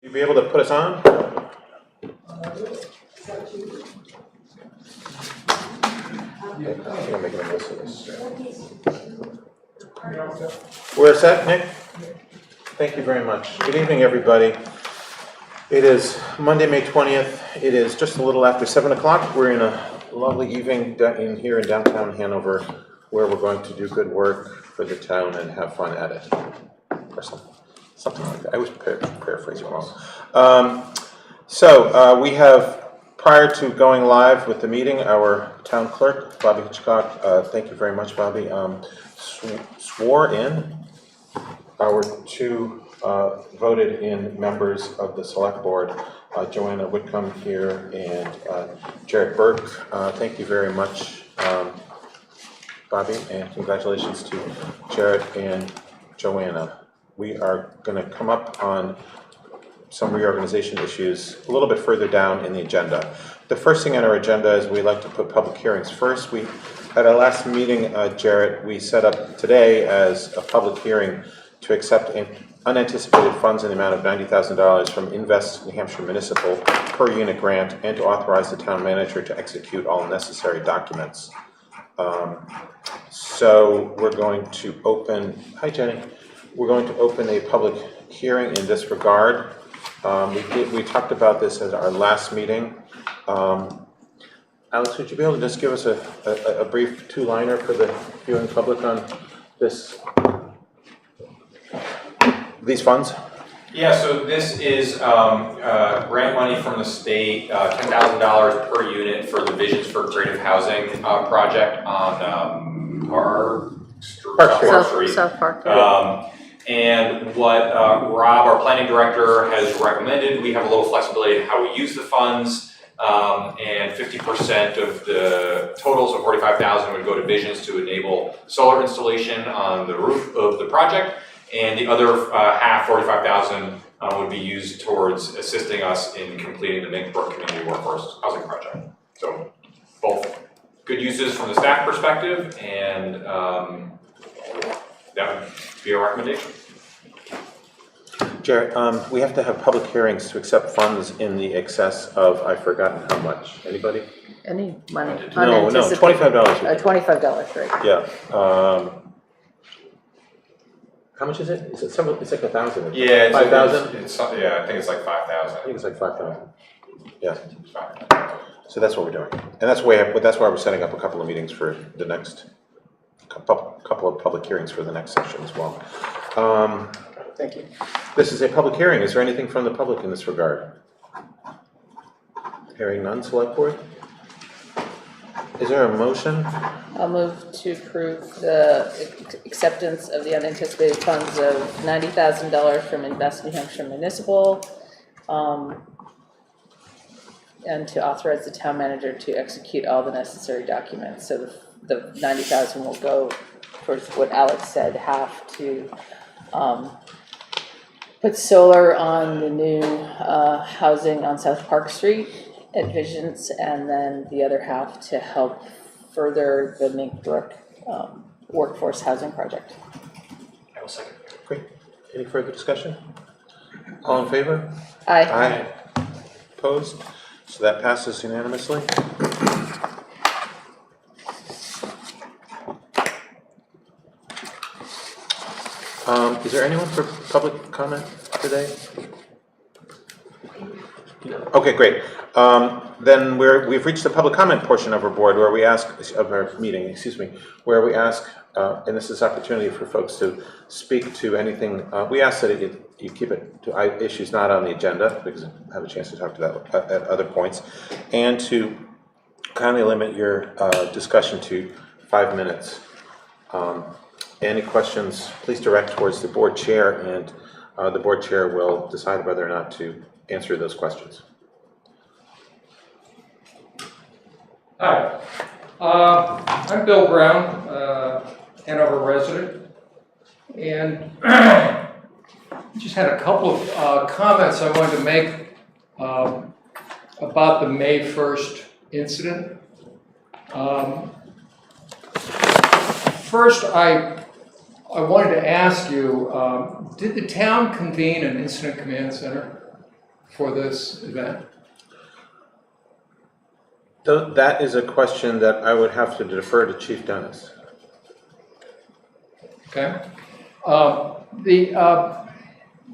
You be able to put us on? Okay, I think I'm making a mess of this. We're set, Nick? Thank you very much. Good evening, everybody. It is Monday, May 20th. It is just a little after 7 o'clock. We're in a lovely evening here in downtown Hanover, where we're going to do good work for the town and have fun at it. Or something like that. I was paraphrasing wrong. We have, prior to going live with the meeting, our town clerk, Bobby Hitchcock, thank you very much, Bobby, swore in our two voted in members of the select board, Joanna Whitcomb here and Jared Burke. Thank you very much, Bobby, and congratulations to Jared and Joanna. We are going to come up on some reorganization issues a little bit further down in the agenda. The first thing on our agenda is we like to put public hearings first. At our last meeting, Jarrett, we set up today as a public hearing to accept unanticipated funds in the amount of $90,000 from Invest NH Municipal Per Unit Grant and to authorize the town manager to execute all necessary documents. So we're going to open, hi Jenny, we're going to open a public hearing in this regard. We talked about this at our last meeting. Alex, would you be able to just give us a brief two-liner for the viewing public on these funds? Yeah, so this is grant money from the state, $10,000 per unit for the Visions for Creative Housing project on Park Street. South Park. And what Rob, our planning director, has recommended, we have a little flexibility in how we use the funds, and 50% of the totals of $45,000 would go to Visions to enable solar installation on the roof of the project, and the other half, $45,000, would be used towards assisting us in completing the Minkbrook Community Workforce Housing Project. So both good uses from the staff perspective, and that would be our recommendation. Jared, we have to have public hearings to accept funds in the excess of, I've forgotten how much. Anybody? Any money? No, $25. $25, right? Yeah. How much is it? Is it some? It's like 1,000. Yeah, 5,000. Yeah, I think it's like 5,000. I think it's like 5,000. Yeah. So that's what we're doing, and that's why we're setting up a couple of meetings for the next couple of public hearings for the next session as well. Thank you. This is a public hearing. Is there anything from the public in this regard? Hearing none. Select board. Is there a motion? I'll move to approve the acceptance of the unanticipated funds of $90,000 from Invest NH Municipal, and to authorize the town manager to execute all the necessary documents. So the $90,000 will go towards what Alex said, half to put solar on the new housing on South Park Street at Visions, and then the other half to help further the Minkbrook workforce housing project. I will second. Great. Any further discussion? All in favor? Aye. Aye. Opposed? So that passes unanimously. Is there anyone for public comment today? Okay, great. Then we've reached the public comment portion of our board, where we ask of our meeting. Excuse me, where we ask, and this is opportunity for folks to speak to anything. We ask that you keep it to issues not on the agenda, because I have a chance to talk to that at other points, and to kindly limit your discussion to 5 minutes. Any questions, please direct towards the board chair, and the board chair will decide whether or not to answer those questions. Hi, I'm Bill Brown, Hanover resident, and just had a couple of comments I wanted to make about the May 1st incident. First, I wanted to ask you, did the town convene an incident command center? for this event? That is a question that I would have to defer to Chief Dennis. Okay.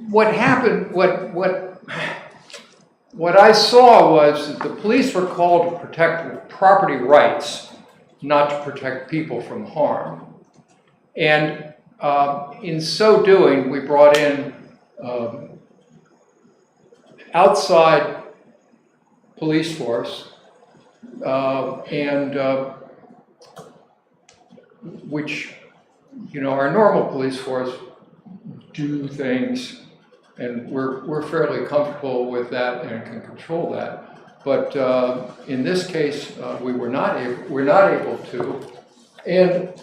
What happened, what I saw was that the police were called to protect property rights, not to protect people from harm. And in so doing, we brought in outside police force, which, you know, our normal police force do things, and we're fairly comfortable with that and can control that. But in this case, we're not able to. And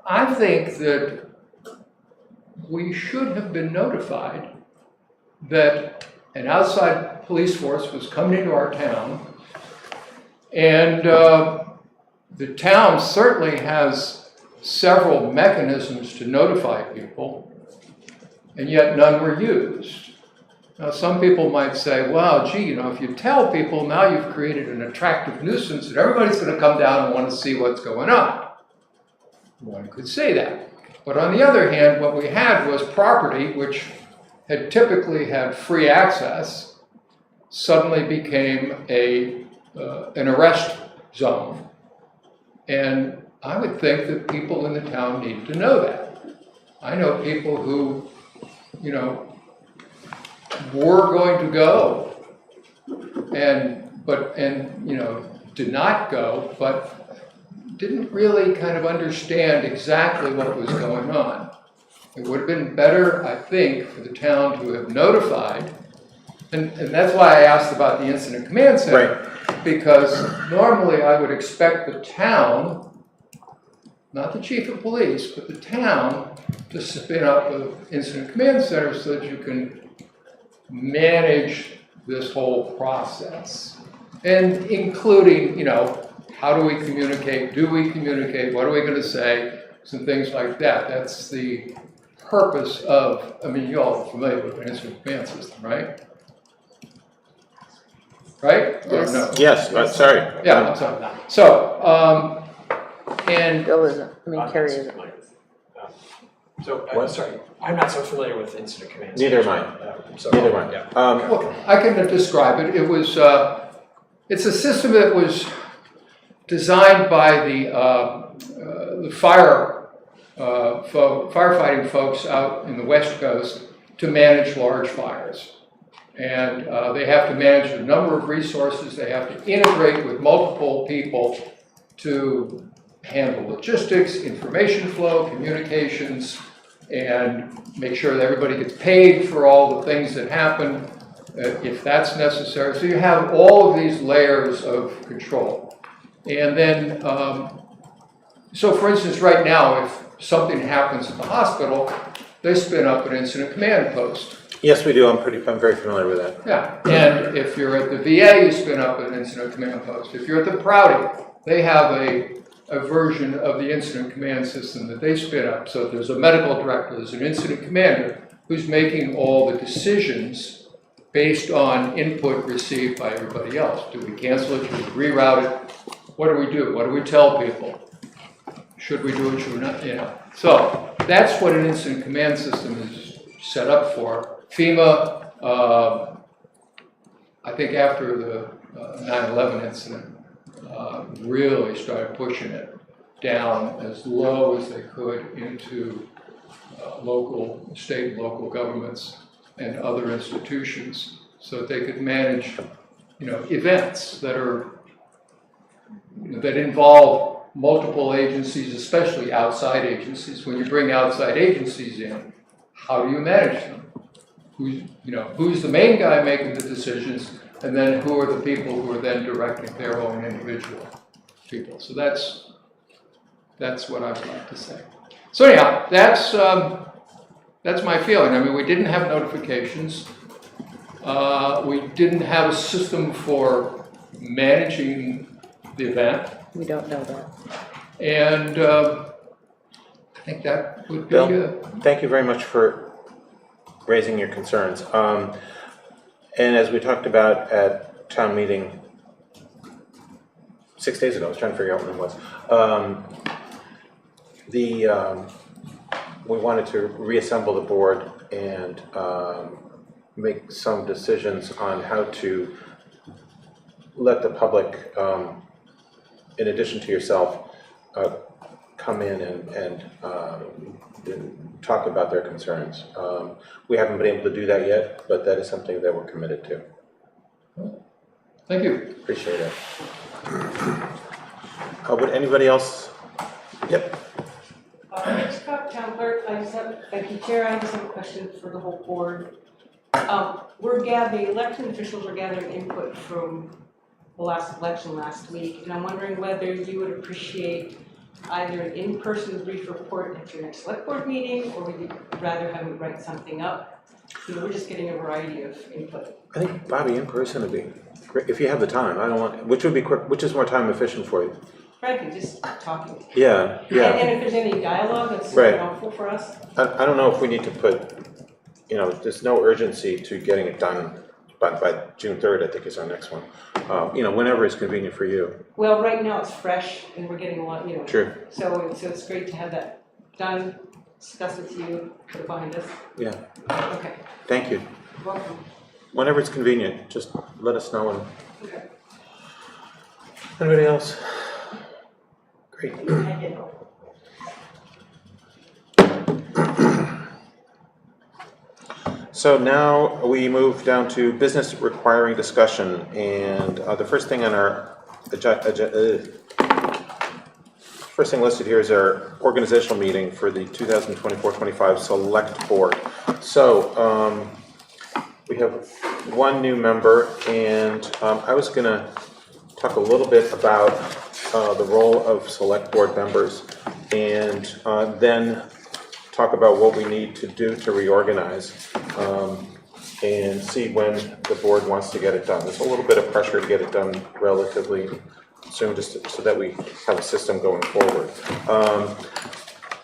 I think that we should have been notified that an outside police force was coming into our town, and the town certainly has several mechanisms to notify people, and yet none were used. Now, some people might say, well, gee, you know, if you tell people, now you've created an attractive nuisance and everybody's going to come down and want to see what's going on. One could say that. But on the other hand, what we had was property which had typically had free access suddenly became an arrest zone. And I would think that people in the town need to know that. I know people who, you know, were going to go and you know, did not go, but didn't really kind of understand exactly what was going on. It would have been better, I think, for the town to have notified, and that's why I asked about the incident command center, Right. Because normally I would expect the town, not the chief of police, but the town, to spin up an incident command center so that you can manage this whole process. And including, you know, how do we communicate? Do we communicate? What are we going to say? Some things like that. That's the purpose of, I mean, you all are familiar with the incident command system, right? Right? Yes. Or no? Yes, sorry. Yeah, I'm sorry. So, and Bill isn't, I mean, Carrie isn't. So, What? sorry, I'm not so familiar with incident command. Neither am I. So, Neither am I. yeah. well, I can describe it. It was, it's a system that was designed by the firefighting folks out in the West Coast to manage large fires. And they have to manage a number of resources. They have to integrate with multiple people to handle logistics, information flow, communications, and make sure that everybody gets paid for all the things that happen, if that's necessary. So you have all of these layers of control. And then, so for instance, right now, if something happens at the hospital, they spin up an incident command post. Yes, we do. I'm very familiar with that. Yeah, and if you're at the VA, you spin up an incident command post. If you're at the Prouty, they have a version of the incident command system that they spin up. So there's a medical director, there's an incident commander who's making all the decisions based on input received by everybody else. Do we cancel it? Should we reroute it? What do we do? What do we tell people? Should we do it? Should we not? You know. So that's what an incident command system is set up for. FEMA, I think after the 9/11 incident, really started pushing it down as low as they could into local, state and local governments and other institutions so that they could manage, you know, events that are, you know, that involve multiple agencies, especially outside agencies. When you bring outside agencies in, how do you manage them? Who's the main guy making the decisions, and then who are the people who are then directing their own individual people? So that's what I would like to say. So anyhow, that's my feeling. I mean, we didn't have notifications. We didn't have a system for managing the event. We don't know that. And I think that would be Bill, thank you very much for raising your concerns. And as we talked about at town meeting 6 days ago, I was trying to figure out when it was, we wanted to reassemble the board and make some decisions on how to let the public, in addition to yourself, come in and talk about their concerns. We haven't been able to do that yet, but that is something that we're committed to. Thank you. Appreciate it. Would anybody else? Yep. Scott, Town Clerk, thank you, Chair. I just have a question for the whole board. The election officials are gathering input from the last election last week, and I'm wondering whether you would appreciate either an in-person brief report at your next select board meeting, or would you rather have me write something up? We're just getting a variety of input. I think Bobby in person would be great if you have the time. I don't want, which would be quick, which is more time efficient for you. Frankly, just talking. Yeah, yeah. And if there's any dialogue, that's Right. helpful for us. I don't know if we need to put, there's no urgency to getting it done by June 3rd, I think is our next one. Whenever is convenient for you. Well, right now it's fresh, and we're getting a lot, True. So it's great to have that done, discuss with you, put it behind us. Yeah. Okay, Thank you. welcome. Whenever it's convenient, just let us know. And Okay. anybody else? Great. So now we move down to business requiring discussion, and the first thing on our first thing listed here is our organizational meeting for the 2024-25 Select Board. So we have one new member, and I was going to talk a little bit about the role of Select Board members, and then talk about what we need to do to reorganize and see when the board wants to get it done. There's a little bit of pressure to get it done relatively soon, just so that we have a system going forward.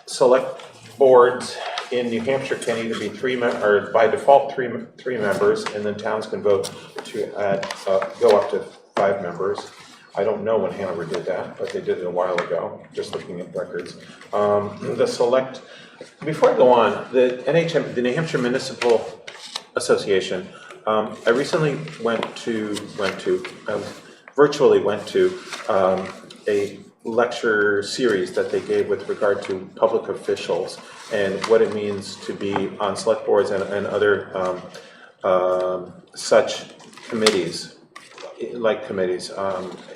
Select boards in New Hampshire can either be or by default three members, and then towns can vote to add go up to 5 members. I don't know when Hanover did that, but they did it a while ago, just looking at records. Before I go on, the New Hampshire Municipal Association, I recently virtually went to a lecture series that they gave with regard to public officials and what it means to be on select boards and other such committees.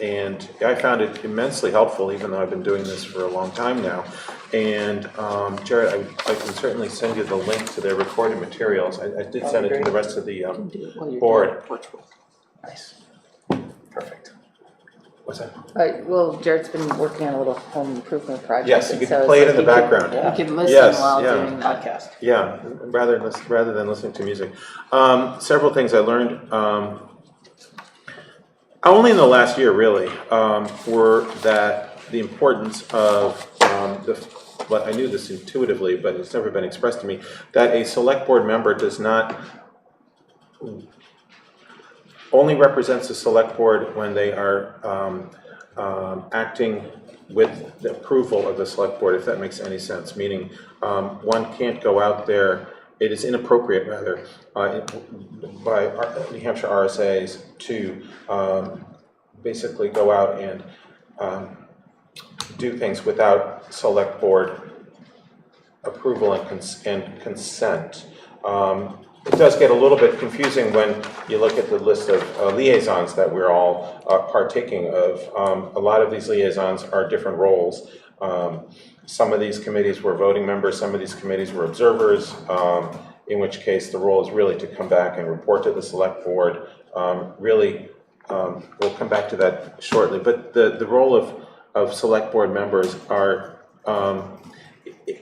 And I found it immensely helpful, even though I've been doing this for a long time now. And Jared, I can certainly send you the link to their recorded materials. I did send it to the rest of the board. Nice. Perfect. What's that? Right, well, Jared's been working on a little home improvement project. Yes, you and can so play it it's in the like background. You can listen Yes, while yeah. doing that. Podcast. Yeah, rather than listening to music. Several things I learned. Only in the last year, really, were that the importance of well, I knew this intuitively, but it's never been expressed to me, that a select board member only represents the select board when they are acting with the approval of the select board, if that makes any sense. Meaning, one can't go out there. It is inappropriate, rather, by New Hampshire RSAs to basically go out and do things without select board approval and consent. It does get a little bit confusing when you look at the list of liaisons that we're all partaking of. A lot of these liaisons are different roles. Some of these committees were voting members, some of these committees were observers, in which case the role is really to come back and report to the select board. We'll come back to that shortly, but the role of select board members are,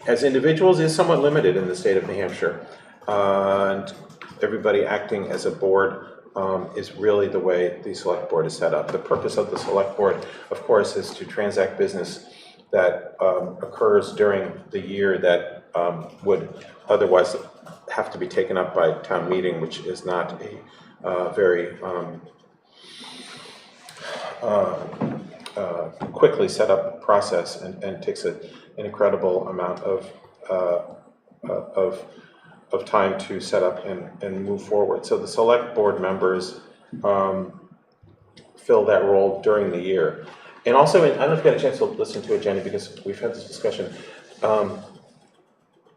as individuals, is somewhat limited in the state of New Hampshire. And everybody acting as a board is really the way the select board is set up. The purpose of the select board, of course, is to transact business that occurs during the year that would otherwise have to be taken up by town meeting, which is not very quickly set up process and takes an incredible amount of time to set up and move forward. So the select board members fill that role during the year. And also, I don't know if you got a chance to listen to it, Jenny, because we've had this discussion.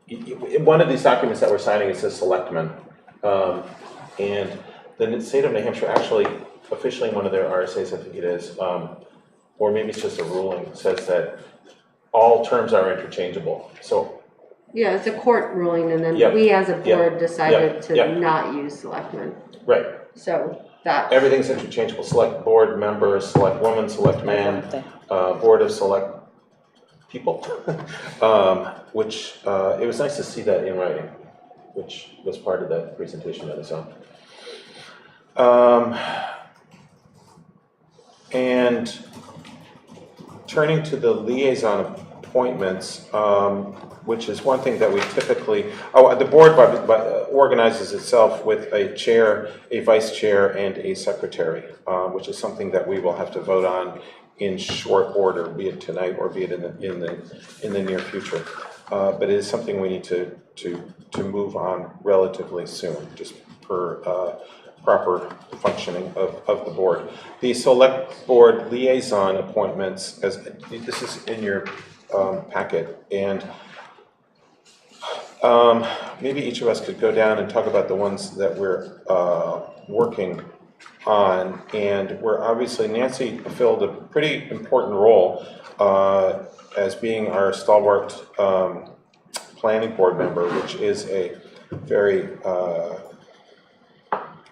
In one of these documents that we're signing, it says selectmen. And the state of New Hampshire actually, officially in one of their RSAs, I think it is, or maybe it's just a ruling, says that all terms are interchangeable. So Yeah, it's a court ruling, and then Yep. we as a board decided Yep. to Yep. not use selectmen. right, So that, everything's interchangeable. Select board members, select woman, select man, board of select people, which it was nice to see that in writing, which was part of that presentation on its own. And turning to the liaison appointments, which is one thing that we typically, the board organizes itself with a chair, a vice chair, and a secretary, which is something that we will have to vote on in short order, be it tonight or be it in the near future. But it is something we need to move on relatively soon, just per proper functioning of the board. The select board liaison appointments, as this is in your packet, and maybe each of us could go down and talk about the ones that we're working on. And we're obviously, Nancy filled a pretty important role as being our stalwart planning board member, which is a very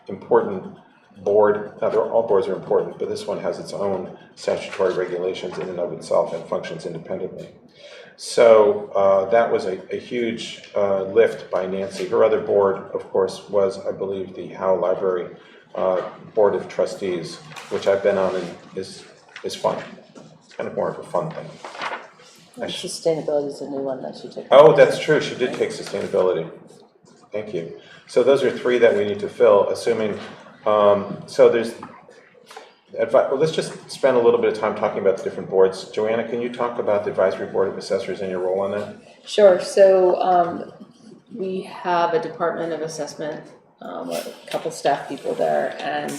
important board. Now, all boards are important, but this one has its own statutory regulations in and of itself and functions independently. So that was a huge lift by Nancy. Her other board, of course, was, I believe, the Howe Library Board of Trustees, which I've been on, and is fun. It's kind of more of a fun thing. Sustainability is a new one that she took. Oh, that's true. She did take sustainability. Thank you. So those are three that we need to fill, assuming, so there's, well, let's just spend a little bit of time talking about the different boards. Joanna, can you talk about the Advisory Board of Assessors and your role on that? Sure. So we have a Department of Assessment, a couple staff people there, and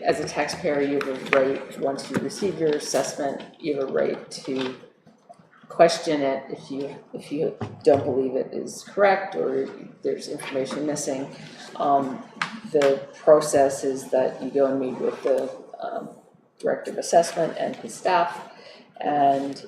as a taxpayer, you have a right, once you receive your assessment, you have a right to question it if you don't believe it is correct or there's information missing. The process is that you go and meet with the Director of Assessment and his staff, and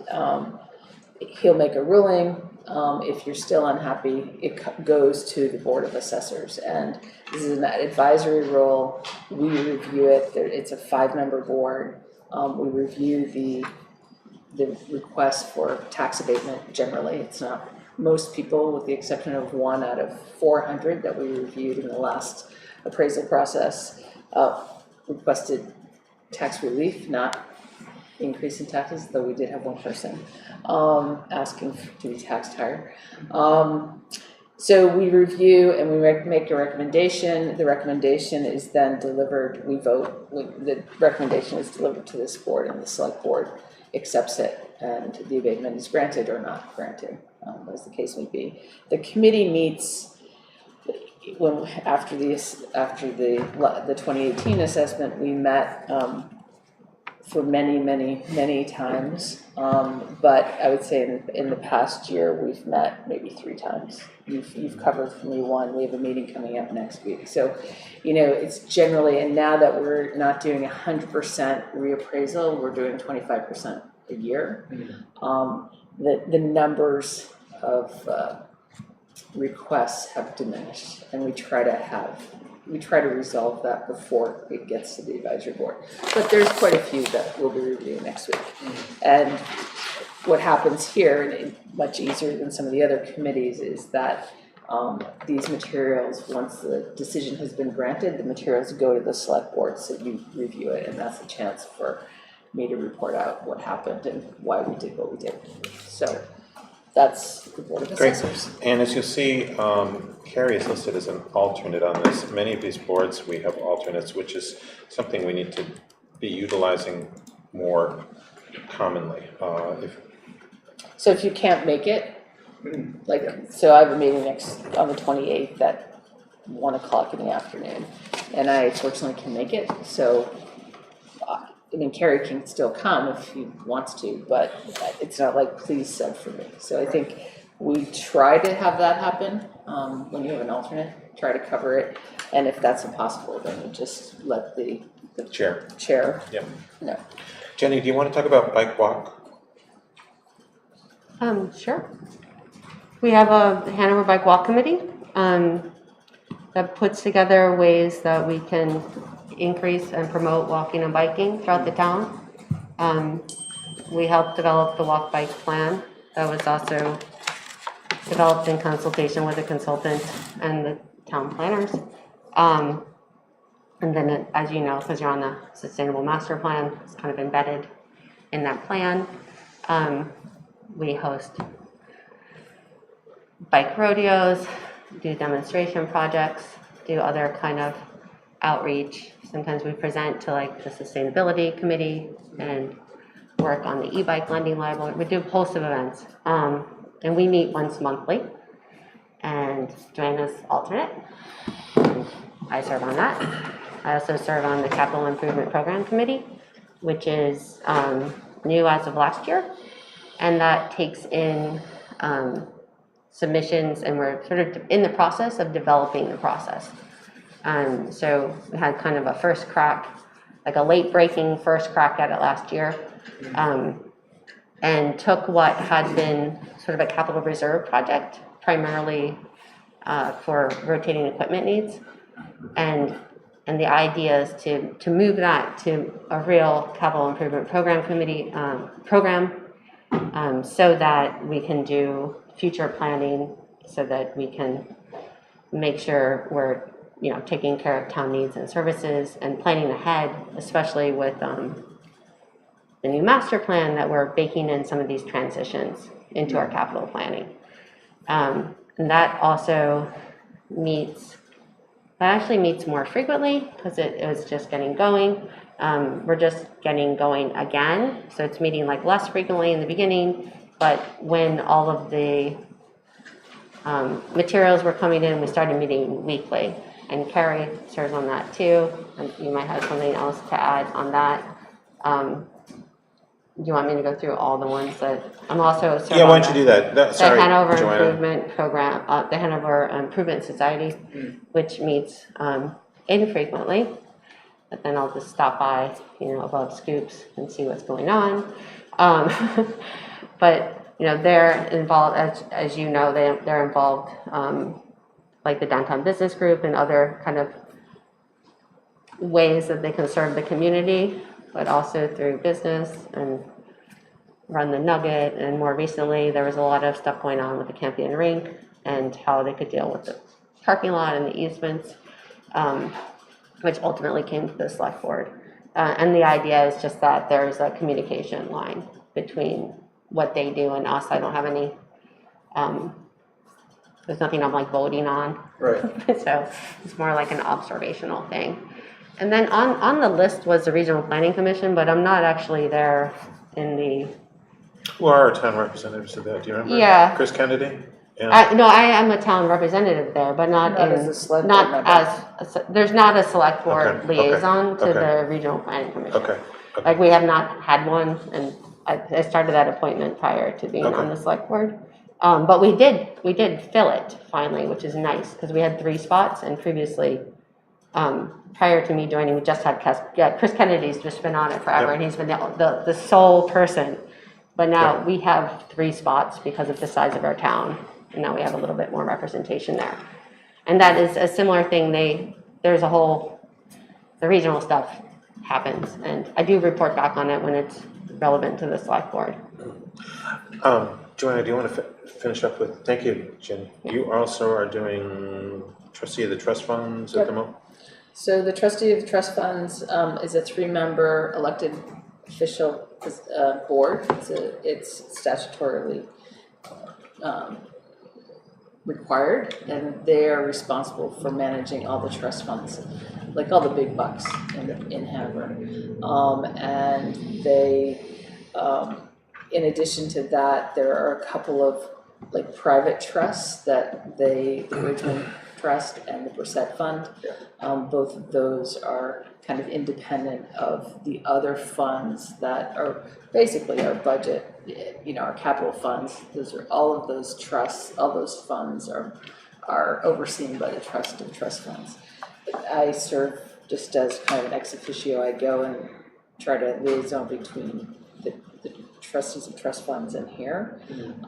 he'll make a ruling. If you're still unhappy, it goes to the Board of Assessors, and this is an advisory role. We review it. It's a 5-member board. We review the request for tax abatement. Generally, it's not most people, with the exception of 1 out of 400 that we reviewed in the last appraisal process, requested tax relief, not increase in taxes, though we did have one person asking to be taxed higher. So we review and we make a recommendation. The recommendation is then delivered. We vote. The recommendation is delivered to this board, and the select board accepts it, and the abatement is granted or not granted, as the case may be. The committee meets after the 2018 assessment. We met for many times, but I would say in the past year we've met maybe 3 times. You've covered for me 1. We have a meeting coming up next week. So, it's generally, and now that we're not doing 100% reappraisal, we're doing 25% a year. The numbers of requests have diminished, and we try to resolve that before it gets to the advisory board. But there's quite a few that we'll be reviewing next week. And what happens here, and much easier than some of the other committees, is that these materials, once the decision has been granted, the materials go to the select board, so you review it, and that's a chance for me to report out what happened and why we did what we did. So that's the Board of Great. Assessors. And as you see, Carrie is listed as an alternate on this. Many of these boards, we have alternates, which is something we need to be utilizing more commonly. So if you can't make it, like, so I have a meeting on the 28th at 1 o'clock in the afternoon, and I fortunately can make it, so, I mean, Carrie can still come if he wants to, but it's not like, please sub for me. So I think we try to have that happen, when you have an alternate, try to cover it, and if that's impossible, then we just let the Chair. Yeah. know. Jenny, do you want to talk about bike walk? Sure. We have a Hanover Bike Walk Committee that puts together ways that we can increase and promote walking and biking throughout the town. We helped develop the walk bike plan that was also developed in consultation with a consultant and the town planners. And then, as you know, because you're on the Sustainable Master Plan, it's kind of embedded in that plan. We host bike rodeos, do demonstration projects, do other kind of outreach. Sometimes we present to like the Sustainability Committee and work on the e-bike lending library. We do a host of events. And we meet once monthly. And Joanna's alternate. I serve on that. I also serve on the Capital Improvement Program Committee, which is new as of last year. And that takes in submissions, and we're sort of in the process of developing the process. So we had kind of a first crack, like a late breaking first crack at it last year, and took what had been sort of a capital reserve project, primarily for rotating equipment needs. And the idea is to move that to a real capital improvement program committee program, so that we can do future planning, so that we can make sure we're taking care of town needs and services and planning ahead, especially with the new master plan, that we're baking in some of these transitions into our capital planning. And that also actually meets more frequently because it was just getting going. We're just getting going again, so it's meeting like less frequently in the beginning, but when all of the materials were coming in, we started meeting weekly. And Carrie serves on that too, and you might have something else to add on that. Do you want me to go through all the ones that I'm also serving? Yeah, why don't you do that? Sorry, the Hanover Joanna. Improvement Program, the Hanover Improvement Society, which meets infrequently, but then I'll just stop by, above Scoops and see what's going on. But they're involved, as you know, they're involved, like the Downtown Business Group and other kind of ways that they can serve the community, but also through business and run the Nugget. And more recently, there was a lot of stuff going on with the Campion Rink and how they could deal with the parking lot and the easements, which ultimately came to the select board. And the idea is just that there's a communication line between what they do and us. I don't have any, there's nothing I'm like voting on. Right. So it's more like an observational thing. And then on the list was the Regional Planning Commission, but I'm not actually there in the... Who are our town representatives of that? Do you remember? Yeah. Chris Kennedy? Yeah. I am a town representative there, but not as a select board not member. there's not a select board Okay, liaison to okay. the Regional Planning Commission. Okay. Like we have not had one, and I started that appointment prior to being on the select board. But we did fill it finally, which is nice, because we had 3 spots, and previously, prior to me joining, we just had Chris Kennedy's just been on it forever, Yep. and he's been the sole person. But now we have 3 spots because of the size of our town, and now we have a little bit more representation there. And that is a similar thing. The regional stuff happens, and I do report back on it when it's relevant to the select board. Joanna, do you want to finish up with, thank you, Jenny. You also are doing trustee of the trust funds at the moment? So the trustee of the trust funds is a 3-member elected official board. It's statutorily required, and they are responsible for managing all the trust funds, like all the big bucks in Hanover. And they, in addition to that, there are a couple of like private trusts that the Bridgman Trust and the Brissett Fund, both of those are kind of independent of the other funds that are basically our budget, our capital funds. Those are all of those trusts, all those funds are overseen by the trust of trust funds. I serve just as kind of an ex officio. I go and try to liaison between the trustees of trust funds in here.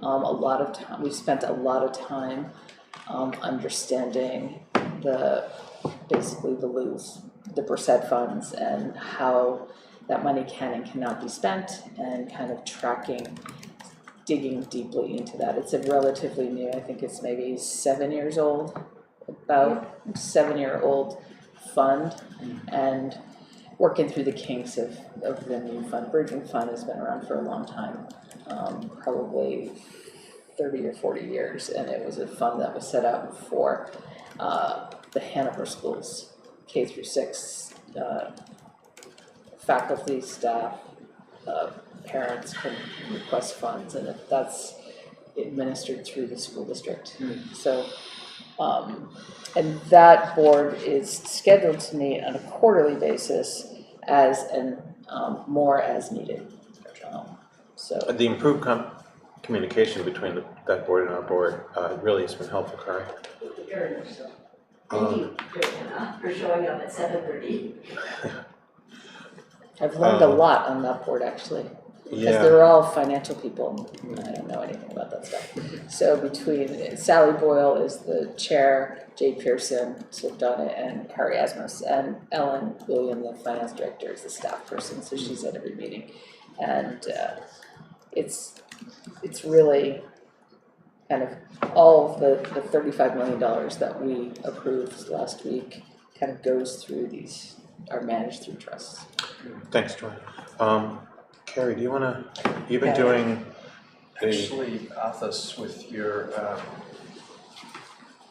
A lot of time, we've spent a lot of time understanding basically the Brissett funds and how that money can and cannot be spent, and kind of digging deeply into that. It's a relatively new, I think it's maybe 7 years old, about 7-year-old fund, and working through the kinks of the new fund. Bridgman Fund has been around for a long time, probably 30 or 40 years, and it was a fund that was set up for the Hanover schools, K through 6, faculty, staff, parents can request funds, and that's administered through the school district. So, and that board is scheduled to meet on a quarterly basis more as needed. So The improved communication between that board and our board really has been helpful, Kari. Very much so. Thank you, Joanna, for showing up at 7:30. I've learned a lot on that board, actually, because Yeah. they're all financial people. I don't know anything about that stuff. So between Sally Boyle is the chair, Jay Pearson served on it, and Kari Asmus, and Ellen William, the finance director, is the staff person, so she's at every meeting. And it's really kind of all of the $35 million that we approved last week kind of goes through are managed through trusts. Thanks, Joy. Carrie, do you want to, you've been doing Actually, Athos, with your,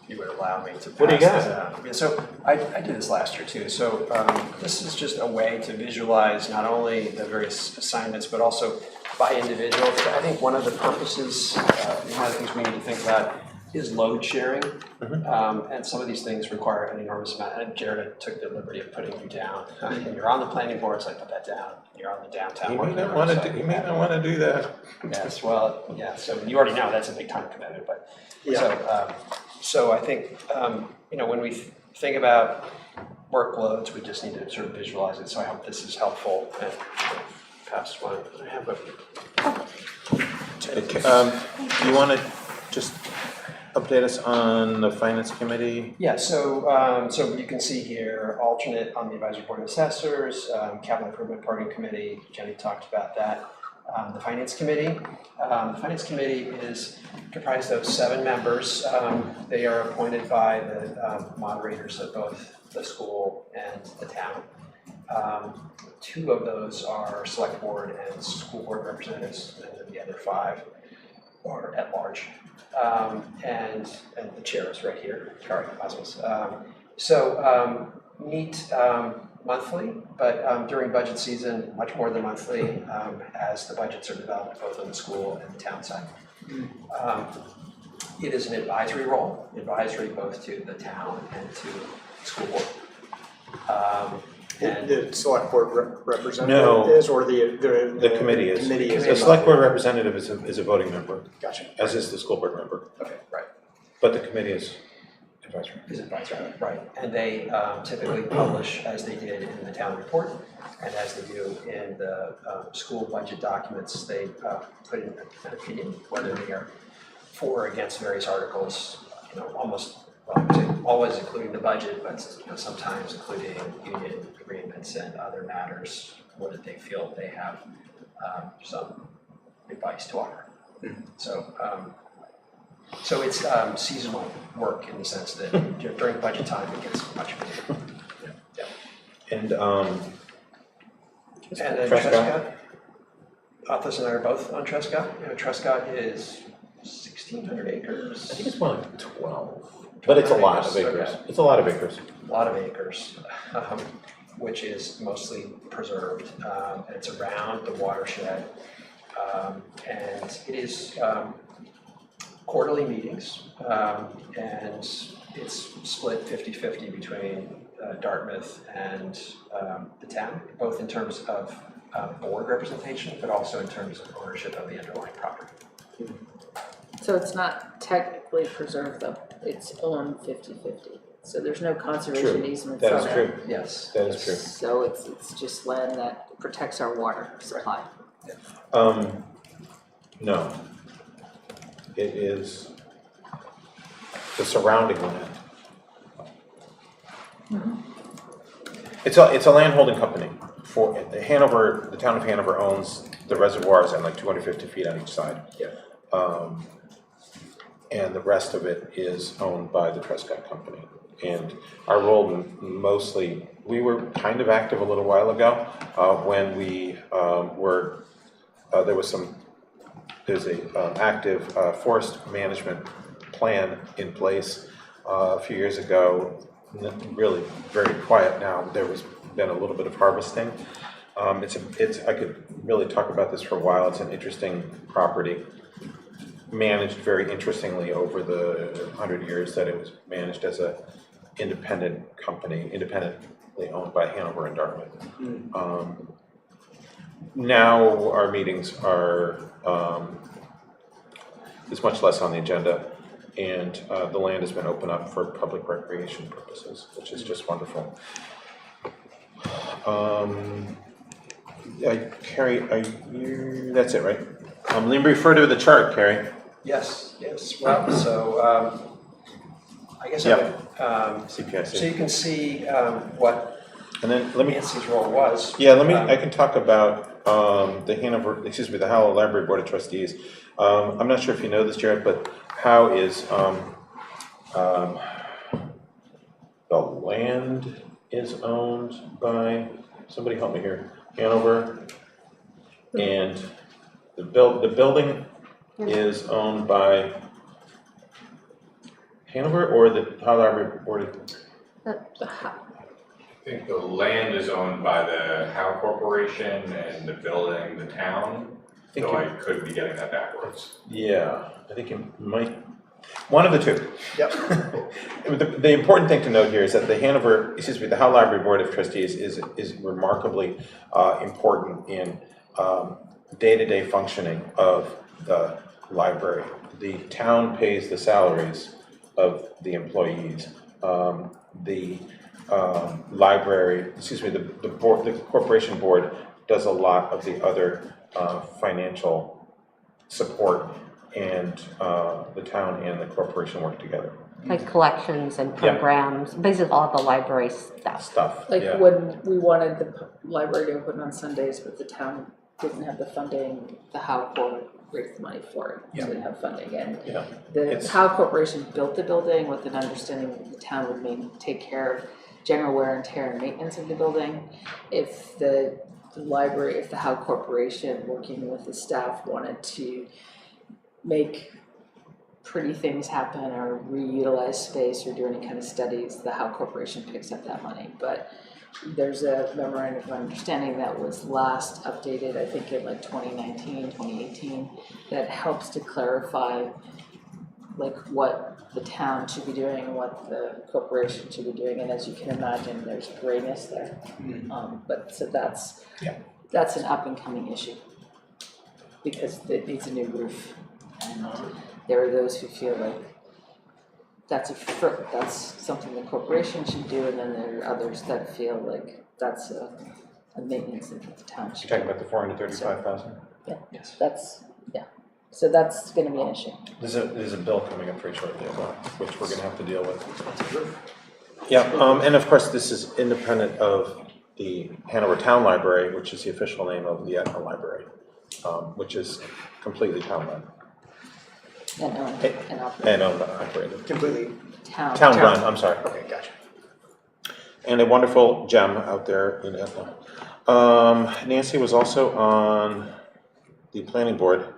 if you would allow me to pass What do you got? this out. Yeah, so I did this last year too. So this is just a way to visualize not only the various assignments, but also by individual. I think one of the purposes, one of the things we need to think about is load sharing. And some of these things require an enormous amount. And Jared took the liberty of putting you down. And you're on the planning board, so I put that down. You're on the downtown. You may working not group, want so- to. You may not want to do that. Yes, well, yeah. So you already know that's a big time commitment, but so I think when we think about workloads, we just need to sort of visualize it. So I hope this is helpful. And pass one. I have a. Do you want to just update us on the finance committee? Yeah, so you can see here, alternate on the advisory board of assessors, capital improvement parking committee. Jenny talked about that. The finance committee. The finance committee is comprised of 7 members. They are appointed by the moderators of both the school and the town. 2 of those are select board and school board representatives, and then the other 5 are at large. And the chair is right here, Kari Asmus. Meet monthly, but during budget season, much more than monthly, as the budgets are developed both on the school and the town side. It is an advisory role, advisory both to the town and to the school board. And the select board representative No. is, or the committee is. Committee is. The select board representative is a voting member, Gotcha. as is the school board member. Okay, right. But the committee is advisory. Is advisory, right. And they typically publish, as they did in the town report, and as they do in the school budget documents, they put in an opinion, whether they are for or against various articles, always including the budget, but sometimes including union agreements and other matters, whether they feel they have some advice to offer. So it's seasonal work in the sense that during budget time it gets much busier. And then Trescott? Athos and I are both on Trescott. Trescott is 60 1,600 acres. I think it's more like 12, but it's a lot of acres. Okay. It's a lot of acres. A lot of acres, which is mostly preserved. And it's around the watershed. And it is quarterly meetings, and it's split 50-50 between Dartmouth and the town, both in terms of board representation, but also in terms of ownership of the underlying property. So it's not technically preserved though, it's owned 50-50. So there's no conservation True. easements That on is it. true. Yes. That is true. So it's just land that protects our water supply. No. It is the surrounding land. It's a land holding company. For Hanover, the town of Hanover owns the reservoirs and like 250 feet on each side. Yeah. And the rest of it is owned by the Prescott Company. And our role mostly, we were kind of active a little while ago when we there's a active forest management plan in place a few years ago. Really very quiet now. There was been a little bit of harvesting. I could really talk about this for a while. It's an interesting property, managed very interestingly over the 100 years that it was managed as a independent company, independently owned by Hanover and Dartmouth. Now our meetings are is much less on the agenda, and the land has been opened up for public recreation purposes, which is just wonderful. Carrie, that's it, right? Let me refer to the chart, Carrie. Yes. Well, so I guess I would, CPIC. so you can see what And then let me, Nancy's role was. yeah, I can talk about the Howell Library Board of Trustees. I'm not sure if you know this, Jared, but Howe is, the land is owned by, somebody help me here, Hanover. And the building is owned by Hanover or the Howell Library Board of I think the land is owned by the Howe Corporation and the building, the town, so I could be getting that backwards. Yeah, I think it might, one of the two. Yep. The important thing to note here is that the Howe Library Board of Trustees is remarkably important in day-to-day functioning of the library. The town pays the salaries of the employees. The corporation board does a lot of the other financial support, and the town and the corporation work together. Like collections and programs, basically all the library stuff. Like when we wanted the library to open on Sundays, but the town didn't have the funding, the Howe Corp raised the money for it to have funding. And the Howe Corporation built the building with an understanding that the town would take care of general wear and tear and maintenance of the building. If the Howe Corporation, working with the staff, wanted to make pretty things happen or reutilize space or do any kind of studies, the Howe Corporation picks up that money. But there's a memorandum of understanding that was last updated, I think in like 2019, 2018, that helps to clarify like what the town should be doing and what the corporation should be doing. And as you can imagine, there's grayness there. But so that's an up and coming issue because it needs a new roof. And there are those who feel like that's something the corporation should do, and then there are others that feel like that's a maintenance that the town should do. You're talking about the $435,000? So that's going to be an issue. There's a bill coming up very shortly as well, which we're going to have to deal with. Yeah, and of course this is independent of the Hanover Town Library, which is the official name of the Etna Library, which is completely town-run. And owned and operated. Completely. Town-run, I'm sorry. Okay, gotcha. And a wonderful gem out there in Etna. Nancy was also on the planning board.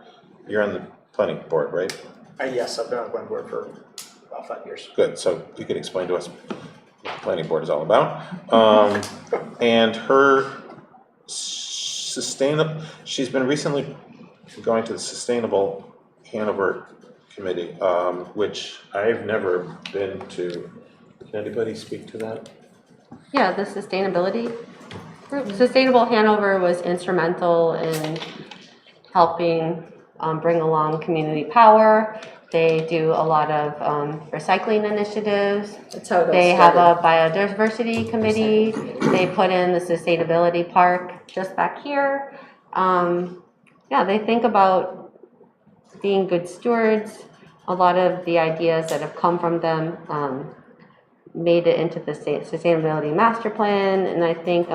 You're on the planning board, right? Yes, I've been on the planning board for about 5 years. Good, so you could explain to us what the planning board is all about. And her she's been recently going to the Sustainable Hanover Committee, which I've never been to. Can anybody speak to that? Yeah, the sustainability group. Sustainable Hanover was instrumental in helping bring along community power. They do a lot of recycling initiatives. That's how it all They have started. a biodiversity committee. They put in the sustainability park just back here. Yeah, they think about being good stewards. A lot of the ideas that have come from them made it into the sustainability master plan, and I think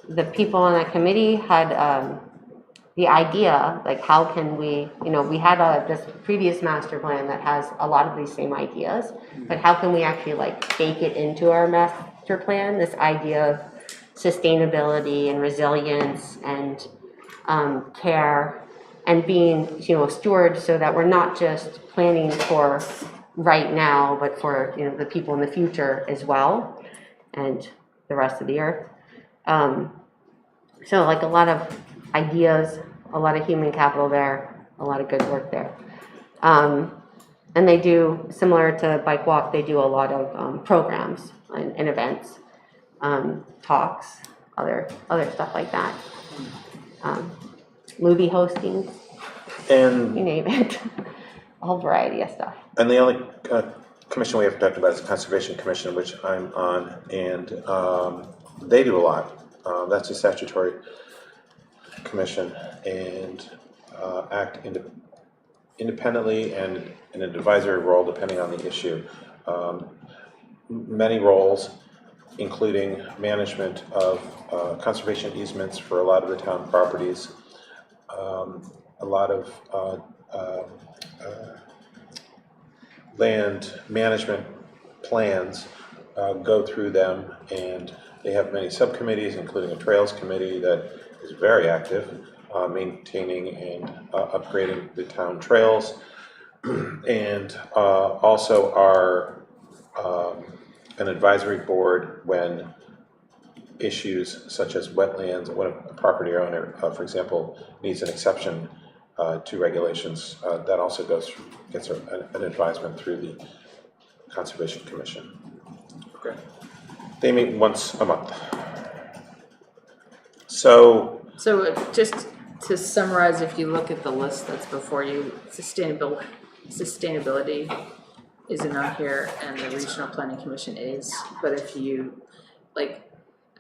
the people on that committee had the idea, like how can we, we had this previous master plan that has a lot of these same ideas, but how can we actually like bake it into our master plan, this idea of sustainability and resilience and care and being, stewards, so that we're not just planning for right now, but for, the people in the future as well, and the rest of the earth. So like a lot of ideas, a lot of human capital there, a lot of good work there. And they do, similar to Bike Walk, they do a lot of programs and events, talks, other stuff like that. Movie hosting, And you name it, a whole variety of stuff. And the only commission we haven't talked about is the Conservation Commission, which I'm on, and they do a lot. That's a statutory commission, and act independently and in an advisory role depending on the issue. Many roles, including management of conservation easements for a lot of the town properties, a lot of land management plans go through them, and they have many subcommittees, including a trails committee that is very active, maintaining and upgrading the town trails, and also are an advisory board when issues such as wetlands, when a property owner, for example, needs an exception to regulations, that also gets an advisement through the Conservation Commission. Okay. They meet once a month. So just to summarize, if you look at the list that's before you, sustainability isn't on here, and the Regional Planning Commission is. But if you,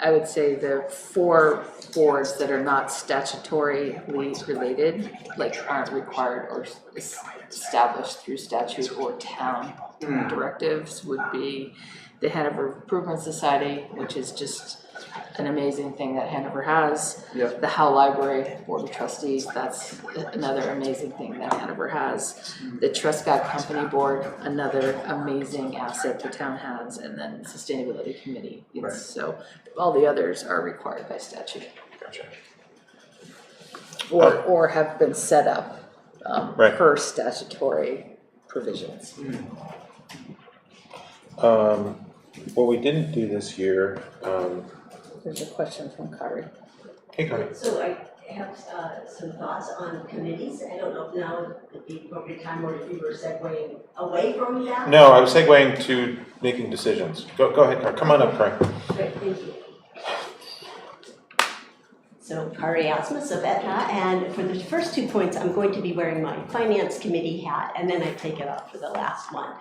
I would say the 4 boards that are not statutorily related, aren't required or established through statute or town directives, would be the Hanover Improvement Society, which is just an amazing thing that Hanover has. Yep. The Howe Library Board of Trustees, that's another amazing thing that Hanover has. The Truscott Company Board, another amazing asset the town has, and then Sustainability Committee. Right. So all the others are required by statute. Gotcha. Or have been set up Right. per statutory provisions. What we didn't do this year, There's a question from Kari. hey, Connie. So I have some thoughts on committees. I don't know if now would be the appropriate time or if you were segueing away from that. No, I was segueing to making decisions. Go ahead, Kari. Come on up, Kari. Great, thank you. So Kari Asmus of Aetna, and for the first 2 points, I'm going to be wearing my Finance Committee hat, and then I take it off for the last one.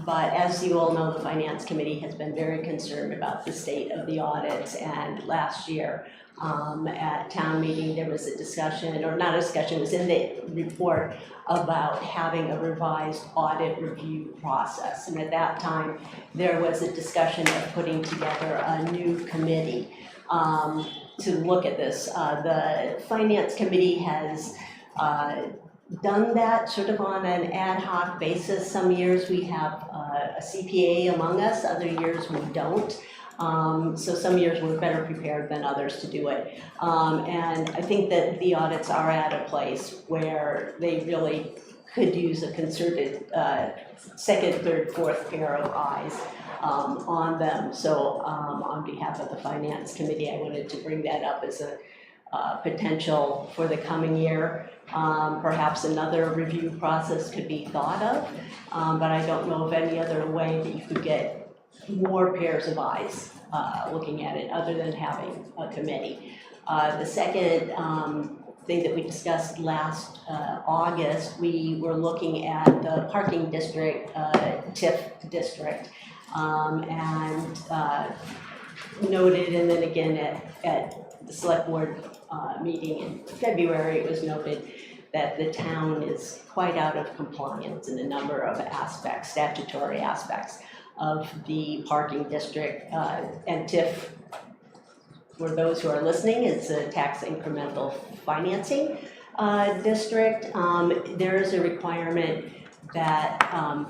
But as you all know, the Finance Committee has been very concerned about the state of the audits, and last year at town meeting, there was a discussion, or not a discussion, it was in the report about having a revised audit review process. And at that time, there was a discussion of putting together a new committee to look at this. The Finance Committee has done that sort of on an ad hoc basis. Some years we have a CPA among us, other years we don't. So some years we're better prepared than others to do it. And I think that the audits are at a place where they really could use a concerted second, third, fourth pair of eyes on them. So on behalf of the Finance Committee, I wanted to bring that up as a potential for the coming year. Perhaps another review process could be thought of, but I don't know of any other way that you could get more pairs of eyes looking at it other than having a committee. The second thing that we discussed last August, we were looking at the parking district, TIF district, and noted, and then again at the select board meeting in February, it was noted that the town is quite out of compliance in a number of aspects, statutory aspects of the parking district, and TIF, for those who are listening, it's a tax incremental financing district. There is a requirement that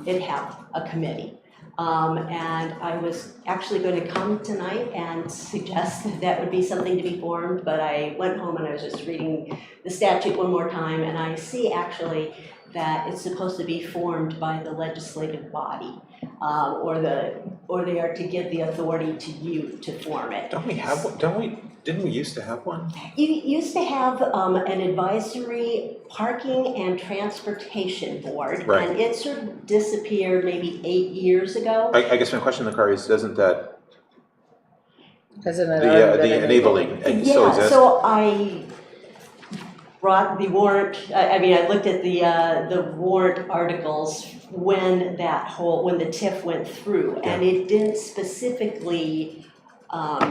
it have a committee. And I was actually going to come tonight and suggest that that would be something to be formed, but I went home and I was just reading the statute one more time, and I see actually that it's supposed to be formed by the legislative body, or they are to give the authority to you to form it. Don't we have one? Didn't we used to have one? You used to have an advisory parking and transportation board, Right. and it sort of disappeared maybe 8 years ago. I guess my question, Nicole, is doesn't that, Hasn't it already been the enabling still Yeah, exist? so I brought the warrant, I looked at the warrant articles when the TIF went through, and it didn't specifically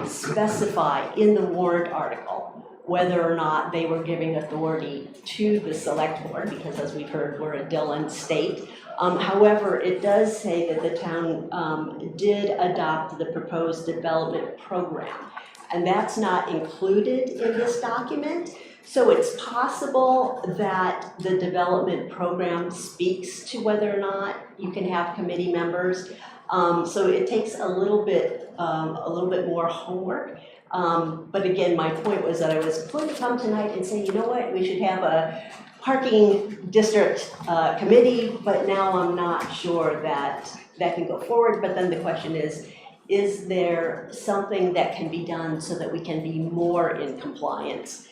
specify in the warrant article whether or not they were giving authority to the select board, because as we've heard, we're a Dillon state. However, it does say that the town did adopt the proposed development program, and that's not included in this document. So it's possible that the development program speaks to whether or not you can have committee members. So it takes a little bit more homework. But again, my point was that I was going to come tonight and say, you know what, we should have a parking district committee, but now I'm not sure that can go forward. But then the question is there something that can be done so that we can be more in compliance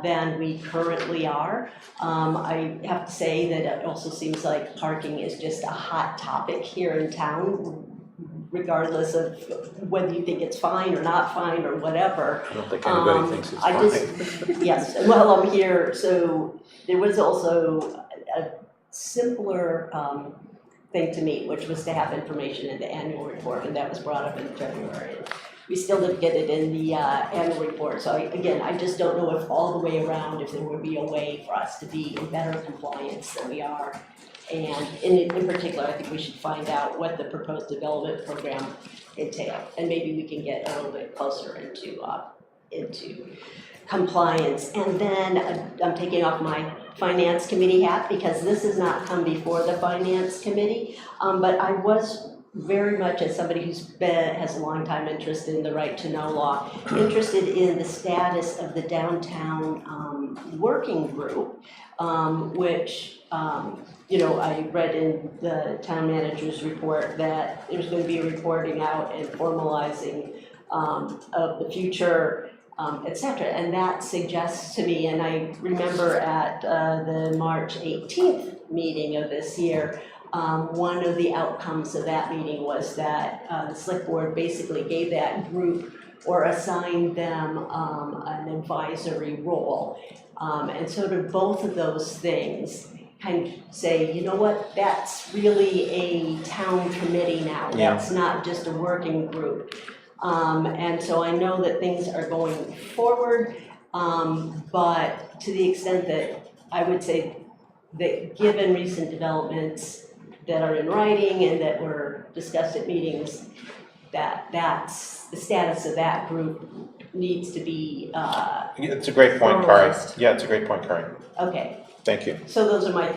than we currently are? I have to say that it also seems like parking is just a hot topic here in town, regardless of whether you think it's fine or not fine or whatever. I don't think anybody thinks it's fine. Yes, well, I'm here, so there was also a simpler thing to meet, which was to have information in the annual report, and that was brought up in February. We still didn't get it in the annual report, so I just don't know if all the way around, if there would be a way for us to be in better compliance than we are. And in particular, I think we should find out what the proposed development program entails, and maybe we can get a little bit closer into compliance. And then I'm taking off my finance committee hat, because this has not come before the finance committee, but I was very much, as somebody has a long time interest in the right to know law, interested in the status of the downtown working group, which I read in the town manager's report that there's going to be a reporting out and formalizing of the future, etc. And that suggests to me, and I remember at the March 18th meeting of this year, one of the outcomes of that meeting was that the select board basically gave that group or assigned them an advisory role. And sort of both of those things kind of say, you know what, that's really a town committee now. Yeah. That's not just a working group. And so I know that things are going forward, but to the extent that I would say that given recent developments that are in writing and that were discussed at meetings, that's the status of that group needs to be It's a great point, Kari. formalized. Yeah, it's a great point, Kari. okay. Thank you. So those are my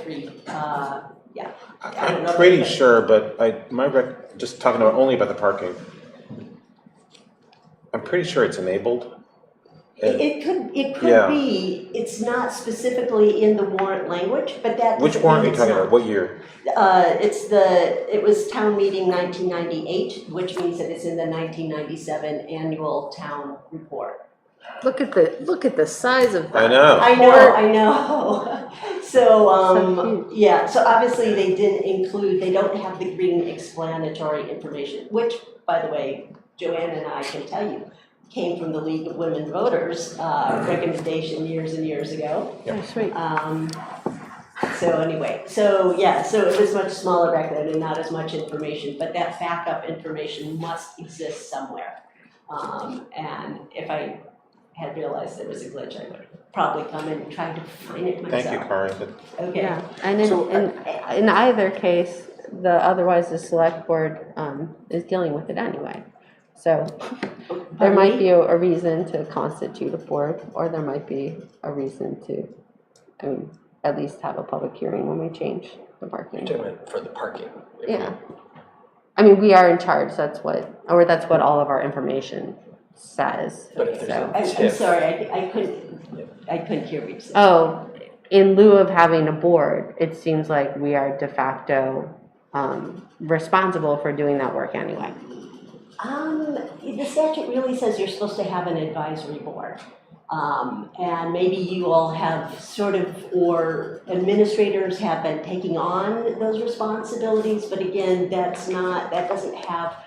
three. I don't know I'm if pretty anybody- sure, but just talking only about the parking. I'm pretty sure it's enabled. It could Yeah. be, it's not specifically in the warrant language, but that Which doesn't warrant are mean you it's talking not. about? What year? It was town meeting 1998, which means that it's in the 1997 annual town report. Look at the size of that. I know. I know. So, yeah, so obviously they they don't have the green explanatory information, which, by the way, Joanne and I can tell you, came from the League of Women Voters recommendation years and years ago. Oh, sweet. So anyway, so it was much smaller back then and not as much information, but that backup information must exist somewhere. And if I had realized there was a glitch, I would have probably come and tried to find it myself. Thank you, Kari. Okay. Yeah, and in either case, otherwise the select board is dealing with it anyway. So there might be a reason to constitute a board, or there might be a reason to, at least have a public hearing when we change the parking. For the parking. Yeah. We are in charge, that's what all of our information says. But if there's So. I'm sorry, I couldn't hear what you said. Oh, in lieu of having a board, it seems like we are de facto responsible for doing that work anyway. The statute really says you're supposed to have an advisory board. And maybe you all have or administrators have been taking on those responsibilities, but again, that doesn't have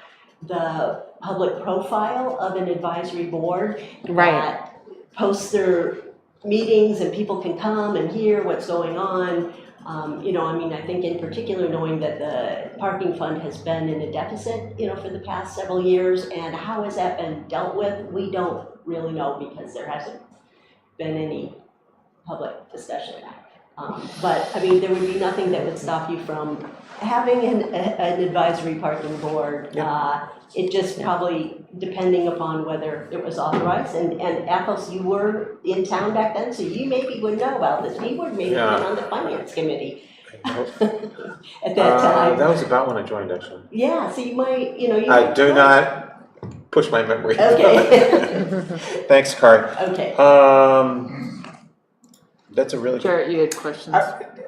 the public profile of an advisory board. Right. That posts their meetings and people can come and hear what's going on. I think in particular, knowing that the parking fund has been in a deficit, for the past several years, and how has that been dealt with, we don't really know because there hasn't been any public discussion. But there would be nothing that would stop you from having an advisory parking board. Yep. It just probably, depending upon whether it was authorized, and Athos, you were in town back then, so you maybe would know about this. You would maybe have been on the finance committee at that time. That was about when I joined, actually. Yeah, so you might, I do not push my memory. Okay. Thanks, Kari. Okay. That's a really good. Jarrett, you had questions?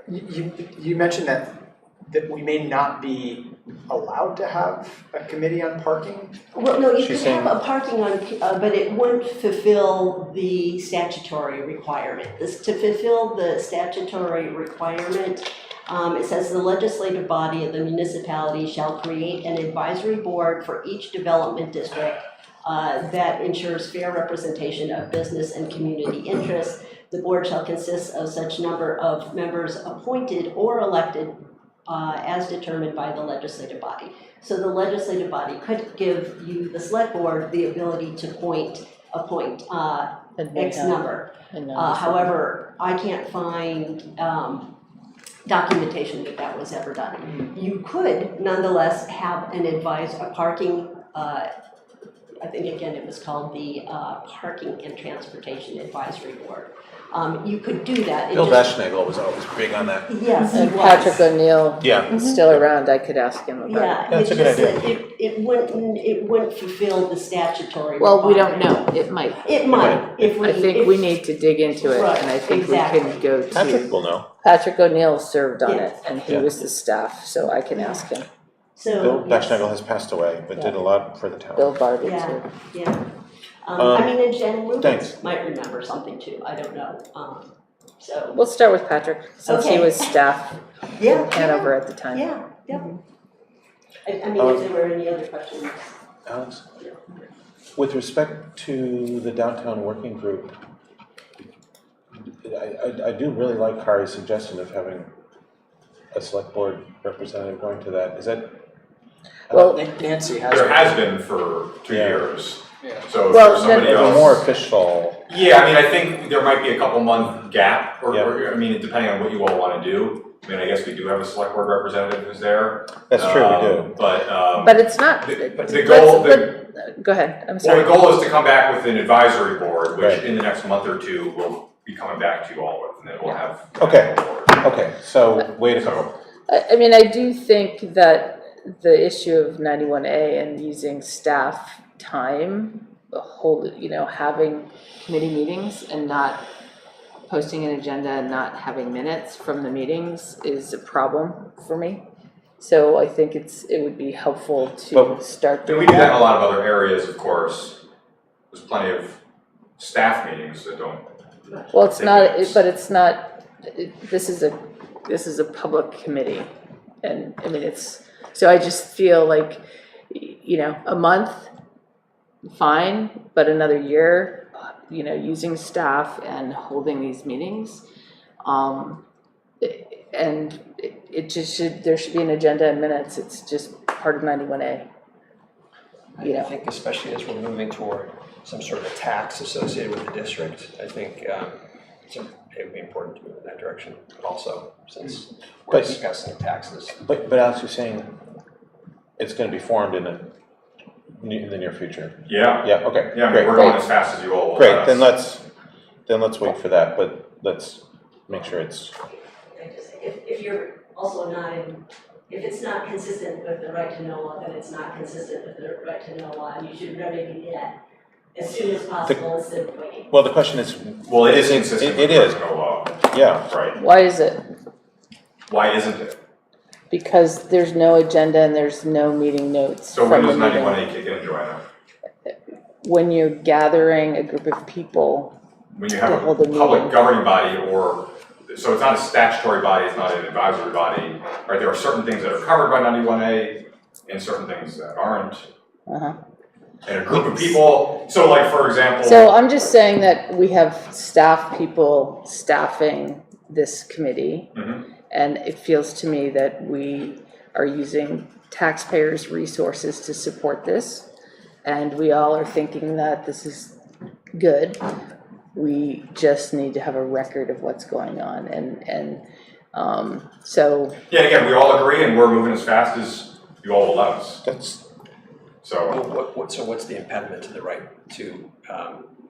You mentioned that we may not be allowed to have a committee on parking? Well, no, you She's could have saying- a parking on, but it wouldn't fulfill the statutory requirement. To fulfill the statutory requirement, it says the legislative body of the municipality shall create an advisory board for each development district that ensures fair representation of business and community interests. The board shall consist of such number of members appointed or elected as determined by the legislative body. So the legislative body could give you, the select board, the ability to appoint X number. However, I can't find documentation that was ever done. You could nonetheless have a parking, I think again it was called the Parking and Transportation Advisory Board. You could do that. Bill Veschnagel was always big on that. Yes, he And was. Patrick O'Neill Yeah. is still around, I could ask him about it. Yeah, That's it's a good just idea. that it wouldn't fulfill the statutory Well, we don't requirement. know, it might. It might, if we. I think we need to dig into it, and I Right, think we exactly. can go Patrick to, will know. Patrick O'Neill served on it, and he Yeah. was the staff, so I can ask him. So, Bill yes. Veschnagel has passed away, but did a lot for the town. Bill Barbie Yeah. too. Yeah. And Jen Lewis thanks. might remember something too, I don't know. So, We'll start with Patrick, since he Okay. was staff yeah. in Hanover at the time. Yeah, yeah. I mean, if there were any other questions. Alex, with respect to the downtown working group, I do really like Kari's suggestion of having a select board representative going to that. Is that? Well, Nancy has. There has been for 2 Yeah. years. Yeah. So if Well, there's somebody then- a else. more official. Yeah, I think there might be a couple month gap, or Yeah. depending on what you all want to do. I guess we do have a select board representative who's there. That's true, we do. But it's not, the goal, go ahead, I'm well, sorry. the goal is to come back with an advisory board, which Right. in the next month or two we'll be coming back to you all with, and then we'll have. Okay. Okay, so wait a minute. I do think that the issue of 91A and using staff time having committee meetings and not posting an agenda and not having minutes from the meetings is a problem for me. So I think it would be helpful to But- start And doing we do that in a that. lot of other areas, of course. There's plenty of staff meetings that don't. Well, it's take not, minutes. but it's not, this is a public committee. And I mean, so I just feel like, a month, fine, but another year, using staff and holding these meetings. And it just there should be an agenda and minutes. It's just part of 91A. I think especially as we're moving toward some sort of a tax associated with the district, I think it would be important to move in that direction also, since we're But- discussing taxes. But Alex, you're saying it's gonna be formed in the near future? Yeah, Yeah, okay, yeah, I mean, great. we're going as fast as you all will. Great, let then us. let's wait for that, but let's make sure it's, If you're also not if it's not consistent with the right to know law, then it's not consistent with the right to know law, and you should remedy that as soon as possible instead of waiting. well, the question is, Well, it is Is it- consistent it with is. no law, yeah, right? Why is it? Why isn't it? Because there's no agenda and there's no meeting notes So from when the does meeting. 91A kick in, Joanna? When you're gathering a group of people, When you have To a hold a public meeting. governing body so it's not a statutory body, it's not an advisory body, right? There are certain things that are covered by 91A and certain things that aren't. uh-huh. And a group of people, so like, for example. So I'm just saying that we have staff people staffing this committee. Mhm. And it feels to me that we are using taxpayers' resources to support this. And we all are thinking that this is good. We just need to have a record of what's going on. So, Yeah, again, we all agree and we're moving as fast as you all will let us. that's, So So what's the impediment to the right to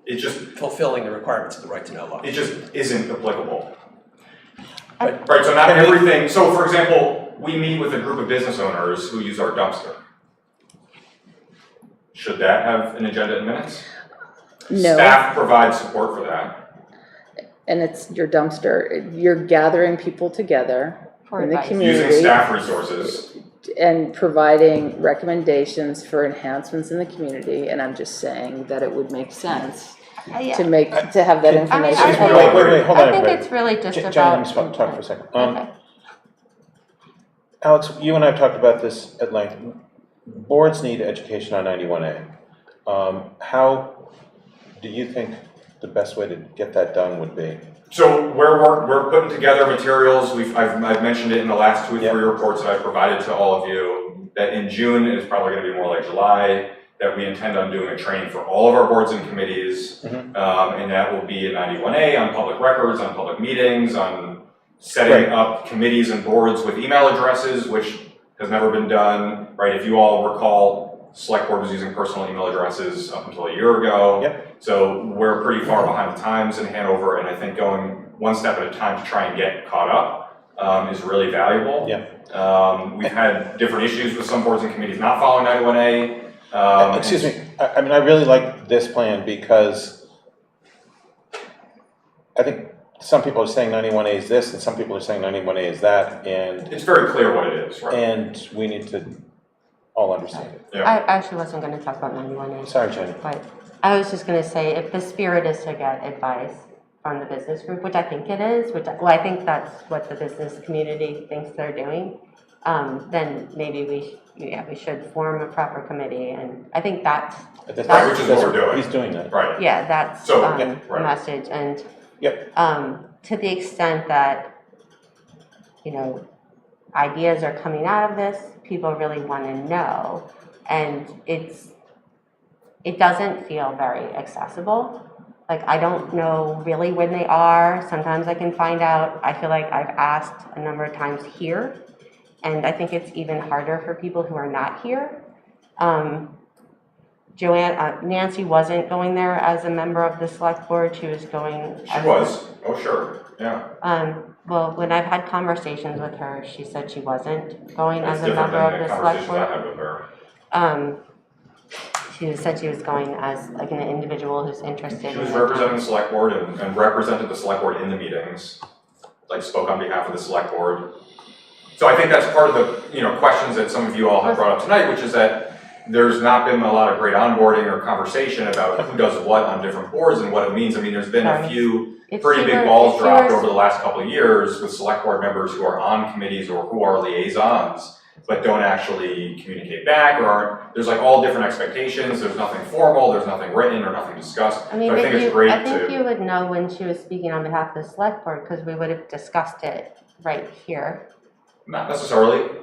it just fulfilling the requirements of the right to know law? it just isn't applicable. But- Right, so not everything, so for example, we meet with a group of business owners who use our dumpster. Should that have an agenda in minutes? no. Staff provides support for that. And it's your dumpster. You're gathering people together For in the advice. community. Using staff resources. And providing recommendations for enhancements in the community, and I'm just saying that it would make sense Yeah. to have that I mean, information. Excuse me, wait, hold on. I think wait. it's really just Jenny, about. let me talk for a second. Okay. Alex, you and I have talked about this at length. Boards need education on 91A. How do you think the best way to get that done would be? So we're putting together materials, I've mentioned it in the last 2 or 3 Yep. reports that I've provided to all of you, that in June, and it's probably gonna be more like July, that we intend on doing a training for all of our boards and committees. Mhm. And that will be a 91A on public records, on public meetings, on setting up committees and boards with email addresses, which has never been done, right? If you all recall, Select Board was using personal email addresses up until a year ago. Yep. So we're pretty far behind the times in Hanover, and I think going one step at a time to try and get caught up is really valuable. Yeah. We've had different issues with some boards and committees not following 91A. Excuse me, I mean, I really like this plan because I think some people are saying 91A is this and some people are saying 91A is that, and It's very clear what it is, right? we need to all understand it. Yeah. I actually wasn't gonna talk about 91A, Sorry, Jenny. but I was just gonna say, if the spirit is to get advice from the business group, which I think it is, I think that's what the business community thinks they're doing, then maybe we should form a proper committee, and I think that's, Which is what we're doing. He's doing that. Right. yeah, that's, So, the yeah, right. message, and, Yep. to the extent that, ideas are coming out of this, people really wanna know, and it doesn't feel very accessible. Like, I don't know really when they are. Sometimes I can find out. I feel like I've asked a number of times here, and I think it's even harder for people who are not here. Nancy wasn't going there as a member of the select board. She was going. She was, oh, sure, yeah. Well, when I've had conversations with her, she said she wasn't going That's as a different member than of the the select conversations I board. had with her. She said she was going as like an individual who's interested. She was in the representing the select board and represented the select board in the meetings, like spoke on behalf of the select board. So I think that's part of the, you know, questions that some of you all have brought up tonight, which is that there's not been a lot of great onboarding or conversation about who does what on different boards and what it means. I mean, there's been a few pretty big balls dropped over the last couple of years with select board members who are on committees or who are liaisons, but don't actually communicate back, or aren't, there's like all different expectations, there's nothing formal, there's nothing written or nothing discussed. I mean, so I think it's great I think you would know when she was speaking on behalf of the select board, because we would have discussed it right here. Not necessarily.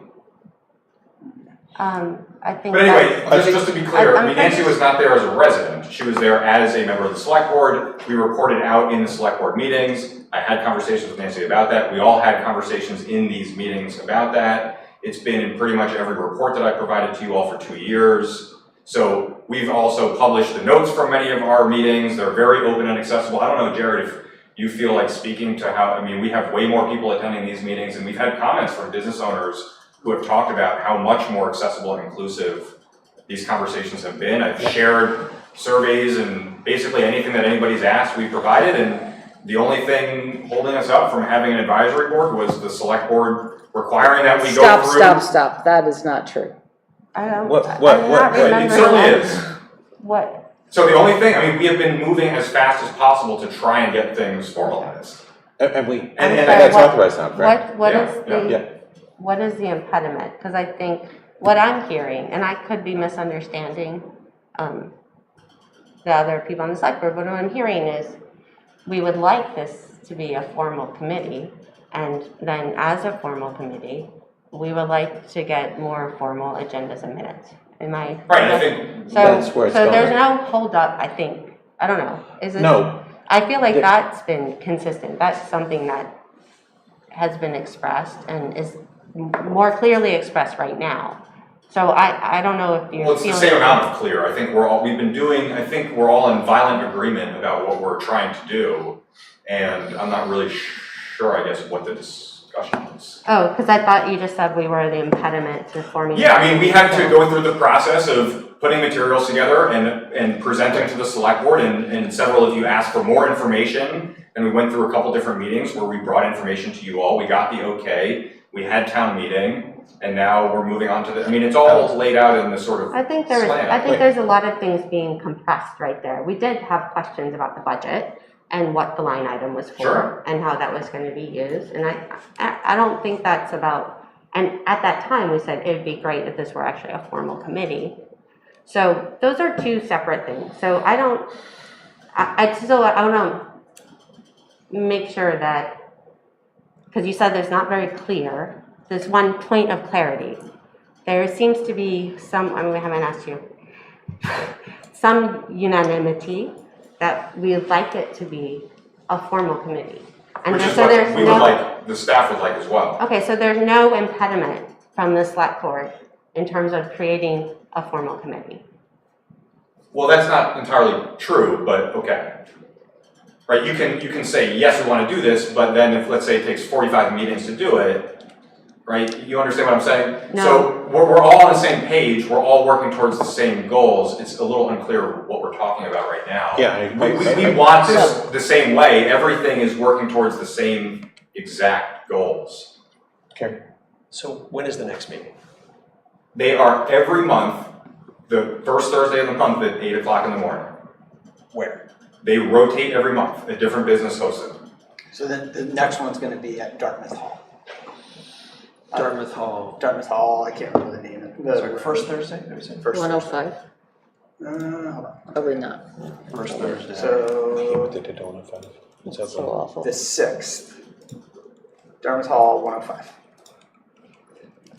I think. But anyway, just to be clear, I mean, I'm Nancy was not there as a resident. She was there as a member of the select board. We reported out in the select board meetings. I had conversations with Nancy about that. We all had conversations in these meetings about that. It's been in pretty much every report that I provided to you all for 2 years. So we've also published the notes from many of our meetings. They're very open and accessible. I don't know, Jared, if you feel like speaking to how, I mean, we have way more people attending these meetings, and we've had comments from business owners who have talked about how much more accessible and inclusive these conversations have been. I've shared surveys and basically anything that anybody's asked, we provided, and the only thing holding us up from having an advisory board was the select board requiring that we go through. Stop, that is not true. I don't. What? It certainly is. What? So the only thing, I mean, we have been moving as fast as possible to try and get things formalized. And we, I'm and sorry, that's authorized now, correct? What is the impediment? Because I think what I'm hearing, and I could be misunderstanding the other people on the select board, but what I'm hearing is we would like this to be a formal committee, and then as a formal committee, we would like to get more formal agendas and minutes. Am I? Right, I think that's where it's so going. there's no hold up, I think. I don't know. Is it? No. I feel like that's been consistent. That's something that has been expressed and is more clearly expressed right now. So I don't know if you're well, it's the same amount of clear. I think we're all in violent agreement about what we're trying to do, and I'm not really sure, I guess, what the discussion is. Oh, because I thought you just said we were the impediment to forming. Yeah, I mean, we had to go through the process of putting materials together and presenting to the select board, and several of you asked for more information, and we went through a couple different meetings where we brought information to you all. We got the okay, we had town meeting, and now we're moving on to the, I mean, it's all laid out in the sort of I think slant. there's a lot of things being compressed right there. We did have questions about the budget and what the line item was for, Sure. and how that was going to be used. And I don't think that's about, and at that time we said it'd be great if this were actually a formal committee. So those are two separate things. So I want to make sure that, because you said there's not very clear, there's one point of clarity. There seems to be some, I mean, we haven't asked you, some unanimity that we would like it to be a formal committee. And Which is so what there's we would like, the staff would like as well. Okay, so there's no impediment from the select board in terms of creating a formal committee. Well, that's not entirely true, but okay. Right, you can say, yes, we want to do this, but then if, let's say, it takes 45 meetings to do it, right, you understand what I'm saying? No. So we're all on the same page, we're all working towards the same goals, it's a little unclear what we're talking about right now. Yeah, We want this the same way, everything is working towards the same exact goals. Okay. So when is the next meeting? They are every month, the first Thursday of the month at 8 o'clock in the morning. Where? They rotate every month, a different business hosts it. So then the next one's gonna be at Dartmouth Hall. Dartmouth Hall. Dartmouth Hall, I can't remember the name of it. Sorry, first Thursday, did we say? First 105? Hold on. Probably not. First Thursday. So, They did 105. It's so awful. the 6th, Dartmouth Hall, 105.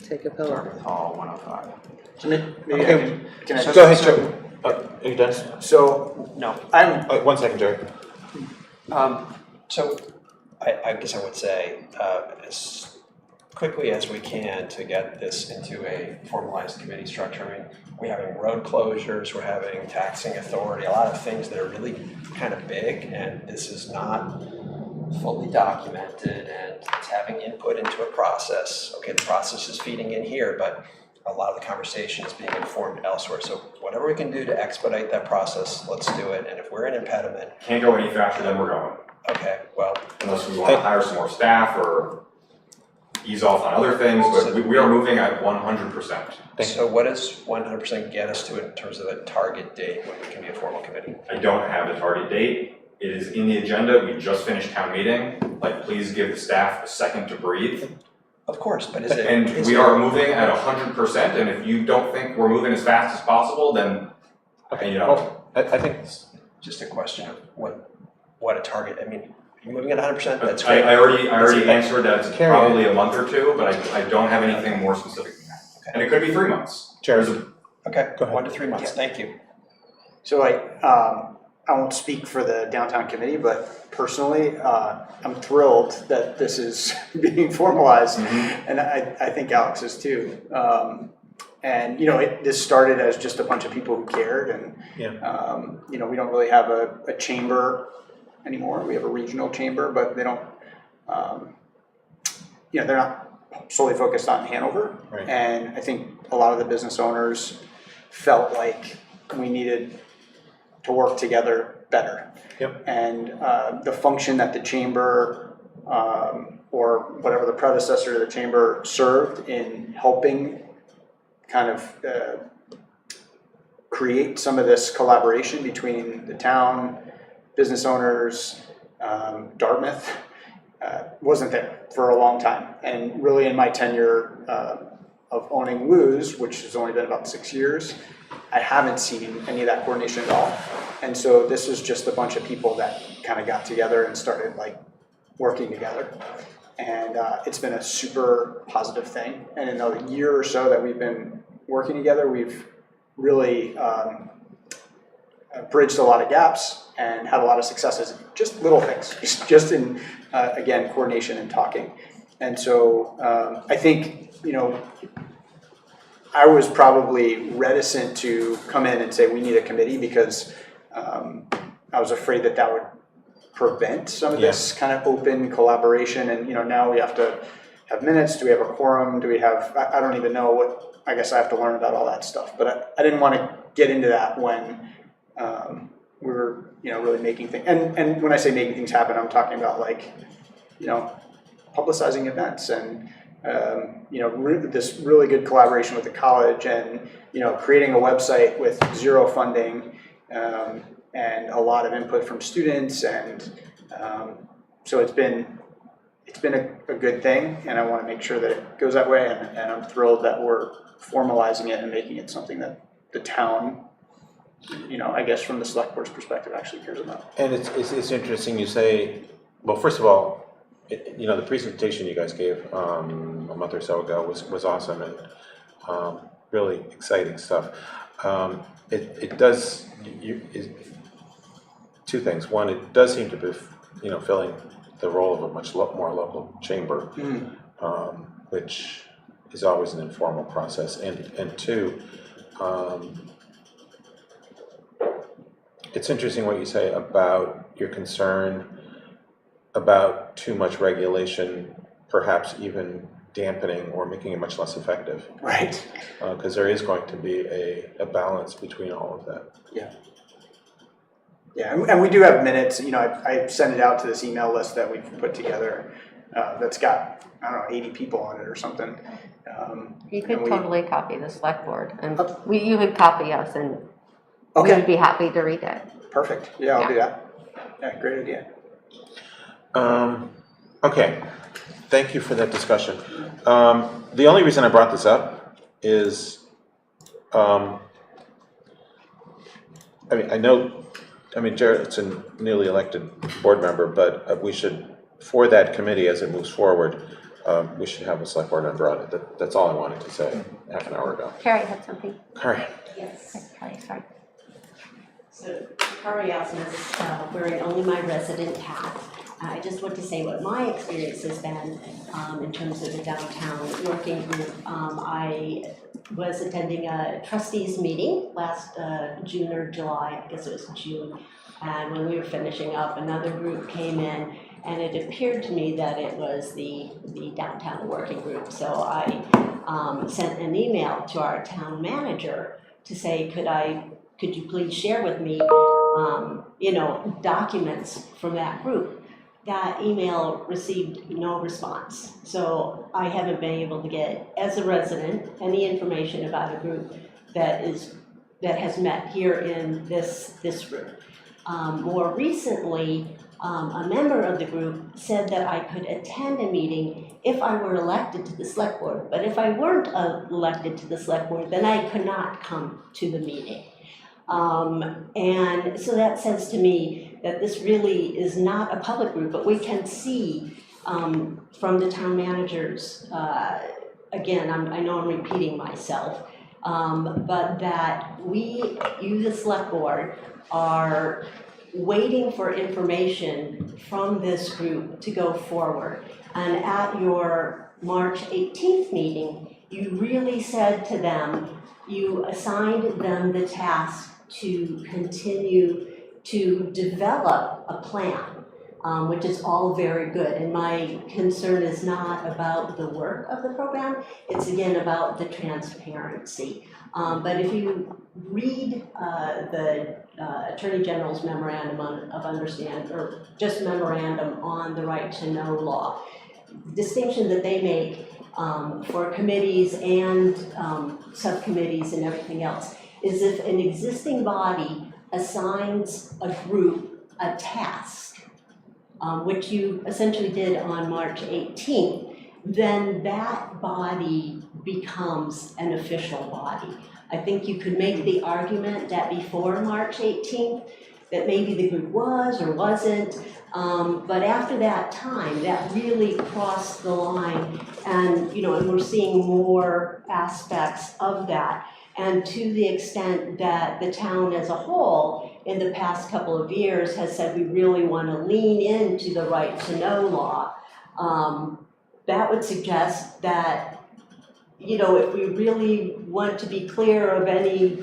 Take a pill. Dartmouth Hall, 105. So maybe Okay. can I Go ahead, Joe. Are you done? So, No. I'm, 1 second, Jerry. So I guess I would say as quickly as we can to get this into a formalized committee structure. I mean, we're having road closures, we're having taxing authority, a lot of things that are really kind of big, and this is not fully documented, and it's having input into a process. Okay, the process is feeding in here, but a lot of the conversation is being informed elsewhere. So whatever we can do to expedite that process, let's do it. And if we're an impediment, Can't go any faster than we're going, okay, well, unless we want to hire some more staff or ease off on other things, but we are moving at 100%. so what does 100% get us to in terms of a target date when we can be a formal committee? I don't have a target date. It is in the agenda. We just finished town meeting. Like, please give the staff a second to breathe. Of course, but is it? And we are moving at 100%, and if you don't think we're moving as fast as possible, then, you know. Well, I think Just a question of what a target, I mean, you're moving at 100%, that's I great. already answered that it's Carry probably a month or two, but I don't have anything more specific than that. Okay. And it could be 3 months. Chair. Okay, Go ahead. 1 to 3 months, thank you. So I won't speak for the downtown committee, but personally, I'm thrilled that this is being formalized, and I think Alex is too. And, you know, this started as just a bunch of people who cared, and, you know, we don't really have a chamber anymore. We have a regional chamber, but they don't, you know, they're not solely focused on Hanover. Right. And I think a lot of the business owners felt like we needed to work together better. Yep. And the function that the chamber or whatever the predecessor to the chamber served in helping kind of create some of this collaboration between the town, business owners, Dartmouth, wasn't there for a long time. And really in my tenure of owning Lou's, which has only been about 6 years, I haven't seen any of that coordination at all. And so this was just a bunch of people that kind of got together and started like working together. And it's been a super positive thing. And in the year or so that we've been working together, we've really bridged a lot of gaps and had a lot of successes, just little things, just in, again, coordination and talking. And so I think, you know, I was probably reticent to come in and say we need a committee because I was afraid that that would prevent some of this kind of open collaboration. And, you know, now we have to have minutes. Do we have a quorum? Do we have, I don't even know what, I guess I have to learn about all that stuff. But I didn't want to get into that when we were, you know, really making things. And when I say making things happen, I'm talking about like, you know, publicizing events and, you know, this really good collaboration with the college and, you know, creating a website with zero funding and a lot of input from students. And so it's been a good thing, and I want to make sure that it goes that way. And I'm thrilled that we're formalizing it and making it something that the town, you know, I guess from the select board's perspective, actually cares about. And it's interesting you say, well, first of all, you know, the presentation you guys gave a month or so ago was awesome and really exciting stuff. It does, two things. One, it does seem to be, you know, filling the role of a much more local chamber, which is always an informal process. And two, it's interesting what you say about your concern about too much regulation, perhaps even dampening or making it much less effective. Right. Because there is going to be a balance between all of that. Yeah. Yeah, and we do have minutes. You know, I send it out to this email list that we've put together that's got, I don't know, 80 people on it or something. You could totally copy the select board, and you could copy us, and we Okay, would be happy to read it. perfect. Yeah, I'll do that. Yeah, great idea. Okay, thank you for that discussion. The only reason I brought this up is, I mean, Jared's a newly elected board member, but we should, for that committee as it moves forward, we should have a select board member on it. That's all I wanted to say half an hour ago. Carrie had something. Carrie. Yes. Carrie, sorry. So, Kari Asmus, wearing only my resident hat. I just want to say what my experience has been in terms of the downtown working group. I was attending a trustees meeting last June or July, I guess it was June, and when we were finishing up, another group came in, and it appeared to me that it was the downtown working group. So I sent an email to our town manager to say, could you please share with me, documents from that group? That email received no response. So I haven't been able to get, as a resident, any information about a group that has met here in this room. More recently, a member of the group said that I could attend a meeting if I were elected to the select board. But if I weren't elected to the select board, then I could not come to the meeting. And so that says to me that this really is not a public group, but we can see from the town managers, again, I know I'm repeating myself, but that you, the select board, are waiting for information from this group to go forward. And at your March 18th meeting, you really said to them, you assigned them the task to continue to develop a plan, which is all very good. And my concern is not about the work of the program, it's again about the transparency. But if you read the Attorney General's memorandum of understanding, or just memorandum on the right to know law, the distinction that they make for committees and subcommittees and everything else is if an existing body assigns a group a task, which you essentially did on March 18th, then that body becomes an official body. I think you could make the argument that before March 18th, that maybe the group was or wasn't, but after that time, that really crossed the line, and and we're seeing more aspects of that. And to the extent that the town as a whole, in the past couple of years, has said we really want to lean into the right to know law, that would suggest that, if we really want to be clear of any,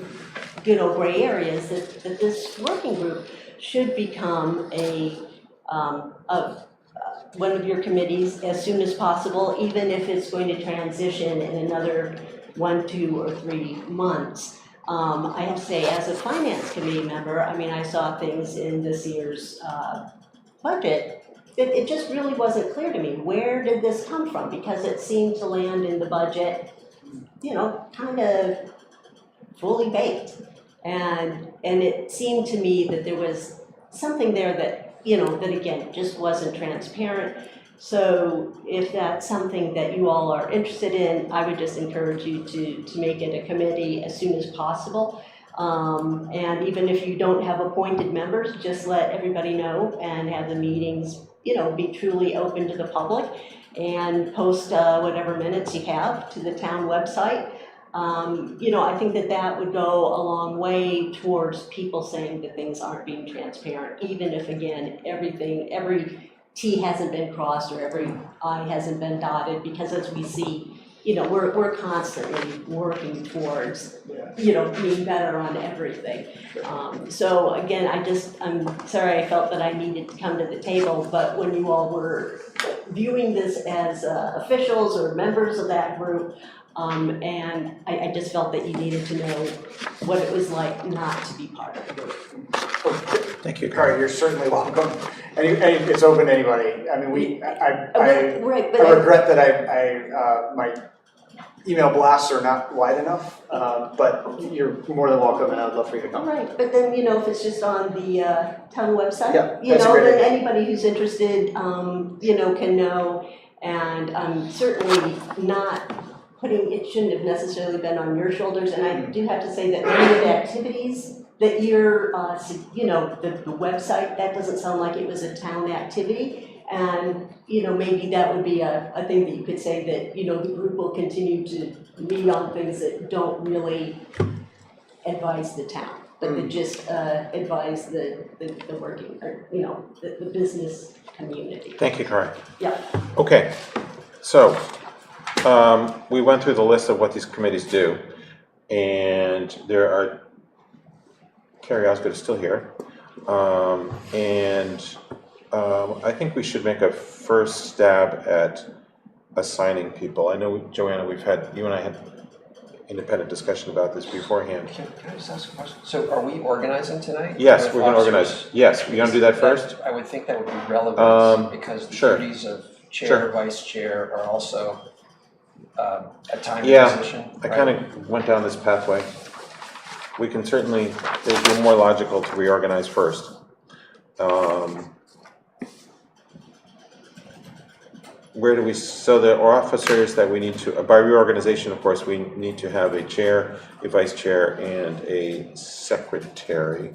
gray areas, that this working group should become one of your committees as soon as possible, even if it's going to transition in another 1, 2, or 3 months. I have to say, as a finance committee member, I saw things in this year's budget that it just really wasn't clear to me. Where did this come from? Because it seemed to land in the budget, kind of fully baked. And it seemed to me that there was something there that, that again, just wasn't transparent. So if that's something that you all are interested in, I would just encourage you to make it a committee as soon as possible. And even if you don't have appointed members, just let everybody know and have the meetings, be truly open to the public, and post whatever minutes you have to the town website. I think that would go a long way towards people saying that things aren't being transparent, even if, again, every T hasn't been crossed or every I hasn't been dotted, because as we see, we're constantly working towards, being better on everything. So again, I'm sorry I felt that I needed to come to the table, but when you all were viewing this as officials or members of that group, and I just felt that you needed to know what it was like not to be part of the group. Thank you, Kari, you're certainly welcome. And it's open to anybody. I regret that my email blasts are not wide enough, but you're more than welcome, and I would love for you to come. Right, but then, if it's just on the town website, yeah, then anybody who's interested, can know. And I'm certainly not it shouldn't have necessarily been on your shoulders. And I do have to say that many of the activities that you're, the website, that doesn't sound like it was a town activity. And, maybe that would be a thing that you could say that, the group will continue to meet on things that don't really advise the town, but that just advise the working, or, the business community. Thank you, Kari. Yeah. Okay, so we went through the list of what these committees do, and there are, Carrie Osgood is still here, and I think we should make a first stab at assigning people. I know, Joanna, you and I had independent discussion about this beforehand. Can I just ask a question? So are we organizing tonight? Yes, With we're gonna organize. officers? Yes, we gonna do that first? I would think that would be relevant because the sure. duties of chair, Sure. vice chair are also a time Yeah, position. I kind of went down this pathway. We can certainly, it'd be more logical to reorganize first. Where do we, so the officers that we need to, by reorganization, of course, we need to have a chair, a vice chair, and a secretary.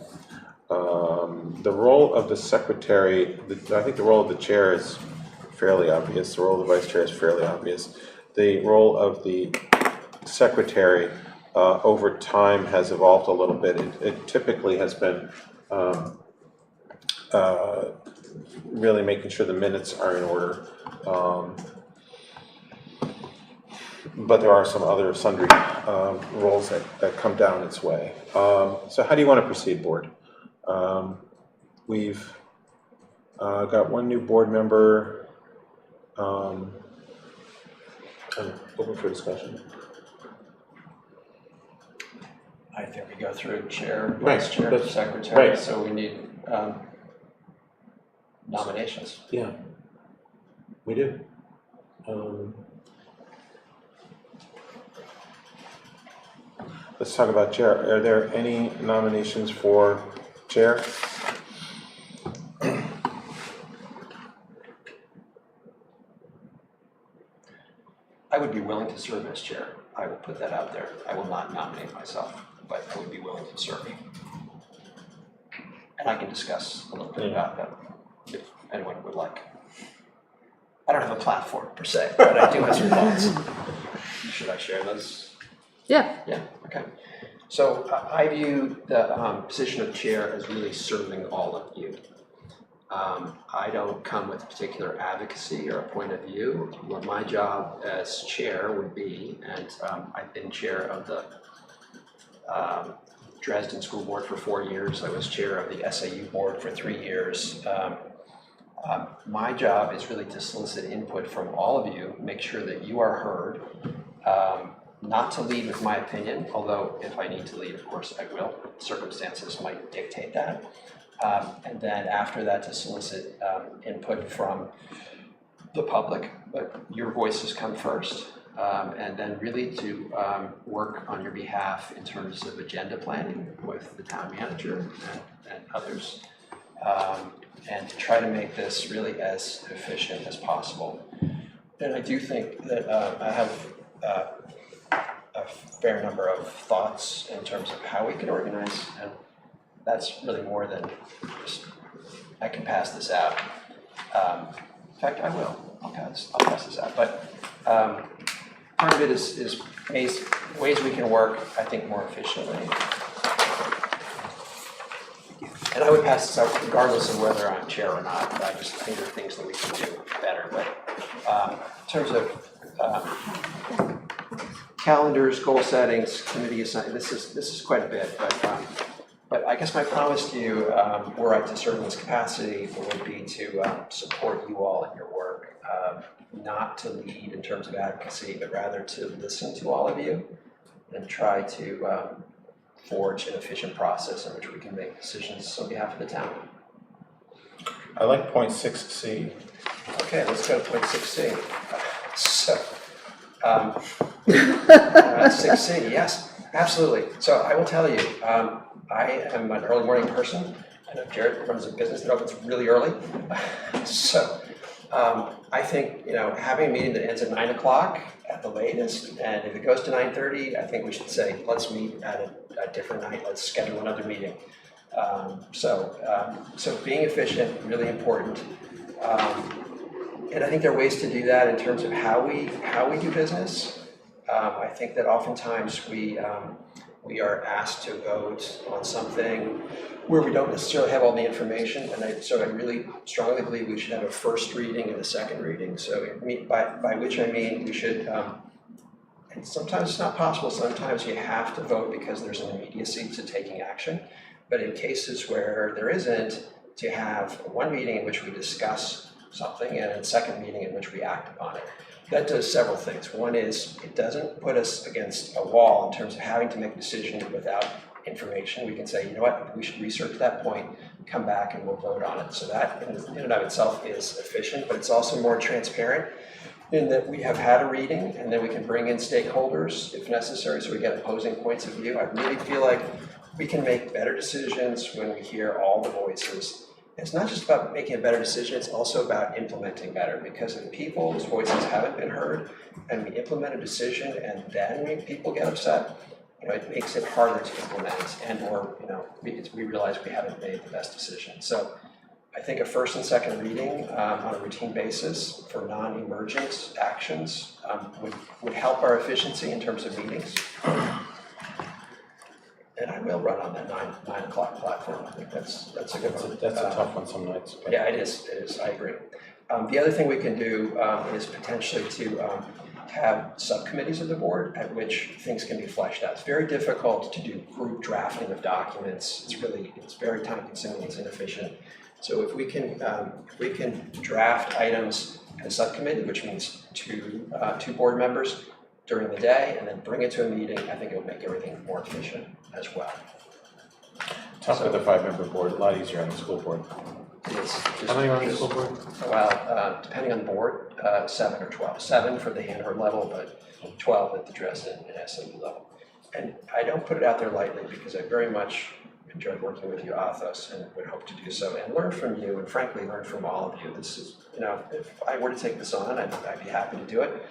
The role of the secretary, I think the role of the chair is fairly obvious. The role of the vice chair is fairly obvious. The role of the secretary over time has evolved a little bit. It typically has been really making sure the minutes are in order. But there are some other sundry roles that come down its way. So how do you want to proceed, board? We've got one new board member. I'm open for discussion. I think we go through chair, Right, vice chair, that's- secretary, right. so we need nominations. Yeah, we do. Let's talk about chair. Are there any nominations for chair? I would be willing to serve as chair. I will put that out there. I will not nominate myself, but I would be willing to serve. And I can discuss a little bit about that if anyone would like. I don't have a platform per se, but I do have some thoughts. Should I share those? Yeah. Yeah, okay. So I view the position of chair as really serving all of you. I don't come with a particular advocacy or a point of view. What my job as chair would be, and I've been chair of the Dresden School Board for 4 years. I was chair of the SAU board for 3 years. My job is really to solicit input from all of you, make sure that you are heard, not to lead with my opinion, although if I need to lead, of course I will. Circumstances might dictate that. And then after that to solicit input from the public, but your voices come first. And then really to work on your behalf in terms of agenda planning with the town manager and others. And to try to make this really as efficient as possible. And I do think that I have a fair number of thoughts in terms of how we can organize, and that's really more than just, I can pass this out. In fact, I will. I'll pass this out. But part of it is ways we can work, I think, more efficiently. And I would pass this out regardless of whether I'm chair or not. I just think there are things that we can do better. But in terms of calendars, goal settings, committee assignments, this is quite a bit. But I guess my promise to you, were I to serve in this capacity, would be to support you all in your work, not to lead in terms of advocacy, but rather to listen to all of you and try to forge an efficient process in which we can make decisions on behalf of the town. I like point 6C. Okay, let's go to point 6C. So, 6C, yes, absolutely. So I will tell you, I am an early morning person. I know Jared runs a business that opens really early. So I think, having a meeting that ends at 9 o'clock at the latest, and if it goes to 9:30, I think we should say, let's meet at a different night. Let's schedule another meeting. So being efficient, really important. And I think there are ways to do that in terms of how we do business. I think that oftentimes we are asked to vote on something where we don't necessarily have all the information, and so I really strongly believe we should have a first reading and a second reading. So by which I mean we should, and sometimes it's not possible, sometimes you have to vote because there's an immediacy to taking action, but in cases where there isn't, to have one meeting in which we discuss something and a second meeting in which we act upon it. that does several things. One is it doesn't put us against a wall in terms of having to make a decision without information. We can say, you know what, we should research that point, come back and we'll vote on it. So that in and of itself is efficient, but it's also more transparent in that we have had a reading and then we can bring in stakeholders if necessary, so we get opposing points of view. I really feel like we can make better decisions when we hear all the voices. It's not just about making a better decision, it's also about implementing better, because if people's voices haven't been heard and we implement a decision and then people get upset, it makes it harder to implement, and or we realize we haven't made the best decision. So I think a first and second reading on a routine basis for non-emergent actions would help our efficiency in terms of meetings. And I will run on that 9 o'clock platform. I think that's a good one. That's a tough one some nights. But. Yeah, it is, I agree. The other thing we can do is potentially to have subcommittees of the board at which things can be fleshed out. It's very difficult to do group drafting of documents. It's very time consuming, it's inefficient. So if we can draft items in a subcommittee, which means two board members during the day, and then bring it to a meeting, I think it will make everything more efficient as well. Tough with a 5-member board, a lot easier on the school board. How many are on the school board? Well, depending on the board, 7 or 12. 7 for the Hanover level, but 12 at the Dresden and SMU level. And I don't put it out there lightly because I very much enjoyed working with you, Athos, and would hope to do so and learn from you, and frankly, learn from all of you. This is, if I were to take this on, I'd be happy to do it.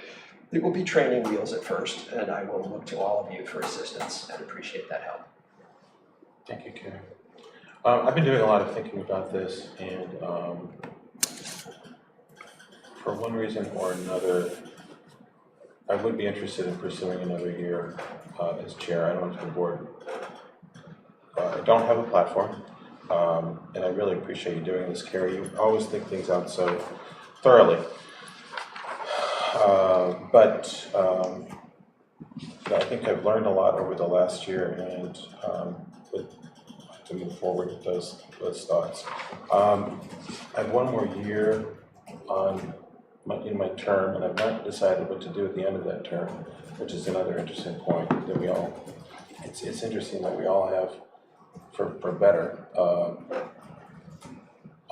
It will be training wheels at first, and I will look to all of you for assistance and appreciate that help. Thank you, Karen. I've been doing a lot of thinking about this, and for one reason or another, I would be interested in pursuing another year as chair. I don't have the board. I don't have a platform, and I really appreciate you doing this, Carrie. You always think things out so thoroughly. But I think I've learned a lot over the last year, and would like to move forward with those thoughts. I have one more year in my term, and I've not decided what to do at the end of that term, which is another interesting point that it's interesting that we all have, for better.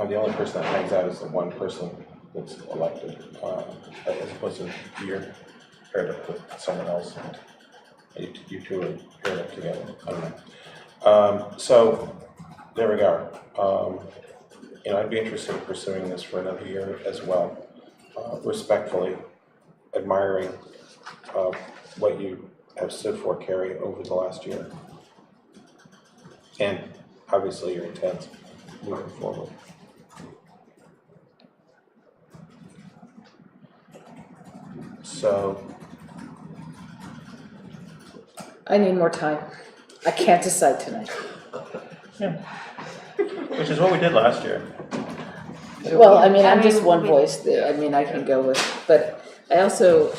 I'm the only person that hangs out as the one person that's elected, as opposed to you're paired up with someone else, and you two are paired up together. I don't know. So there we go. I'd be interested in pursuing this for another year as well, respectfully admiring what you have stood for, Carrie, over the last year, and obviously your intent moving forward. So I need more time. I can't decide tonight. yeah, which is what we did last year. Well, I'm just one voice. I can go with, but I also,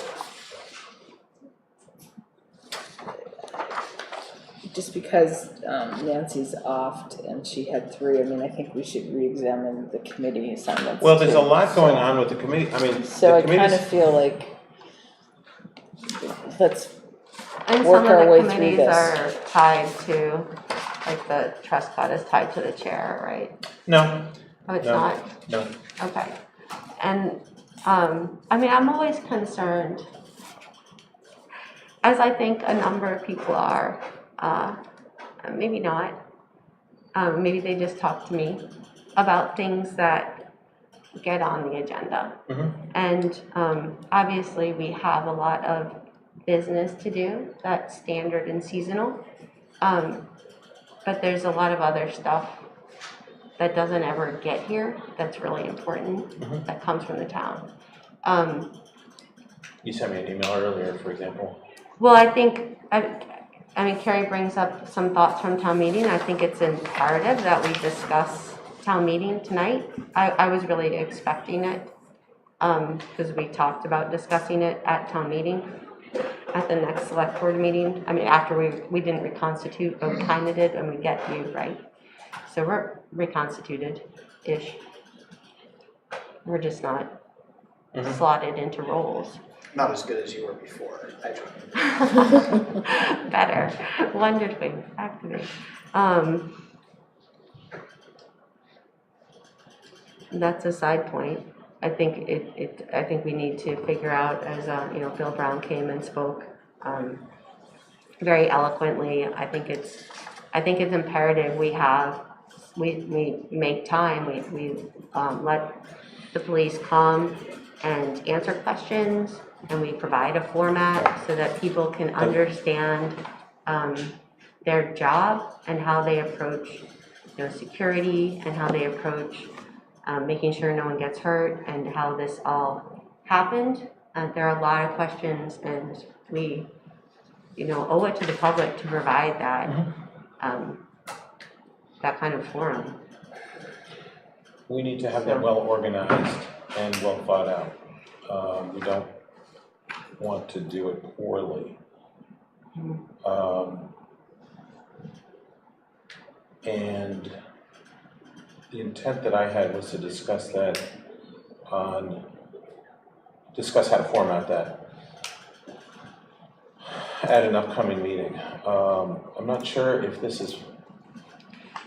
just because Nancy's off and she had 3, I think we should re-examine the committee assignments. Well, there's too. a lot going on with the committee. So I kind of feel like let's And work some our of the way through committees this. are tied to, like the trust fund is tied to the chair, right? No. Oh, it's No. not? No. Okay. And, I'm always concerned, as I think a number of people are, maybe not, maybe they just talk to me about things that get on the agenda. Mm-hmm. And obviously we have a lot of business to do that's standard and seasonal, but there's a lot of other stuff that doesn't ever get here that's really important, Mm-hmm. that comes from the town. You sent me an email earlier, for example. Well, I think, Carrie brings up some thoughts from town meeting. I think it's imperative that we discuss town meeting tonight. I was really expecting it, because we talked about discussing it at town meeting, at the next select board meeting. After we didn't reconstitute, but we kind of did, and we get you, right? So we're reconstituted-ish. We're just not slotted into roles. not as good as you were before I joined. Better, wonderfully, activate. That's a side point. I think I think we need to figure out, as Bill Brown came and spoke very eloquently. I think it's imperative we make time. We let the police come and answer questions, and we provide a format so that people can understand their job and how they approach security, and how they approach making sure no one gets hurt, and how this all happened. There are a lot of questions, and we owe it to the public to provide that that kind of forum. We need to have that well organized and well thought out. We don't want to do it poorly. And the intent that I had was to discuss how to format that at an upcoming meeting. I'm not sure if this is,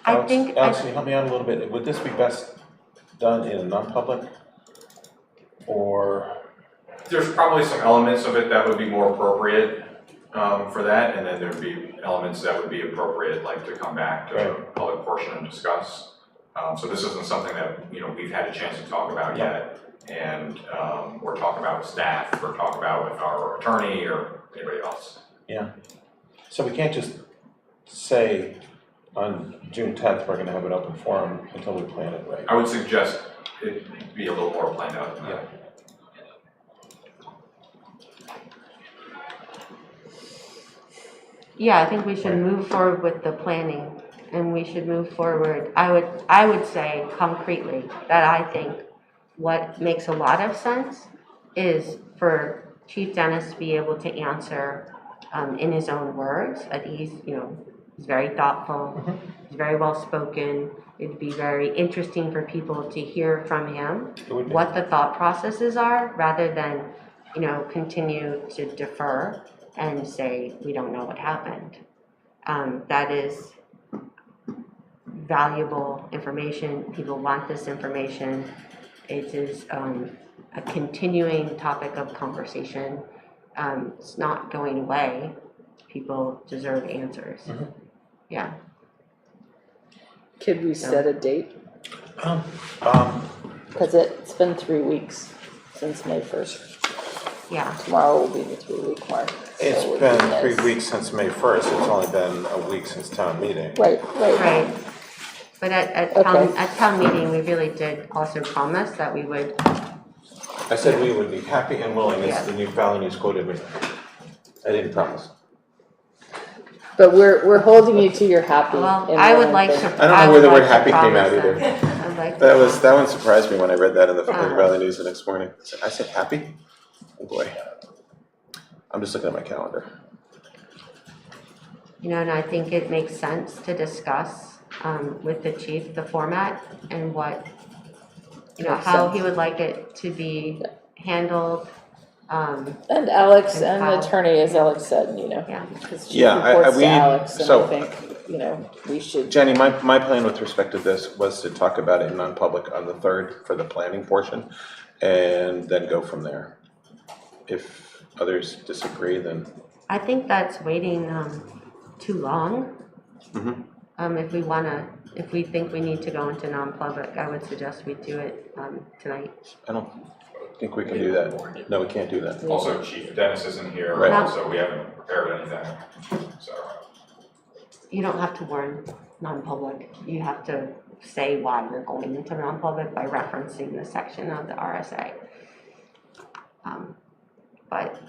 Alex, can you help me out a little bit? Would this be best done in a non-public, or? There's probably some elements of it that would be more appropriate for that, and then there'd be elements that would be appropriate, like to come back to the public portion and discuss. So this isn't something that we've had a chance to talk about yet, and we're talking about with staff, or talking about with our attorney or anybody else. Yeah. So we can't just say on June 10th we're going to have an open forum until we plan it right. I would suggest it be a little more planned out than that. Yeah, I think we should move forward with the planning, and we should move forward. I would say concretely that I think what makes a lot of sense is for Chief Dennis to be able to answer in his own words. I think he's very thoughtful, he's very well spoken. It'd be very interesting for people to hear from him what the thought processes are, rather than continue to defer and say we don't know what happened. That is valuable information. People want this information. It is a continuing topic of conversation. It's not going away. People deserve answers. Yeah. Could we set a date? Because it's been 3 weeks since May 1st. Yeah. Tomorrow will be the 3-week mark. It's so been 3 weeks since May 1st. It's only been a week since town meeting. Right. But at town meeting, we really did also promise that we would. I said we would be happy and willing, as the new Valenius quoted me. I didn't promise. But we're holding you to your happy. Well, I would like to. I don't know where the word happy came out either. Like That one surprised me when I read that in the Valley News the next morning. I said happy? Oh boy. I'm just looking at my calendar. And I think it makes sense to discuss with the chief the format and what how he would like it to be handled. And Alex and the attorney, as Alex said, because she reports to Alex, and I think we should. Jenny, my plan with respect to this was to talk about it in non-public on the 3rd for the planning portion, and then go from there. If others disagree, then I think that's waiting too long. If we think we need to go into non-public, I would suggest we do it tonight. I don't think we can do that. No, we can't do that. Also, Chief Dennis isn't here, Right. so we haven't prepared anything. So You don't have to warn non-public. You have to say why you're going into non-public by referencing the section of the RSA. But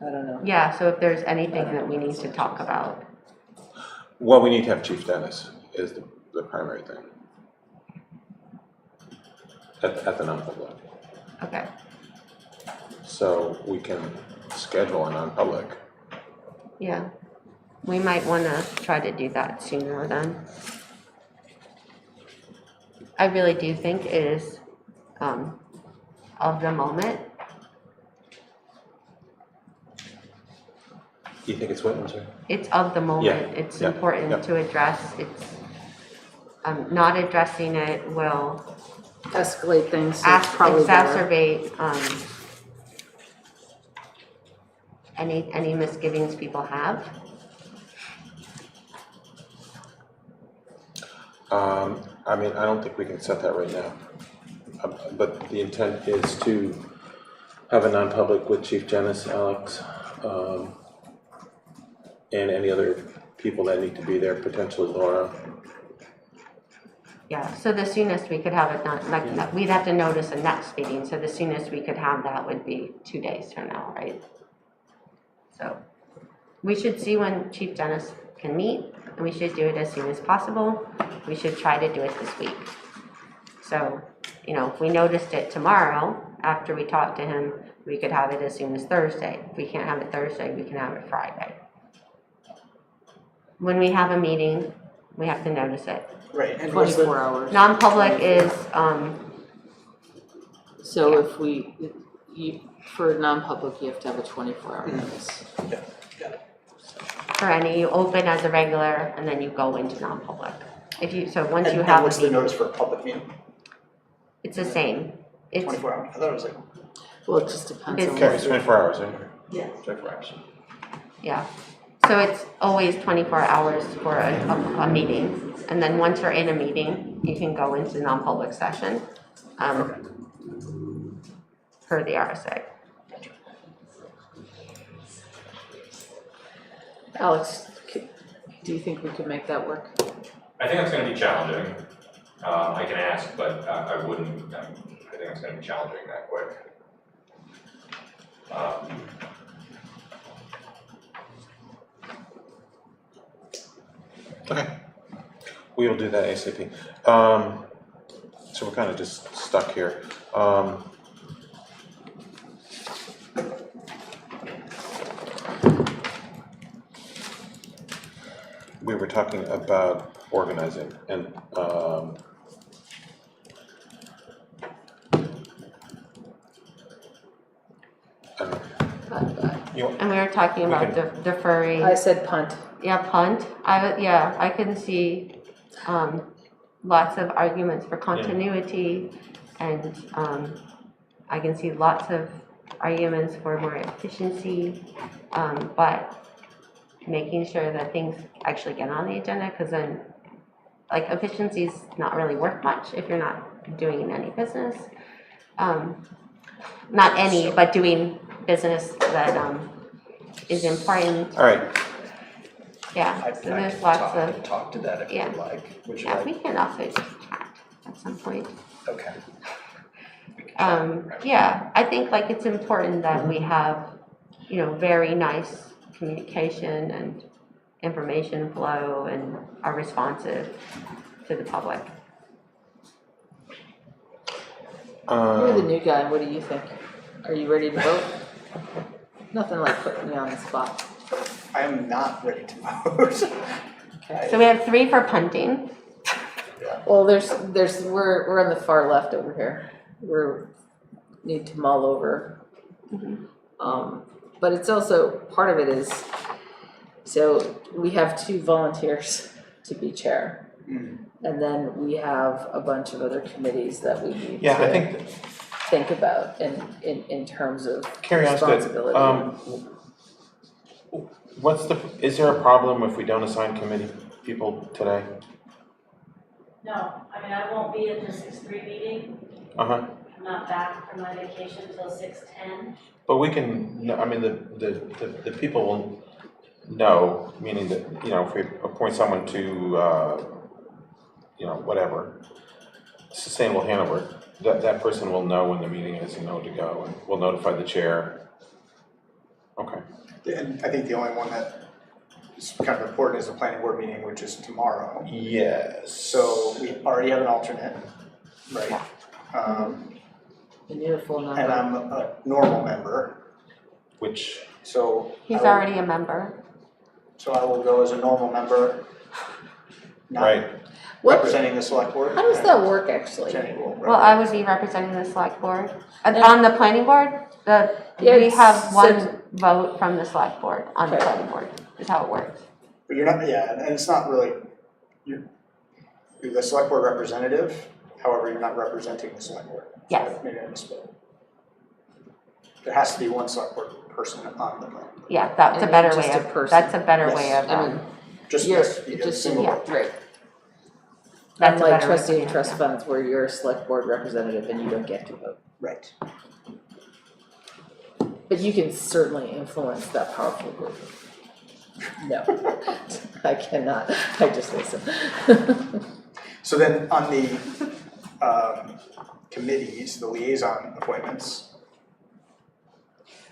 I don't know. yeah, so if there's anything that we need to talk about. Well, we need to have Chief Dennis is the primary thing at the non-public. Okay. So we can schedule a non-public. Yeah. We might want to try to do that sooner then. I really do think it is of the moment You think it's Whitman's? It's of the moment. Yeah, It's yeah, important yeah. to address. It's, not addressing it will Escalate things, so it's probably better. exacerbate, any misgivings people have. I mean, I don't think we can set that right now. But the intent is to have a non-public with Chief Janice, Alex, and any other people that need to be there, potentially Laura. Yeah, so the soonest we could have it done, like, we'd have to notice a next meeting, so the soonest we could have that would be 2 days from now, right? So, we should see when Chief Dennis can meet, and we should do it as soon as possible. We should try to do it this week. So, you know, if we noticed it tomorrow, after we talk to him, we could have it as soon as Thursday. If we can't have it Thursday, we can have it Friday. When we have a meeting, we have to notice it. Right, and what's 24 the, hours. Non-public is, So if for non-public, you have to have a 24-hour notice. for any, you open as a regular, and then you go into non-public. If you, so once you and have a what's the meeting, notice for a public meeting? it's the same. It's, 24 hours, I thought it was like, Well, it just depends on Business. Okay, it's 24 hours, right? Yeah. 24 hours. yeah. So it's always 24 hours for a meeting. And then once you're in a meeting, you can go into non-public session, per the RSA. Alex, do you think we could make that work? I think it's gonna be challenging. I can ask, but I wouldn't, I think it's gonna be challenging that quick. Okay. We will do that ASAP. So we're kind of just stuck here. We were talking about organizing and I don't know. And we were talking We about deferring. I said punt. Yeah, punt. I can see lots of arguments for continuity, and I can see lots of arguments for more efficiency, but making sure that things actually get on the agenda, because then, like, efficiency's not really worth much if you're not doing any business. Not any, but doing business that is important. All right. Yeah, I so can there's lots of, talk to that if yeah. you'd like. Would you yeah, like? we can also just chat at some point. Okay. We can chat. Yeah, I think like it's important that we have, you know, very nice communication and information flow and are responsive to the public. You're the new guy, what do you think? Are you ready to vote? Nothing like putting me on the spot. I am not ready to vote. So we have 3 for punting. Well, we're on the far left over here. Need to mull over. But it's also, part of it is, so we have 2 volunteers to be chair. And then we have a bunch of other committees that we need Yeah, I to think think about in terms of carry on's good. responsibility. Is there a problem if we don't assign committee people today? No, I mean, I won't be at the 6:3 meeting. Uh-huh. I'm not back from my vacation till 6:10. But we can, I mean, the people will know, meaning that, you know, if we appoint someone to, you know, whatever, Sustainable Hanover, that person will know when the meeting is and know to go, and we'll notify the chair. Okay. And I think the only one that is kind of important is the planning board meeting, which is tomorrow. Yes. So we already have an alternate, right? You need a full number. And I'm a normal member, Which, so. He's I will- already a member. So I will go as a normal member, not right, representing the select board. How does that work, actually? Jenny will Well, I would be representing the select board. On the planning board, Yeah, we have one, vote from the select board on the Okay. planning board, is how it works. But you're not, yeah, and it's not really, you're the select board representative, however, you're not representing the select board. Yes. Maybe I misspoke. There has to be one select board person on the plan. Yeah, that's a And better you're way just a of, person. that's a better Yes. way of, I mean, Just, you're yes, you get a just, single yeah. vote. right. That's a Unlike better way trustee to of do trust it. funds where you're a select board representative and you don't get to vote. Right. But you can certainly influence that powerful group. No, I cannot, I just listen. So then on the committees, the liaison appointments,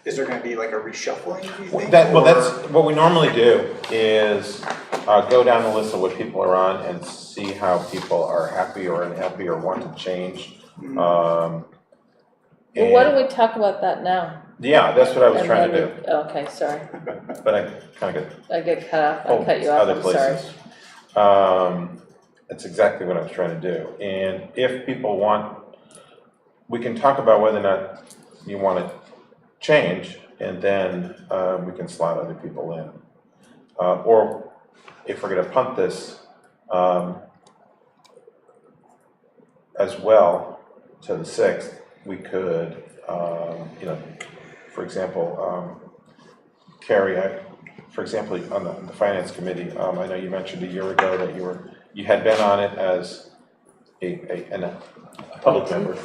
is there gonna be like a reshuffling, do you think? Well, or- that's, what we normally do is go down the list of what people are on and see how people are happy or unhappy or want to change. Well, why don't we talk about that now? Yeah, that's what I was And trying to then do, we- Okay, sorry, but I kind of I get cut off, I got cut you off, other I'm sorry. places. That's exactly what I was trying to do. And if people want, we can talk about whether or not you want to change, and then we can slot other people in. Or if we're going to punt this as well to the 6th, we could, for example, Carrie, for example, on the finance committee, I know you mentioned a year ago that you had been on it as a public member,